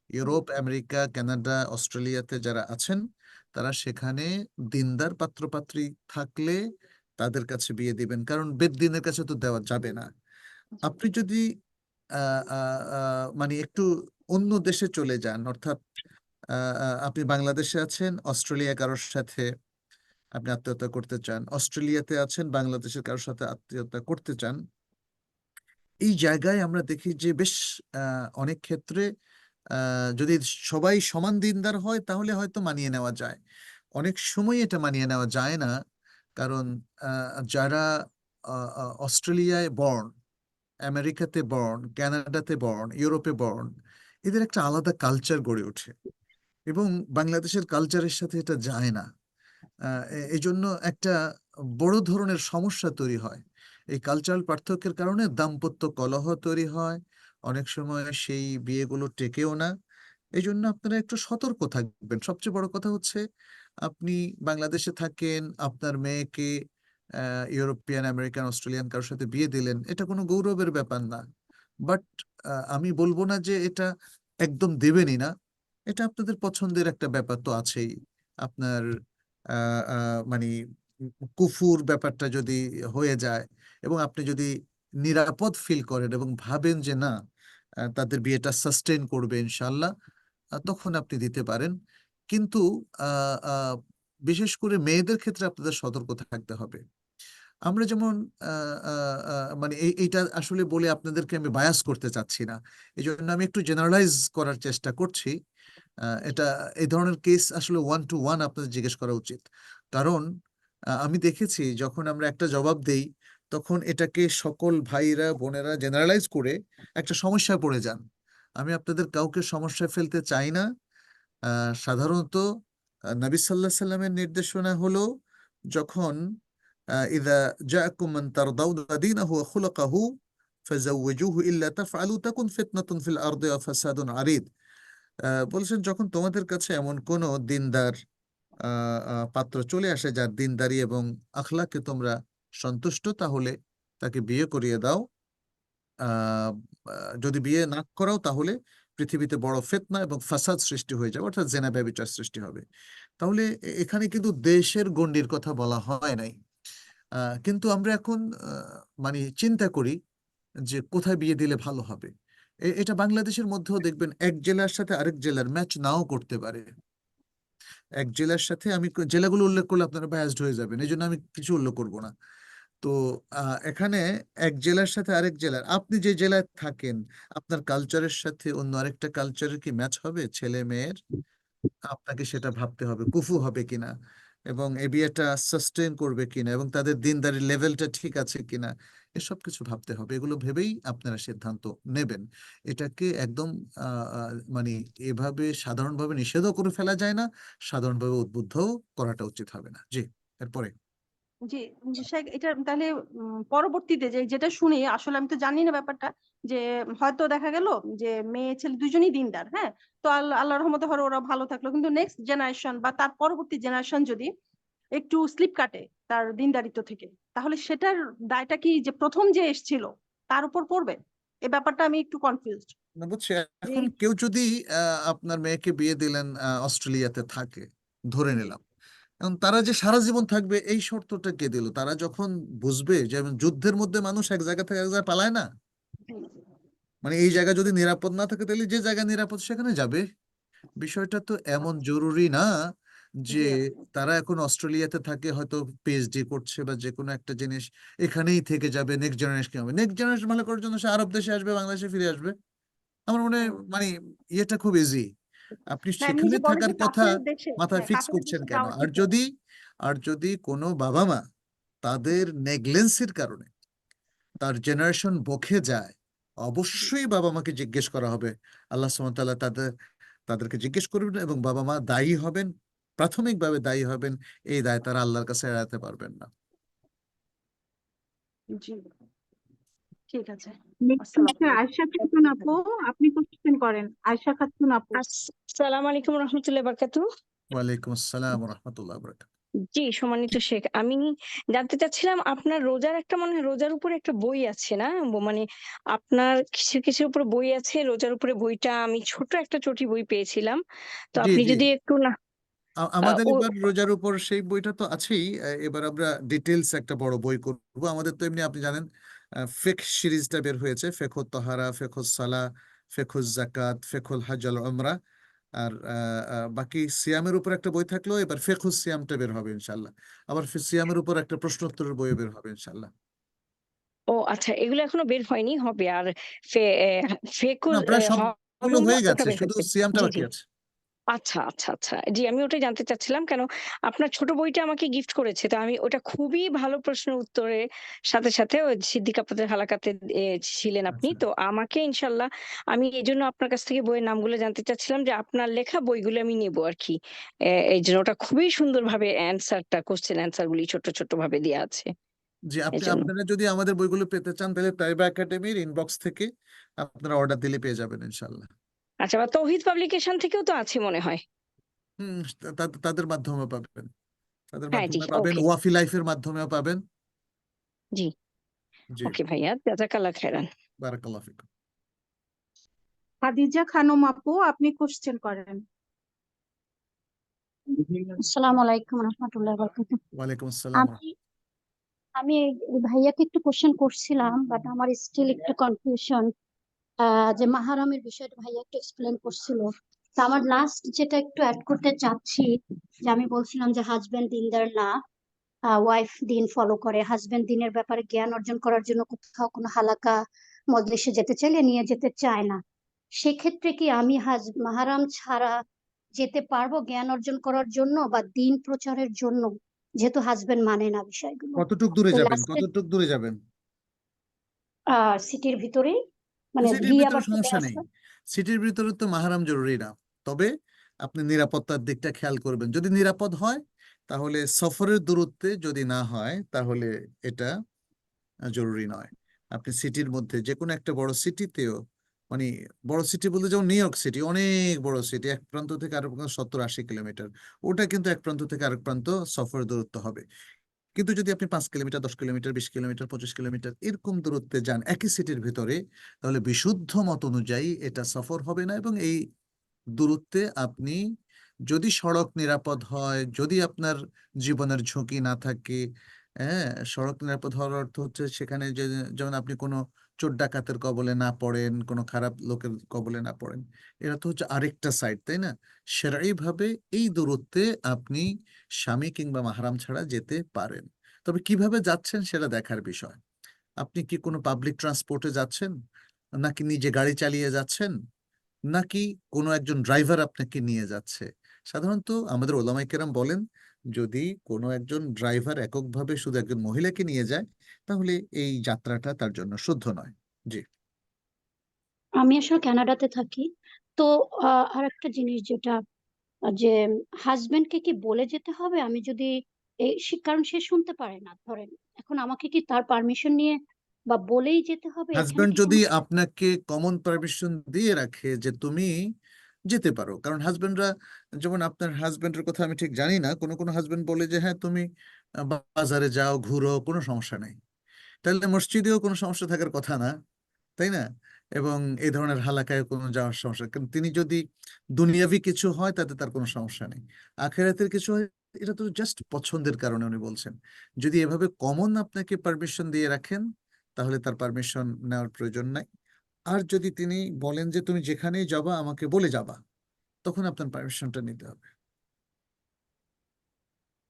ইউরোপ, আমেরিকা, কানাডা, অস্ট্রেলিয়াতে যারা আছেন তারা সেখানে দিনদার পাত্র পাত্রী থাকলে তাদের কাছে বিয়ে দিবেন, কারণ বেদ্দিনের কাছে তো দেওয়া যাবে না। আপনি যদি মানে একটু অন্য দেশে চলে যান, অর্থাৎ আপনি বাংলাদেশে আছেন, অস্ট্রেলিয়া কারোর সাথে আপনি আত্মীয়তা করতে চান, অস্ট্রেলিয়াতে আছেন, বাংলাদেশের কারোর সাথে আত্মীয়তা করতে চান, এই জায়গায় আমরা দেখি যে বেশ অনেক ক্ষেত্রে যদি সবাই সমান দিনদার হয় তাহলে হয়তো মানিয়ে নেওয়া যায়। অনেক সময় এটা মানিয়ে নেওয়া যায় না, কারণ যারা অস্ট্রেলিয়ায় বর্ন, আমেরিকাতে বর্ন, কানাডাতে বর্ন, ইউরোপে বর্ন, এদের একটা আলাদা কালচার গড়ে ওঠে এবং বাংলাদেশের কালচারের সাথে এটা যায় না। এই জন্য একটা বড় ধরনের সমস্যা তৈরি হয়। এই কালচারাল পার্থক্যের কারণে দাম্পত্য কলহ তৈরি হয়, অনেক সময় সেই বিয়েগুলো টেকেও না। এই জন্য আপনারা একটু সতর্ক থাকবেন। সবচেয়ে বড় কথা হচ্ছে, আপনি বাংলাদেশে থাকেন, আপনার মেয়েকে ইউরোপিয়ান, আমেরিকান, অস্ট্রেলিয়ান কারোর সাথে বিয়ে দিলেন, এটা কোনো গৌরবের ব্যাপার না। বাট আমি বলবো না যে এটা একদম দেবেনই না, এটা আপনাদের পছন্দের একটা ব্যাপার তো আছেই। আপনার মানে কুফুর ব্যাপারটা যদি হয়ে যায় এবং আপনি যদি নিরাপদ ফিল করেন এবং ভাবেন যে না, তাদের বিয়েটা সাস্টেইন করবে ইনশাল্লাহ, তখন আপনি দিতে পারেন। কিন্তু আহ, আহ, বিশেষ করে মেয়েদের ক্ষেত্রে আপনাদের সতর্ক থাকতে হবে। আমরা যেমন মানে এইটা আসলে বলে আপনাদেরকে আমি বায়াস করতে চাচ্ছি না, এই জন্য আমি একটু জেনারেলাইজ করার চেষ্টা করছি। এটা এই ধরনের কেস আসলে 1 to 1 আপনাদের জিজ্ঞেস করা উচিত, কারণ আমি দেখেছি যখন আমরা একটা জবাব দেই তখন এটাকে সকল ভাইরা বোনেরা জেনারেলাইজ করে একটা সমস্যায় পড়ে যান। আমি আপনাদের কাউকে সমস্যায় ফেলতে চাই না। সাধারণত নবী সাল্লাল্লাহু আলাইহি সাল্লামের নির্দেশনা হলো, যখন ইযা জাআকুম মান তারদাউনা দীনাহু ওয়া খুলুকাহু ফাযাওwiজুহু ইল্লা তাফআলু তাকুন ফিতনাতুন ফিল আরদি ওয়া ফাসাদুন আরিদ। বলছেন, যখন তোমাদের কাছে এমন কোন দিনদার পাত্র চলে আসে যার দিনদারি এবং আখলাকে তোমরা সন্তুষ্ট, তাহলে তাকে বিয়ে করিয়ে দাও। আহ, যদি বিয়ে না করাও তাহলে পৃথিবীতে বড় ফিতনা এবং ফাসাদ সৃষ্টি হয়ে যাবে, অর্থাৎ জেনা ব্যভিচার সৃষ্টি হবে। তাহলে এখানে কিন্তু দেশের গণ্ডির কথা বলা হয় নাই। কিন্তু আমরা এখন মানে চিন্তা করি যে কোথায় বিয়ে দিলে ভালো হবে। এটা বাংলাদেশের মধ্যেও দেখবেন এক জেলার সাথে আরেক জেলার ম্যাচ নাও করতে পারে। এক জেলার সাথে, আমি জেলাগুলো উল্লেখ করলে আপনারা বায়াসড হয়ে যাবেন, এই জন্য আমি কিছু উল্লেখ করব না। তো এখানে এক জেলার সাথে আরেক জেলার, আপনি যে জেলায় থাকেন আপনার কালচারের সাথে অন্য আরেকটা কালচারের কি ম্যাচ হবে ছেলে মেয়ের? আপনাকে সেটা ভাবতে হবে, কুফু হবে কিনা এবং এই বিয়েটা সাস্টেইন করবে কিনা এবং তাদের দিনদারির লেভেলটা ঠিক আছে কিনা, এসব কিছু ভাবতে হবে। এগুলো ভেবেই আপনারা সিদ্ধান্ত নেবেন। এটাকে একদম মানে এভাবে সাধারণভাবে নিষেধও করে ফেলা যায় না, সাধারণভাবে উদ্বুদ্ধও করাটা উচিত হবে না। জি, এরপরে। জি, শেখ, এটা তাহলে পরবর্তীতে যেটা শুনি, আসলে আমি তো জানি না ব্যাপারটা, যে হয়তো দেখা গেল যে মেয়ে ছেলে দুজনই দিনদার, হ্যাঁ, তো আল্লাহর রহমতে হয়তো ওরা ভালো থাকলো, কিন্তু নেক্সট জেনারেশন বা তার পরবর্তী জেনারেশন যদি একটু স্লিপ কাটে তার দিনদারিত্ব থেকে, তাহলে সেটার দায়টা কি যে প্রথম যে এসেছিল তার উপর পড়বে? এই ব্যাপারটা আমি একটু কনফিউজড। না, বুঝছি। এখন কেউ যদি আপনার মেয়েকে বিয়ে দিলেন, অস্ট্রেলিয়াতে থাকে, ধরে নিলাম, এখন তারা যে সারা জীবন থাকবে এই শর্তটা কে দিল? তারা যখন বুঝবে, যেমন যুদ্ধের মধ্যে মানুষ এক জায়গা থেকে এক জায়গায় পালায় না, মানে এই জায়গা যদি নিরাপদ না থাকে তাহলে যে জায়গা নিরাপদ সেখানে যাবে। বিষয়টা তো এমন জরুরি না যে তারা এখন অস্ট্রেলিয়াতে থাকে, হয়তো পিএইচডি করছে বা যে কোনো একটা জিনিস, এখানেই থেকে যাবে, নেক্সট জেনারেশন হবে, নেক্সট জেনারেশন ভালো করার জন্য সে আরব দেশে আসবে, বাংলাদেশে ফিরে আসবে। আমার মনে হয় মানে ইয়েটা খুব ইজি। আপনি না, এমনি সেখানে যে বলে থাকার যে কথা কাছের দেশে, মাথায় ফিক্স কাছের করছেন দেশে কেন? যাওয়া আর ঠিক না। যদি কোনো বাবা মা তাদের নেগলেন্সির কারণে তার জেনারেশন বকে যায়, অবশ্যই বাবা মাকে জিজ্ঞেস করা হবে। আল্লাহ সুবহানাহু ওয়া তাআলা তাদেরকে জিজ্ঞেস করবেন এবং বাবা মা দায়ী হবেন, প্রাথমিকভাবে দায়ী হবেন। এই দায় তারা আল্লাহর কাছে এড়াতে পারবেন না। জি, ঠিক আছে। Next হচ্ছে আয়েশা খাতুন আপু, আপনি কোশ্চেন করেন। আয়েশা খাতুন আপু। আসসালামু আলাইকুম রহমতুল্লাহ বারকাতু। ওয়ালাইকুম আসসালাম ওয়া রাহমাতুল্লাহি ওয়া বারাকাতুহু। জি, সম্মানিত শেখ, আমি জানতে চাচ্ছিলাম আপনার রোজার একটা মনে হয় রোজার উপরে একটা বই আছে না, মানে আপনার কিসের কিসের উপরে বই আছে রোজার উপরে? বইটা আমি ছোট একটা চটি বই পেয়েছিলাম, তো জি আপনি জি, যদি একটু না। আমাদের ও এবার রোজার উপর সেই বইটা তো আছেই। এবার আমরা ডিটেলস একটা বড় বই করব। আমাদের তো এমনি আপনি জানেন ফিকহ সিরিজটা বের হয়েছে, ফিকহুত তাহারা, ফিকহুস সালাহ, ফিকহুজ যাকাত, ফিকহুল হজ আল উমরা। আর বাকি সিয়ামের উপর একটা বই থাকলো, এবার ফিকহুস সিয়ামটা বের হবে ইনশাল্লাহ। আবার সিয়ামের উপর একটা প্রশ্নোত্তরের বই বের হবে ইনশাল্লাহ। ও আচ্ছা, এগুলো এখনো বের হয়নি, হবে। আর ফে ফেকুল না, প্রায় সবগুলো হলুমরা হয়ে ওটা গেছে, বের শুধু হয়েছে। সিয়ামটা জি বাকি জি। আছে। আচ্ছা আচ্ছা আচ্ছা, জি আমি ওটাই জানতে চাচ্ছিলাম, কেন আপনার ছোট বইটা আমাকে গিফট করেছে, তো আমি ওটা খুবই ভালো প্রশ্ন উত্তরের সাথে সাথে ওই সিদ্দিক আপুদের হালাকাতে ছিলেন আপনি, আচ্ছা, তো আমাকে ইনশাল্লাহ আমি এই জন্য আপনার কাছ থেকে বইয়ের নামগুলো জানতে চাচ্ছিলাম, যে আপনার লেখা বইগুলো আমি নেব আর কি। এই জন্য ওটা খুবই সুন্দরভাবে অ্যান্সারটা, কোশ্চেন অ্যান্সার গুলি ছোট ছোট ভাবে দেওয়া আছে জি এই জন্য। আপনারা যদি আমাদের বইগুলো পেতে চান তাহলে তাইবা একাডেমির ইনবক্স থেকে আপনারা অর্ডার দিলে পেয়ে যাবেন ইনশাল্লাহ। আচ্ছা, বা তৌহিদ পাবলিকেশন থেকেও তো আছে মনে হয়। হুম, তাদের মাধ্যমে পাবেন, তাদের হ্যাঁ জি, মাধ্যমে পাবেন, ওকে। ওয়াফি লাইফের মাধ্যমেও পাবেন। জি, জি, ওকে ভাইয়া, জাজাকাল্লাহ খাইরান। বারাকাল্লাহ ফিকুম। খাদিজা খানম আপু, আপনি কোশ্চেন করেন। আসসালামু আলাইকুম রহমতুল্লাহ বরকাত। ওয়ালাইকুম আসসালাম। আমি আমি এই ভাইয়াকে একটু কোশ্চেন করছিলাম, বাট আমার স্টিল একটু কনফিউশন যে মাহারামের বিষয়টা ভাইয়া একটু এক্সপ্লেন করছিল। তো আমার লাস্ট যেটা একটু অ্যাড করতে চাচ্ছি, যে আমি বলছিলাম যে হাজবেন্ড দিনদার না, ওয়াইফ দিন ফলো করে। হাজবেন্ড দিনের ব্যাপারে জ্ঞান অর্জন করার জন্য কোথাও কোনো হালাকা মজলিসে যেতে চাইলে নিয়ে যেতে চায় না। সেক্ষেত্রে কি আমি মাহারাম ছাড়া যেতে পারবো জ্ঞান অর্জন করার জন্য বা দিন প্রচারের জন্য, যেহেতু হাজবেন্ড মানে না বিষয়গুলো? কতটুক দূরে তো যাবেন, লাস্টে কতটুক দূরে যাবেন? সিটির ভিতরেই, মানে সিটির গিয়ে ভিতরে আবার চলে সমস্যা নেই, আসা। সিটির ভিতরে তো মাহারাম জরুরি না। তবে আপনি নিরাপত্তার দিকটা খেয়াল করবেন, যদি নিরাপদ হয় তাহলে, সফরের দূরত্বে যদি না হয় তাহলে এটা জরুরি নয়। আপনি সিটির মধ্যে যে কোনো একটা বড় সিটিতেও, মানে বড় সিটি বলতে যেমন নিউ ইয়র্ক সিটি অনেক বড় সিটি, এক প্রান্ত থেকে আরেক প্রান্ত 70-80 কিলোমিটার, ওটা কিন্তু এক প্রান্ত থেকে আরেক প্রান্ত সফরের দূরত্ব হবে। কিন্তু যদি আপনি 5 কিলোমিটার, 10 কিলোমিটার, 20 কিলোমিটার, 25 কিলোমিটার এরকম দূরত্বে যান একই সিটির ভিতরে, তাহলে বিশুদ্ধ মত অনুযায়ী এটা সফর হবে না। এবং এই দূরত্বে আপনি, যদি সড়ক নিরাপদ হয়, যদি আপনার জীবনের ঝুঁকি না থাকে, হ্যাঁ, সড়ক নিরাপদ হওয়ার অর্থ হচ্ছে সেখানে যে, যেমন আপনি কোনো চোর ডাকাতের কবলে না পড়েন, কোনো খারাপ লোকের কবলে না পড়েন, এটা তো হচ্ছে আরেকটা সাইড, তাই না? সেরাই ভাবে এই দূরত্বে আপনি স্বামী কিংবা মাহারাম ছাড়া যেতে পারেন। তবে কিভাবে যাচ্ছেন সেটা দেখার বিষয়। আপনি কি কোনো পাবলিক ট্রান্সপোর্টে যাচ্ছেন, নাকি নিজে গাড়ি চালিয়ে যাচ্ছেন, নাকি কোনো একজন ড্রাইভার আপনাকে নিয়ে যাচ্ছে? সাধারণত আমাদের ওলামায়ে কেরাম বলেন, যদি কোনো একজন ড্রাইভার এককভাবে শুধু একজন মহিলাকে নিয়ে যায় তাহলে এই যাত্রাটা তার জন্য শুদ্ধ নয়। জি, আমি আসলে কানাডাতে থাকি। তো আর একটা জিনিস যেটা, যে হাজবেন্ডকে কি বলে যেতে হবে? আমি যদি কারণ সে শুনতে পারে না ধরেন, এখন আমাকে কি তার পারমিশন নিয়ে বা বলেই যেতে হবে? এখানে হাজবেন্ড কি যদি কোনো আপনাকে কমন পারমিশন দিয়ে রাখে যে তুমি যেতে পারো, কারণ হাজবেন্ডরা, যেমন আপনার হাজবেন্ডের কথা আমি ঠিক জানি না, কোনো কোনো হাজবেন্ড বলে যে হ্যাঁ তুমি বাজারে যাও, ঘুরো, কোনো সমস্যা নেই। তাহলে মসজিদেও কোনো সমস্যা থাকার কথা না, তাই না? এবং এই ধরনের হালাকায় কোনো যাওয়ার সমস্যা, কারণ তিনি যদি দুনিয়াবি কিছু হয় তাতে তার কোনো সমস্যা নেই, আখেরাতের কিছু হয় এটা তো জাস্ট পছন্দের কারণে উনি বলছেন। যদি এভাবে কমন আপনাকে পারমিশন দিয়ে রাখেন তাহলে তার পারমিশন নেওয়ার প্রয়োজন নাই। আর যদি তিনি বলেন যে তুমি যেখানেই যাবা আমাকে বলে যাবা, তখন আপনার পারমিশনটা নিতে হবে।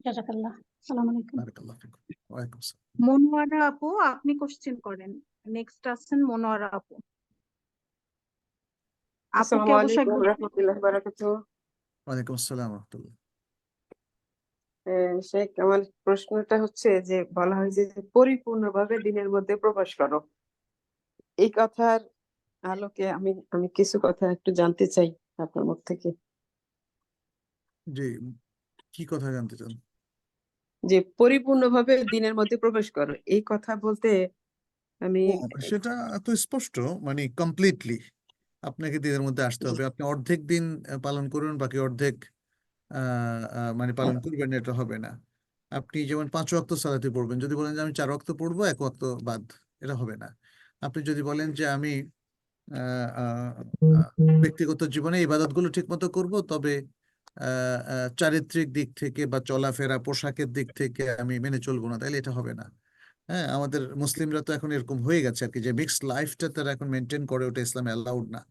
জাজাকাল্লাহ। আসসালামু আলাইকুম। বারাকাল্লাহ ফিকুম। ওয়ালাইকুম আসসালাম। মনোয়ারা আপু, আপনি কোশ্চেন করেন। নেক্সট আসছেন মনোয়ারা আপু। আপুকে আসসালামু অবশ্য আলাইকুম একবার রহমতুল্লাহ বারাকাতুহু। ওয়ালাইকুম আসসালাম রহমতুল্লাহ। শেখ, আমার প্রশ্নটা হচ্ছে যে বলা হয়েছে যে পরিপূর্ণভাবে দিনের মধ্যে প্রবেশ করো, এই কথার আলোকে আমি আমি কিছু কথা একটু জানতে চাই আপনার মুখ থেকে। জি, কি কথা জানতে চান? যে পরিপূর্ণভাবে দিনের মধ্যে প্রবেশ করো, এই কথা বলতে আমি ও, সেটা তো স্পষ্ট, মানে কমপ্লিটলি আপনাকে দিনের মধ্যে আসতে হবে। আপনি অর্ধেক দিন পালন করুন, বাকি অর্ধেক মানে পালন করবেন, এটা হবে না। আপনি যেমন 5 ওয়াক্ত সালাতে পড়বেন, যদি বলেন যে আমি 4 ওয়াক্ত পড়বো, 1 ওয়াক্ত বাদ, এটা হবে না। আপনি যদি বলেন যে আমি আহ, আহ, আহ, ব্যক্তিগত জীবনে ইবাদতগুলো ঠিক মতো করবো, তবে চারিত্রিক দিক থেকে বা চলাফেরা পোশাকের দিক থেকে আমি মেনে চলবো না, তাহলে এটা হবে না। হ্যাঁ, আমাদের মুসলিমরা তো এখন এরকম হয়ে গেছে আর কি, যে মিক্সড লাইফটা তারা এখন মেনটেন করে, ওটা ইসলামে অ্যালাউড না।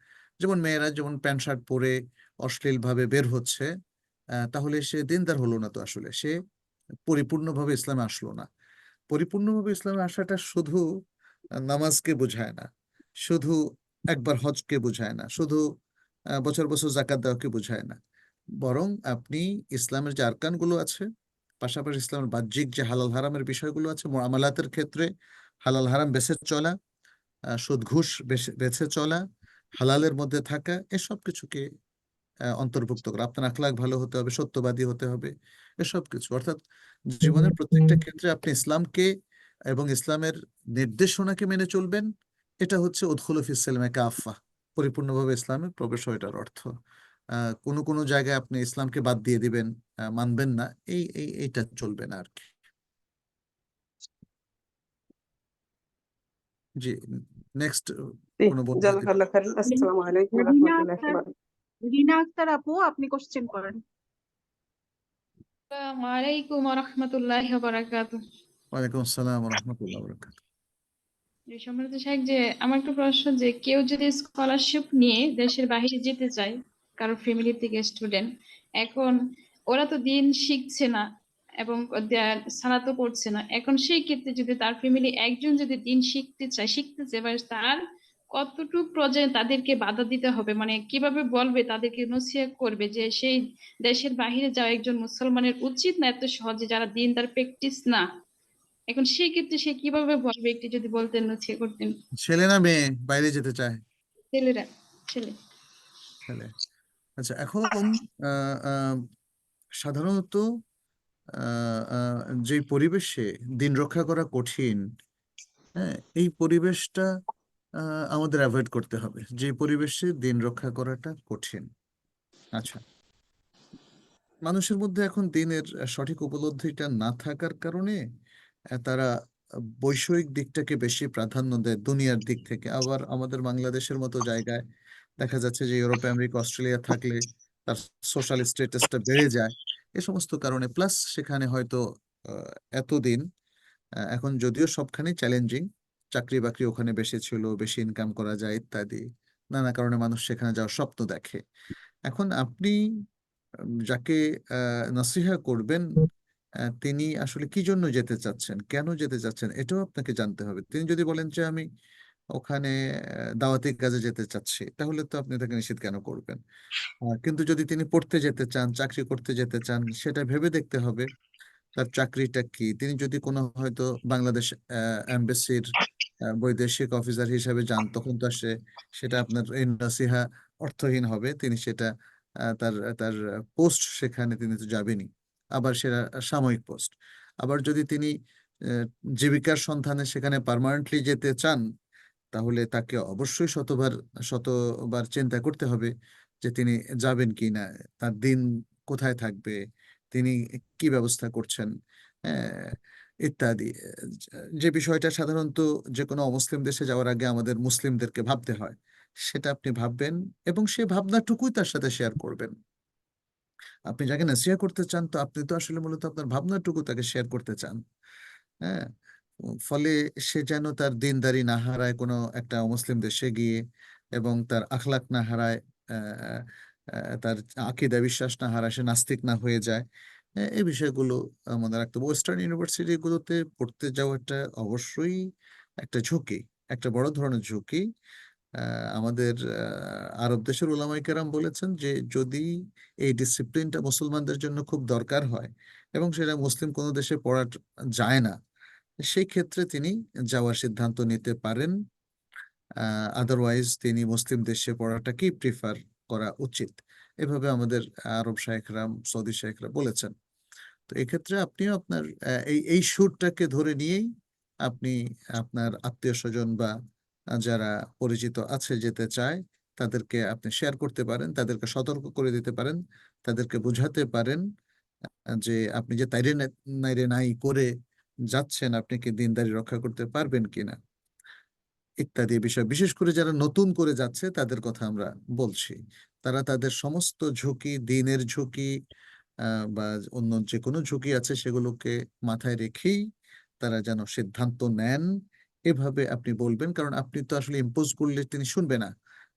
যেমন মেয়েরা যেমন প্যান্ট শার্ট পরে অশ্লীল ভাবে বের হচ্ছে, তাহলে সে দিনদার হলো না, তো আসলে সে পরিপূর্ণভাবে ইসলামে আসলো না। পরিপূর্ণভাবে ইসলামে আসাটা শুধু নামাজকে বোঝায় না, শুধু একবার হজকে বোঝায় না, শুধু বছর বছর জাকাত দেওয়াকে বোঝায় না, বরং আপনি ইসলামের যে আরকানগুলো আছে, পাশাপাশি ইসলামের বাহ্যিক যে হালাল হারামের বিষয়গুলো আছে, মুআমালাতের ক্ষেত্রে হালাল হারাম বেছে চলা, সুদ ঘুষ বেছে চলা, হালালের মধ্যে থাকা, এসব কিছুকে অন্তর্ভুক্ত করা। আপনার আখলাক ভালো হতে হবে, সত্যবাদী হতে হবে, এসব কিছু। অর্থাৎ জীবনের প্রত্যেকটা ক্ষেত্রে আপনি ইসলামকে এবং ইসলামের নির্দেশনাকে মেনে চলবেন। এটা হচ্ছে উদখুলু ফিস সিলমে কাফা, পরিপূর্ণভাবে ইসলামে প্রবেশ হয়, এটার অর্থ। কোনো কোনো জায়গায় আপনি ইসলামকে বাদ দিয়ে দিবেন, মানবেন না, এইটা চলবে না আর কি। জি, নেক্সট জি, কোনো বন্ধু যদি- জাযাকাল্লাহ খাইরান। আসসালামু আলাইকুম ওয়া রিনা রাহমাতুল্লাহি আক্তার, ওয়া বারাকাতুহু। রিনা আক্তার আপু, আপনি কোশ্চেন করেন। আসসালামু আলাইকুম ওয়া রাহমাতুল্লাহি ওয়া বারাকাতুহু। ওয়ালাইকুম আসসালাম ওয়া রাহমাতুল্লাহি ওয়া বারাকাতুহু। যে সম্মানিত শাইখ, যে আমার একটা প্রশ্ন, যে কেউ যদি স্কলারশিপ নিয়ে দেশের বাইরে যেতে চায়, কারো ফ্যামিলি থেকে স্টুডেন্ট, এখন ওরা তো দিন শিখছে না এবং সালাতও করছে না, এখন সেই ক্ষেত্রে যদি তার ফ্যামিলি একজন যদি দিন শিখতে চায় এবার তার কতটুকু পর্যায়ে তাদেরকে বাধা দিতে হবে, মানে কিভাবে বলবে, তাদেরকে নসিহত করবে যে সেই দেশের বাইরে যাওয়া একজন মুসলমানের উচিত না এত সহজে, যারা দিন তার প্র্যাকটিস না। এখন সেই ক্ষেত্রে সে কিভাবে বলবে, একটু যদি বলতেন, নসিহত করতেন। ছেলে না মেয়ে বাইরে যেতে চায়? ছেলেরা, ছেলে। ছেলে। আচ্ছা, এখন আহ, আহ, সাধারণত আহ, আহ, যে পরিবেশে দিন রক্ষা করা কঠিন, হ্যাঁ, এই পরিবেশটা আমাদের অ্যাভয়েড করতে হবে, যে পরিবেশে দিন রক্ষা করাটা কঠিন। আচ্ছা, মানুষের মধ্যে এখন দিনের সঠিক উপলব্ধিটা না থাকার কারণে তারা বৈষয়িক দিকটাকে বেশি প্রাধান্য দেয় দুনিয়ার দিক থেকে। আবার আমাদের বাংলাদেশের মতো জায়গায় দেখা যাচ্ছে যে ইউরোপ, আমেরিকা, অস্ট্রেলিয়া থাকলে তার সোশ্যাল স্ট্যাটাসটা বেড়ে যায়। এ সমস্ত কারণে, প্লাস সেখানে হয়তো এতদিন, এখন যদিও সবখানে চ্যালেঞ্জিং, চাকরি বাকরি ওখানে বেশি ছিল, বেশি ইনকাম করা যায় ইত্যাদি, নানা কারণে মানুষ সেখানে যাওয়ার স্বপ্ন দেখে। এখন আপনি যাকে নসিহা করবেন, তিনি আসলে কি জন্য যেতে চাচ্ছেন, কেন যেতে চাচ্ছেন, এটাও আপনাকে জানতে হবে। তিনি যদি বলেন যে আমি ওখানে দাওয়াতি কাজে যেতে চাচ্ছি, তাহলে তো আপনি তাকে নিষেধ কেন করবেন? কিন্তু যদি তিনি পড়তে যেতে চান, চাকরি করতে যেতে চান, সেটা ভেবে দেখতে হবে তার চাকরিটা কি। তিনি যদি কোনো হয়তো বাংলাদেশ এমবাসির বৈদেশিক অফিসার হিসাবে যান, তখন তো সেটা আপনার এই নসিহা অর্থহীন হবে। তিনি সেটা তার তার পোস্ট, সেখানে তিনি তো যাবেনই, আবার সেটা সাময়িক পোস্ট। আবার যদি তিনি আহ, জীবিকার সন্ধানে সেখানে পার্মানেন্টলি যেতে চান, তাহলে তাকে অবশ্যই শতবার চিন্তা করতে হবে যে তিনি যাবেন কি না, তার দিন কোথায় থাকবে, তিনি কি ব্যবস্থা করছেন, আহ, ইত্যাদি। যে বিষয়টা সাধারণত যে কোনো অমুসলিম দেশে যাওয়ার আগে আমাদের মুসলিমদেরকে ভাবতে হয়, সেটা আপনি ভাববেন এবং সেই ভাবনাটুকুই তার সাথে শেয়ার করবেন। আপনি যাকে নসিহা করতে চান, তো আপনি তো আসলে মূলত আপনার ভাবনাটুকু তাকে শেয়ার করতে চান। হ্যাঁ, ফলে সে যেন তার দিনদারি না হারায় কোনো একটা অমুসলিম দেশে গিয়ে, এবং তার আখলাক না হারায়, আহ, তার আকীদা বিশ্বাস না হারায়, সে নাস্তিক না হয়ে যায়। এই বিষয়গুলো মনে রাখতে হবে। ওয়েস্টার্ন ইউনিভার্সিটি গুলোতে পড়তে যাওয়াটা অবশ্যই একটা ঝুঁকি, একটা বড় ধরনের ঝুঁকি। আমাদের আরব দেশের উলামায়ে কেরাম বলেছেন যে যদি এই ডিসিপ্লিনটা মুসলমানদের জন্য খুব দরকার হয় এবং সেটা মুসলিম কোনো দেশে পড়া যায় না, সেই ক্ষেত্রে তিনি যাওয়ার সিদ্ধান্ত নিতে পারেন। আদারওয়াইজ তিনি মুসলিম দেশে পড়াটাকেই প্রিফার করা উচিত, এভাবে আমাদের আরব শায়েখরা, সৌদি শায়েখরা বলেছেন। তো এক্ষেত্রে আপনিও আপনার এই সুরটাকে ধরে নিয়েই আপনি আপনার আত্মীয় স্বজন বা যারা পরিচিত আছে যেতে চায়, তাদেরকে আপনি শেয়ার করতে পারেন, তাদেরকে সতর্ক করে দিতে পারেন, তাদেরকে বোঝাতে পারেন যে আপনি যে তাইরে নাইরে নাই করে যাচ্ছেন, আপনি কি দিনদারি রক্ষা করতে পারবেন কিনা, ইত্যাদি বিষয়। বিশেষ করে যারা নতুন করে যাচ্ছে তাদের কথা আমরা বলছি। তারা তাদের সমস্ত ঝুঁকি, দিনের ঝুঁকি বা অন্য যে কোনো ঝুঁকি আছে সেগুলোকে মাথায় রেখেই তারা যেন সিদ্ধান্ত নেন, এভাবে আপনি বলবেন। কারণ আপনি তো আসলে ইম্পোজ করলে তিনি শুনবে না,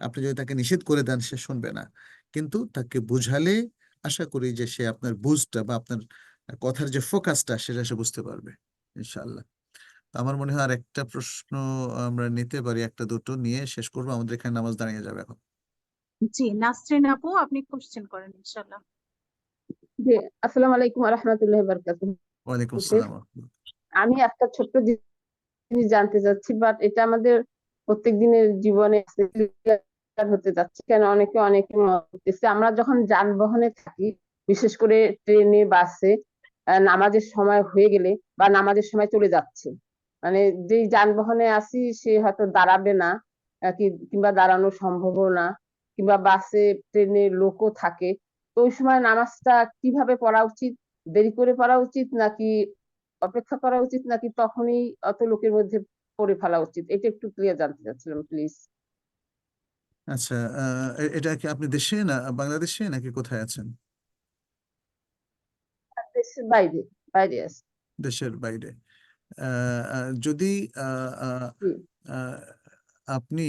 আপনি যদি তাকে নিষেধ করে দেন সে শুনবে না, কিন্তু তাকে বুঝালে আশা করি যে সে আপনার বুঝটা বা আপনার কথার যে ফোকাসটা সেটা সে বুঝতে পারবে ইনশাআল্লাহ। তো আমার মনে হয় আর একটা প্রশ্ন আমরা নিতে পারি, একটা দুটো নিয়ে শেষ করবো, আমাদের এখানে নামাজ দাঁড়িয়ে যাবে এখন। জি, নাসরিন আপু আপনি কোশ্চেন করেন ইনশাল্লাহ। জি, আসসালামু আলাইকুম রাহমাতুল্লাহি বারাকাতুহু। ওয়ালাইকুম আসসালাম। আমি একটা ছোট্ট জিনিস জানতে চাচ্ছি, বাট এটা আমাদের প্রত্যেক দিনের জীবনে হতে যাচ্ছে কেন, অনেকে করতেছে। আমরা যখন যানবাহনে থাকি, বিশেষ করে ট্রেনে, বাসে, নামাজের সময় হয়ে গেলে বা নামাজের সময় চলে যাচ্ছে, মানে যেই যানবাহনে আসি সে হয়তো দাঁড়াবে না, কিংবা দাঁড়ানো সম্ভবও না, কিংবা বাসে ট্রেনে লোকও থাকে, তো ওই সময় নামাজটা কিভাবে পড়া উচিত? দেরি করে পড়া উচিত নাকি অপেক্ষা করা উচিত, নাকি তখনই অত লোকের মধ্যে পড়ে ফেলা উচিত? এটা একটু ক্লিয়ার জানতে চাচ্ছিলাম প্লিজ। আচ্ছা, এটা কি আপনি দেশে না বাংলাদেশে নাকি কোথায় আছেন? দেশের বাইরে, বাইরে আছে। দেশের বাইরে। যদি জি। আপনি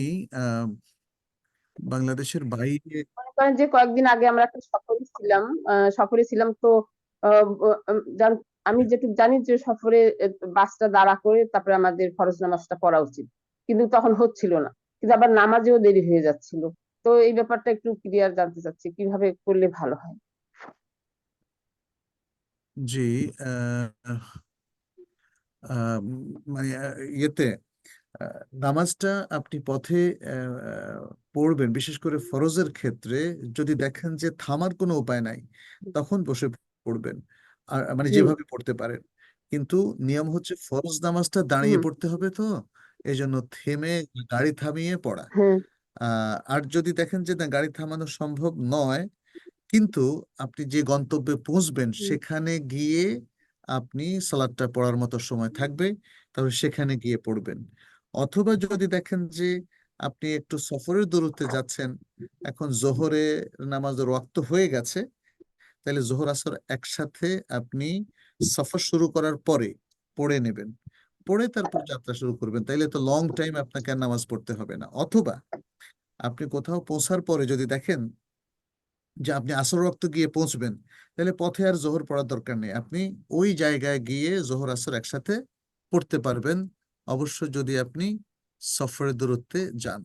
বাংলাদেশের বাইরে, মনে করেন যে কয়েকদিন আগে আমরা একটা সফরে ছিলাম তো, আহ, আমি যেটুকু জানি যে সফরে বাসটা দাঁড়া করে তারপরে আমাদের ফরজ নামাজটা পড়া উচিত, কিন্তু তখন হচ্ছিল না, কিন্তু আবার নামাজেও দেরি হয়ে যাচ্ছিল। তো এই ব্যাপারটা একটু ক্লিয়ার জানতে চাচ্ছি, কিভাবে করলে ভালো হয়। জি, মানে ইয়েতে নামাজটা আপনি পথে পড়বেন, বিশেষ করে ফরজের ক্ষেত্রে যদি দেখেন যে থামার কোনো উপায় নাই তখন বসে পড়বেন, আর মানে জি। যেভাবে পড়তে পারেন। কিন্তু নিয়ম হচ্ছে ফরজ নামাজটা দাঁড়িয়ে হুম। পড়তে হবে, তো এই জন্য থেমে গাড়ি থামিয়ে পড়া। হ্যাঁ। আর যদি দেখেন যে না, গাড়ি থামানো সম্ভব নয়, কিন্তু আপনি যে গন্তব্যে পৌঁছবেন হুম। সেখানে গিয়ে আপনি সালাদটা পড়ার মতো সময় থাকবে, তাহলে সেখানে গিয়ে পড়বেন। অথবা যদি দেখেন যে আপনি একটু সফরের দূরত্বে যাচ্ছেন, এখন জোহরে নামাজের ওয়াক্ত হয়ে গেছে, তাহলে জোহর আসর একসাথে আপনি সফর শুরু করার পরে পড়ে নেবেন, পড়ে তারপর যাত্রা শুরু করবেন, তাইলে তো লং টাইম আপনাকে আর নামাজ পড়তে হবে না। অথবা আপনি কোথাও পৌঁছার পরে যদি দেখেন যে আপনি আসর ওয়াক্ত গিয়ে পৌঁছবেন, তাহলে পথে আর জোহর পড়ার দরকার নেই, আপনি ওই জায়গায় গিয়ে জোহর আসর একসাথে পড়তে পারবেন, অবশ্য যদি আপনি সফরের দূরত্বে যান।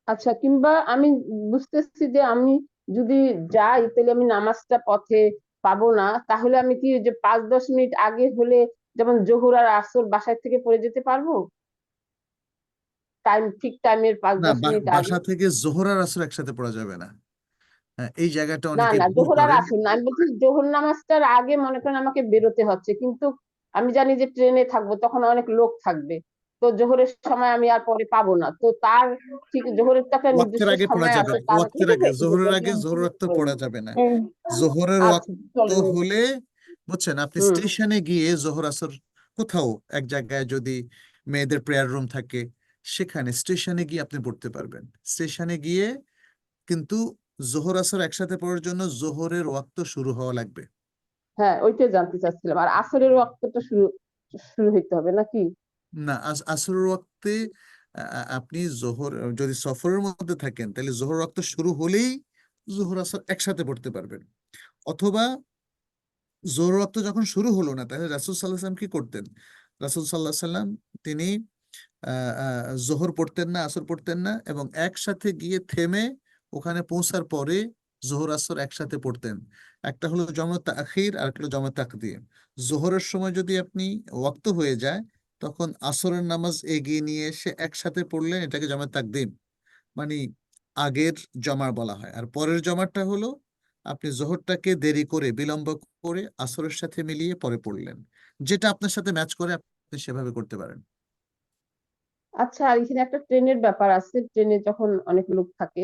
আচ্ছা, কিংবা আমি বুঝতেছি যে আমি যদি যাই তাহলে আমি নামাজটা পথে পাবো না, তাহলে আমি কি ওই যে 5-10 মিনিট আগে হলে, যেমন জোহর আর আসর বাসায় থেকে পড়ে যেতে পারবো, ঠিক টাইমের পাঁচ না, দশ মিনিট আগে? বাসা থেকে জোহর আর আসর একসাথে পড়া যাবে না। হ্যাঁ, এই জায়গাটা না অনেকে না, ভুল জোহর আর করেন। আসর না, আমি বলছি জোহর নামাজটার আগে মনে করেন আমাকে বেরোতে হচ্ছে, কিন্তু আমি জানি যে ট্রেনে থাকবো, তখন অনেক লোক থাকবে, তো জোহরের সময় আমি আর পরে পাবো না, তো তার ঠিক জোহরের তো একটা ওয়াক্তের নির্দিষ্ট আগে পড়া সময় যাবে আছে, না, তার ওয়াক্তের আগে, জোহরের আগে জোহর ওয়াক্ত পড়া যাবে না। জোহরের আচ্ছা, ওয়াক্ত চলেন। হলে, বুঝছেন, আপনি হুম। স্টেশনে গিয়ে জোহর আসর কোথাও এক জায়গায় যদি মেয়েদের প্রেয়ার রুম থাকে, সেখানে স্টেশনে গিয়ে আপনি পড়তে পারবেন। স্টেশনে গিয়ে কিন্তু জোহর আসর একসাথে পড়ার জন্য জোহরের ওয়াক্ত শুরু হওয়া লাগবে। হ্যাঁ, ওইটাই জানতে চাচ্ছিলাম, আর আসরের ওয়াক্তটা শুরু শুরু হইতে হবে নাকি? না, আসরের ওয়াক্তে আপনি জোহর, যদি সফরের মধ্যে থাকেন তাহলে জোহর ওয়াক্ত শুরু হলেই জোহর আসর একসাথে পড়তে পারবেন। অথবা জোহর ওয়াক্ত যখন শুরু হলো না, তাহলে রাসূল সাল্লাল্লাহু আলাইহি ওয়াসাল্লাম কি করতেন? রাসূল সাল্লাল্লাহু আলাইহি ওয়াসাল্লাম তিনি জোহর পড়তেন না, আসর পড়তেন না, এবং একসাথে গিয়ে থেমে ওখানে পৌঁছার পরে জোহর আসর একসাথে পড়তেন। একটা হলো জমা তাখির আর একটা হলো জমা তাকদিম। জোহরের সময় যদি আপনি ওয়াক্ত হয়ে যায়, তখন আসরের নামাজ এগিয়ে নিয়ে এসে একসাথে পড়লেন, এটাকে জমা তাকদিম, মানে আগের জমা বলা হয়। আর পরের জমাটা হলো আপনি জোহরটাকে দেরি করে, বিলম্ব করে আসরের সাথে মিলিয়ে পরে পড়লেন। যেটা আপনার সাথে ম্যাচ করে আপনি সেভাবে করতে পারেন। আচ্ছা, আর এখানে একটা ট্রেনের ব্যাপার আছে, ট্রেনে যখন অনেক লোক থাকে,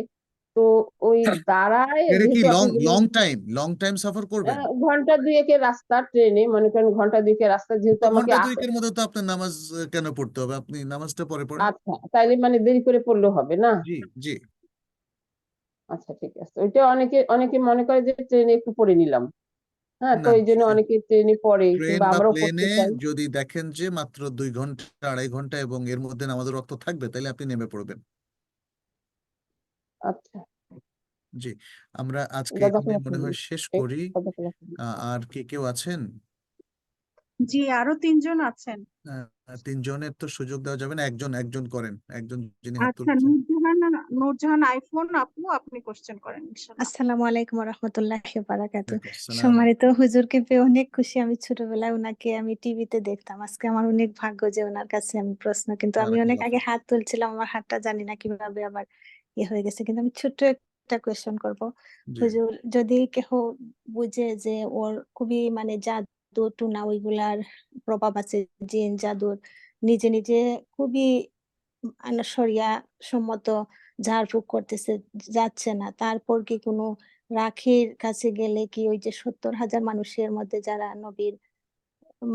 তো ওই দাঁড়ায়, এটা কি যেহেতু লং আপনি বললেন লং টাইম সফর করবেন? ঘন্টা দুয়েকের রাস্তা, ট্রেনে মনে করেন ঘন্টা দুয়েকের রাস্তা, যেহেতু তো আমাকে ঘন্টা দুয়েকের মধ্যে তো আপনার নামাজ কেন পড়তে হবে? আপনি নামাজটা পরে পড়েন। আচ্ছা, তাইলে মানে দেরি করে পড়লেও হবে না? জি, জি। আচ্ছা ঠিক আছে, ওইটা অনেকে অনেকে মনে করে যে ট্রেনে একটু পড়ে নিলাম, হ্যাঁ, তো না, এই জন্য অনেকে ট্রেনে পড়ে ট্রেন কিংবা বা আমরাও পড়তে প্লেনে চাই। যদি দেখেন যে মাত্র 2 ঘন্টা 2.5 ঘন্টা এবং এর মধ্যে নামাজের রক্ত থাকবে, তাহলে আপনি নেমে পড়বেন। আচ্ছা, জি, আমরা আজকে এখানে জাযাকাল্লাহ মনে হয় খাইর। শেষ করি। জাযাকাল্লাহ খাইর। আর কে কেউ আছেন? জি, আরো 3 জন আছেন। 3 জনের তো সুযোগ দেওয়া যাবে না, একজন একজন করেন, একজন যিনি হাত আচ্ছা, তুলছেন। নূরজাহান আইফোন আপু, আপনি কোশ্চেন করেন ইনশাআল্লাহ। আসসালামু আলাইকুম রহমতুল্লাহি বারাকাতু। ওয়ালাইকুম আসসালাম। সম্মানিত হুজুরকে পেয়ে অনেক খুশি। আমি ছোটবেলায় ওনাকে আমি টিভিতে দেখতাম। আজকে আমার অনেক ভাগ্য যে ওনার কাছে আমি প্রশ্ন, কিন্তু আমি অনেক বারাকাল্লাহ আগে ফিক। হাত তুলছিলাম, আমার হাতটা জানি না কিভাবে আবার ইয়ে হয়ে গেছে, কিন্তু আমি ছোট্ট একটা কোয়েশ্চেন করব। জি, হুজুর, যদি কেহ বুঝে যে ওর খুবই মানে জাদু টুনা ওইগুলার প্রভাব আছে, জিন জাদুর, নিজে নিজে খুবই শরিয়া সম্মত ঝাড়ফুঁক করতেছে, যাচ্ছে না, তারপর কি কোনো রাখীর কাছে গেলে কি ওই যে 70,000 মানুষের মধ্যে যারা নবীর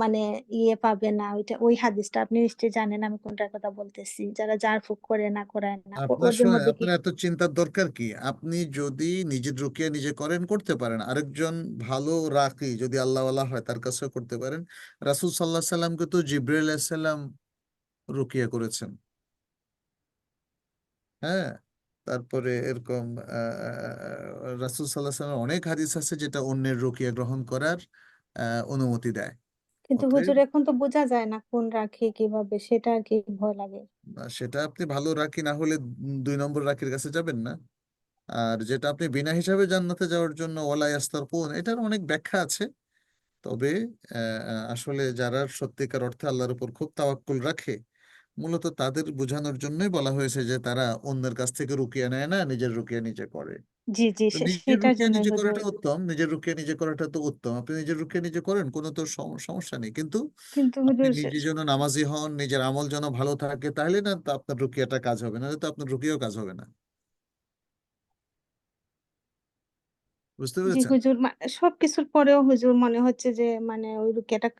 মানে ইয়ে পাবে না, ওইটা ওই হাদিসটা আপনি নিশ্চয়ই জানেন আমি কোনটার কথা বলতেছি, যারা ঝাড়ফুঁক করে না করায় না আপনার ওদের শুনে মধ্যে কি? আপনার এত চিন্তার দরকার কি? আপনি যদি নিজের রুকিয়া নিজে করেন, করতে পারেন। আরেকজন ভালো রাকি যদি আল্লাহওয়ালা হয় তার কাছেও করতে পারেন। রাসূল সাল্লাল্লাহু আলাইহি সাল্লামকে তো জিবরাইল আলাইহিস সালাম রুকিয়া করেছেন। হ্যাঁ, তারপরে এরকম রাসূল সাল্লাল্লাহু আলাইহি সাল্লামের অনেক হাদিস আছে যেটা অন্যের রুকিয়া গ্রহণ করার অনুমতি দেয়। কিন্তু অতএব হুজুর এখন তো বোঝা যায় না কোন রাখি কিভাবে, সেটা আর কি ভয় লাগে। সেটা আপনি ভালো রাকি না হলে 2 নম্বর রাকির কাছে যাবেন না। আর যেটা আপনি বিনা হিসাবে জান্নাতে যাওয়ার জন্য ওয়ালা ইয়াস্তারকুন, এটার অনেক ব্যাখ্যা আছে। তবে আসলে যারা সত্যিকার অর্থে আল্লাহর উপর খুব তাওয়াক্কুল রাখে, মূলত তাদের বোঝানোর জন্যই বলা হয়েছে যে তারা অন্যের কাছ থেকে রুকিয়া নেয় না, নিজের রুকিয়া নিজে করে। জি জি, তো নিজের সেটার রুকিয়া জন্য নিজে হুজুর। করাটা উত্তম, নিজের রুকিয়া নিজে করাটা তো উত্তম। আপনি নিজের রুকিয়া নিজে করেন, কোনো তো সমস্যা নেই। কিন্তু কিন্তু আপনি হুজুর নিজে যেন নামাজি হন, নিজের আমল যেন ভালো থাকে, তাহলে না তো আপনার রুকিয়াটা কাজ হবে না, তো আপনার রুকিয়াও কাজ হবে না। বুঝতে জি পেরেছেন? হুজুর, সবকিছুর পরেও হুজুর মনে হচ্ছে যে মানে ওই রুকিয়াটা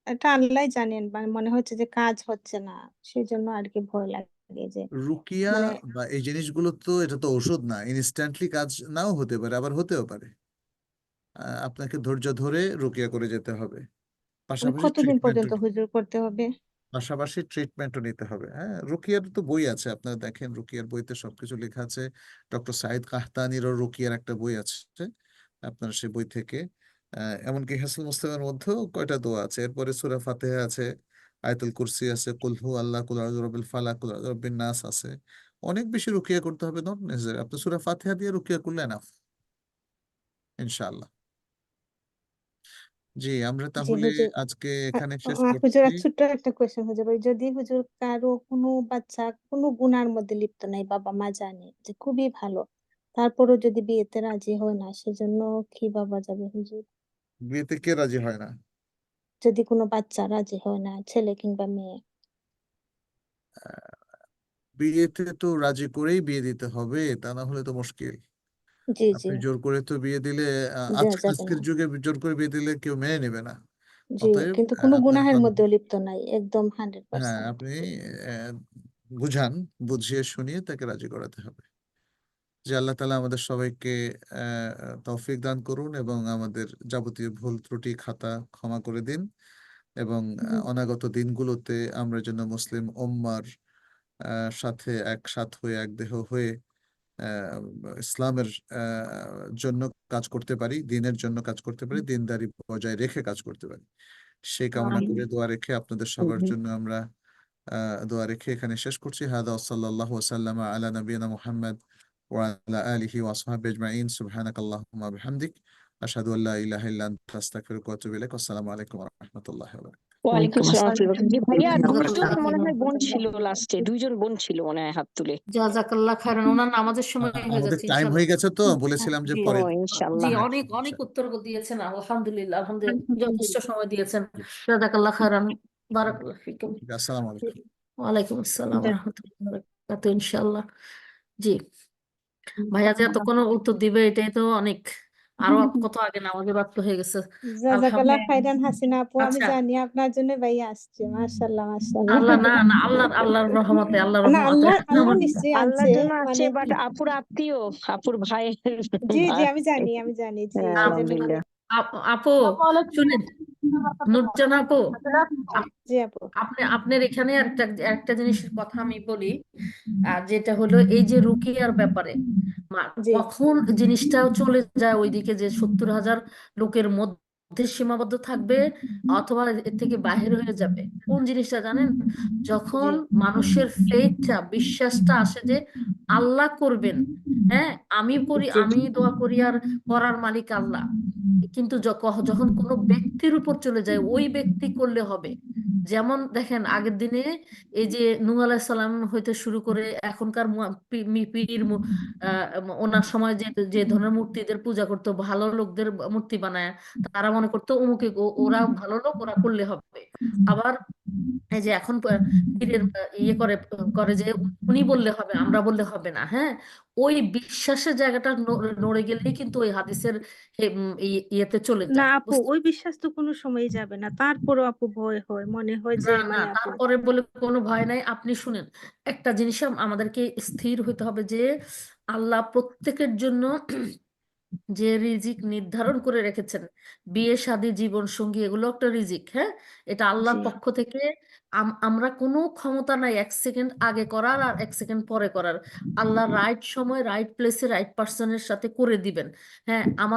এটা আল্লাহ জানেন, মানে মনে হচ্ছে যে কাজ হচ্ছে না, সেই জন্য আর কি ভয় লাগে যে রুকিয়া মানে। বা এই জিনিসগুলো তো, এটা তো ওষুধ না, ইনস্ট্যান্টলি কাজ নাও হতে পারে, আবার হতেও পারে। আপনাকে ধৈর্য ধরে রুকিয়া করে যেতে হবে, মানে পাশাপাশি কতদিন ট্রিটমেন্টও পর্যন্ত হুজুর করতে হবে? নিতে হবে। হ্যাঁ, রুকিয়ার তো বই আছে, আপনারা দেখেন রুকিয়ার বইতে সবকিছু লেখা আছে। ডক্টর সাইদ কাহতানিরও রুকিয়ার একটা বই আছে, আপনার সেই বই থেকে এমনকি হেসেল মুসলিমের মধ্যেও কয়টা দোয়া আছে। এরপরে সূরা ফাতিহা আছে, আয়াতুল কুরসি আছে, কুল হু আল্লাহ, কুল আউযু বিরাব্বিল ফালাক, কুল আউযু বিরাব্বিন নাস আছে। অনেক বেশি রুকিয়া করতে হবে, নট নেসেসারি। আপনি সূরা ফাতিহা দিয়ে রুকিয়া করলে এনাফ, ইনশাআল্লাহ। জি, আমরা জি তাহলে হুজুর। আজকে এখানে শেষ হুজুর, করছি। আর ছোট্ট একটা কোয়েশ্চেন হুজুর, ওই যদি হুজুর কারো কোনো বাচ্চা কোনো গুনার মধ্যে লিপ্ত নাই, বাবা মা জানে যে খুবই ভালো, তারপরও যদি বিয়েতে রাজি হয় না, সেজন্য কি ভাবা যাবে হুজুর? বিয়েতে কে রাজি হয় না? যদি কোনো বাচ্চা রাজি হয় না, ছেলে কিংবা মেয়ে। বিয়েতে তো রাজি করেই বিয়ে দিতে হবে, তা না হলে তো মুশকিল। জি জি। আপনি জোর করে তো বিয়ে দিলে, যাবে না। আজকের যুগে জোর করে বিয়ে দিলে কেউ মেনে নেবে না। জি, অতএব কিন্তু কোনো আপনার গুনাহের মধ্যেও লিপ্ত নাই, একদম হ্যাঁ, 100%। আপনি আহ, বুঝান, বুঝিয়ে শুনিয়ে তাকে রাজি করাতে হবে। যে আল্লাহ তাআলা আমাদের সবাইকে তৌফিক দান করুন এবং আমাদের যাবতীয় ভুল ত্রুটি খাতা ক্ষমা করে দিন, এবং অনাগত দিনগুলোতে আমরা যেন মুসলিম উম্মার সাথে একসাথ হয়ে, এক দেহ হয়ে আহ, ইসলামের জন্য কাজ করতে পারি, দিনের জন্য কাজ করতে পারি, দিনদারি বজায় রেখে কাজ করতে পারি। সেই কামনা করে দোয়া রেখে আপনাদের সবার জন্য আমরা দোয়া রেখে এখানে শেষ করছি। হাদা সাল্লাল্লাহু ওয়াসাল্লাম আলা নবিয়িনা মুহাম্মদ ওয়া আলা আলিহি ওয়া আসহাবিহি আজমাইন, সুবহানাকাল্লাহুম্মা বিহামদিক, আশহাদু আল্লা ইলাহা ইল্লা আনতা, আস্তাগফিরুকা ওয়া আতুবু ইলাইক। আসসালামু আলাইকুম ওয়া রাহমাতুল্লাহি ওয়া বারাকাতুহু। ওয়ালাইকুম আসসালাম ওয়া রাহমাতুল্লাহ। জি ভাইয়া, দুইজন জাযাকাল্লাহ মনে খাইরান। হয় বোন ছিল, লাস্টে 2 জন বোন ছিল মনে হয় হাত তুলে। জাযাকাল্লাহ খাইরান, ওনার নামাজের সময় হয়ে আমাদের যাচ্ছে টাইম ইনশাআল্লাহ। হয়ে গেছে, তো বলেছিলাম যে জি ও পরে। জি, ইনশাআল্লাহ। হ্যাঁ, অনেক অনেক ইনশাআল্লাহ। উত্তর দিয়েছেন, আলহামদুলিল্লাহ আলহামদুলিল্লাহ, জি, যথেষ্ট সময় দিয়েছেন। জাযাকাল্লাহ খাইরান, বারাকাল্লাহ ফিকুম। ঠিক আছে, আসসালামু জি, আলাইকুম। ওয়ালাইকুম আসসালাম ওয়া রাহমাতুল্লাহি ওয়া বারাকাতুহু, ইনশাআল্লাহ। জি, ভাইয়া যে এতক্ষণ উত্তর দিবে এটাই তো অনেক আরো কত আগে নামাজে ব্যস্ত হয়ে গেছে। জাজাকাল্লাহ আলহামদুলিল্লাহ। খাইরান হাসিনা আপু, আমি আচ্ছা, জানি আপনার জন্য ভাইয়া আসছে। মাশাআল্লাহ মাশাআল্লাহ। আল্লাহ না না আল্লাহর রহমতে না, আল্লাহ আমার নিশ্চয়ই আল্লাহর আনছে, জন্য আছে, মানে বাট আপুর আত্মীয়, আপুর ভাইয়ের জি জি আসছে। আমি জানি জি, হ্যাঁ, সেজন্য আলহামদুলিল্লাহ। আপু শুনেন, নুরজানা আপু, আপ- জি আপু। আপনার এখানে একটা একটা জিনিসের কথা আমি বলি, যেটা হলো এই যে রুকিয়ার ব্যাপারে জি কখন জিনিসটা চলে যায় ওইদিকে যে 70,000 লোকের মধ্যে সীমাবদ্ধ থাকবে অথবা এর থেকে বাহির হয়ে যাবে, কোন জিনিসটা জানেন? যখন জি মানুষের ফেথটা, বিশ্বাসটা আসে যে আল্লাহ করবেন, হ্যাঁ আমি করি, জি আমি দোয়া করি আর করার মালিক আল্লাহ, কিন্তু যখন কোনো ব্যক্তির উপর চলে যায় ওই ব্যক্তি করলে হবে। যেমন দেখেন আগের দিনে এই যে নূহ আলাইহিস সালাম হইতে শুরু করে এখনকার পীর ওনার সময় যে যে ধরনের মূর্তিদের পূজা করতো, ভালো লোকদের মূর্তি বানায়, তারা মনে করতো অমুকে ওরা ভালো লোক, ওরা করলে হবে। আবার এই যে এখন পীরের ইয়ে করে করে যে উনি বললে হবে, আমরা বললে হবে না, হ্যাঁ ওই বিশ্বাসের জায়গাটা নড়ে গেলেই কিন্তু ওই হাদিসের ইয়েতে চলে না যায়, আপু, ওই বিশ্বাস তো কোনো সময় যাবে না, তারপরও আপু ভয় হয়, মনে হয় না যে না মানে আপু তারপরে বলে কোনো ভয় নাই। আপনি শুনেন, একটা জিনিস আমাদেরকে স্থির হতে হবে যে আল্লাহ প্রত্যেকের জন্য যে রিজিক নির্ধারণ করে রেখেছেন, বিয়ে শাদী জীবন সঙ্গী, এগুলো একটা রিজিক, হ্যাঁ এটা আল্লাহর জি পক্ষ থেকে। আমরা কোনো ক্ষমতা নাই 1 সেকেন্ড আগে করার আর 1 সেকেন্ড পরে করার। আল্লাহ রাইট সময় রাইট প্লেসে রাইট পার্সনের সাথে করে দিবেন। হ্যাঁ আমার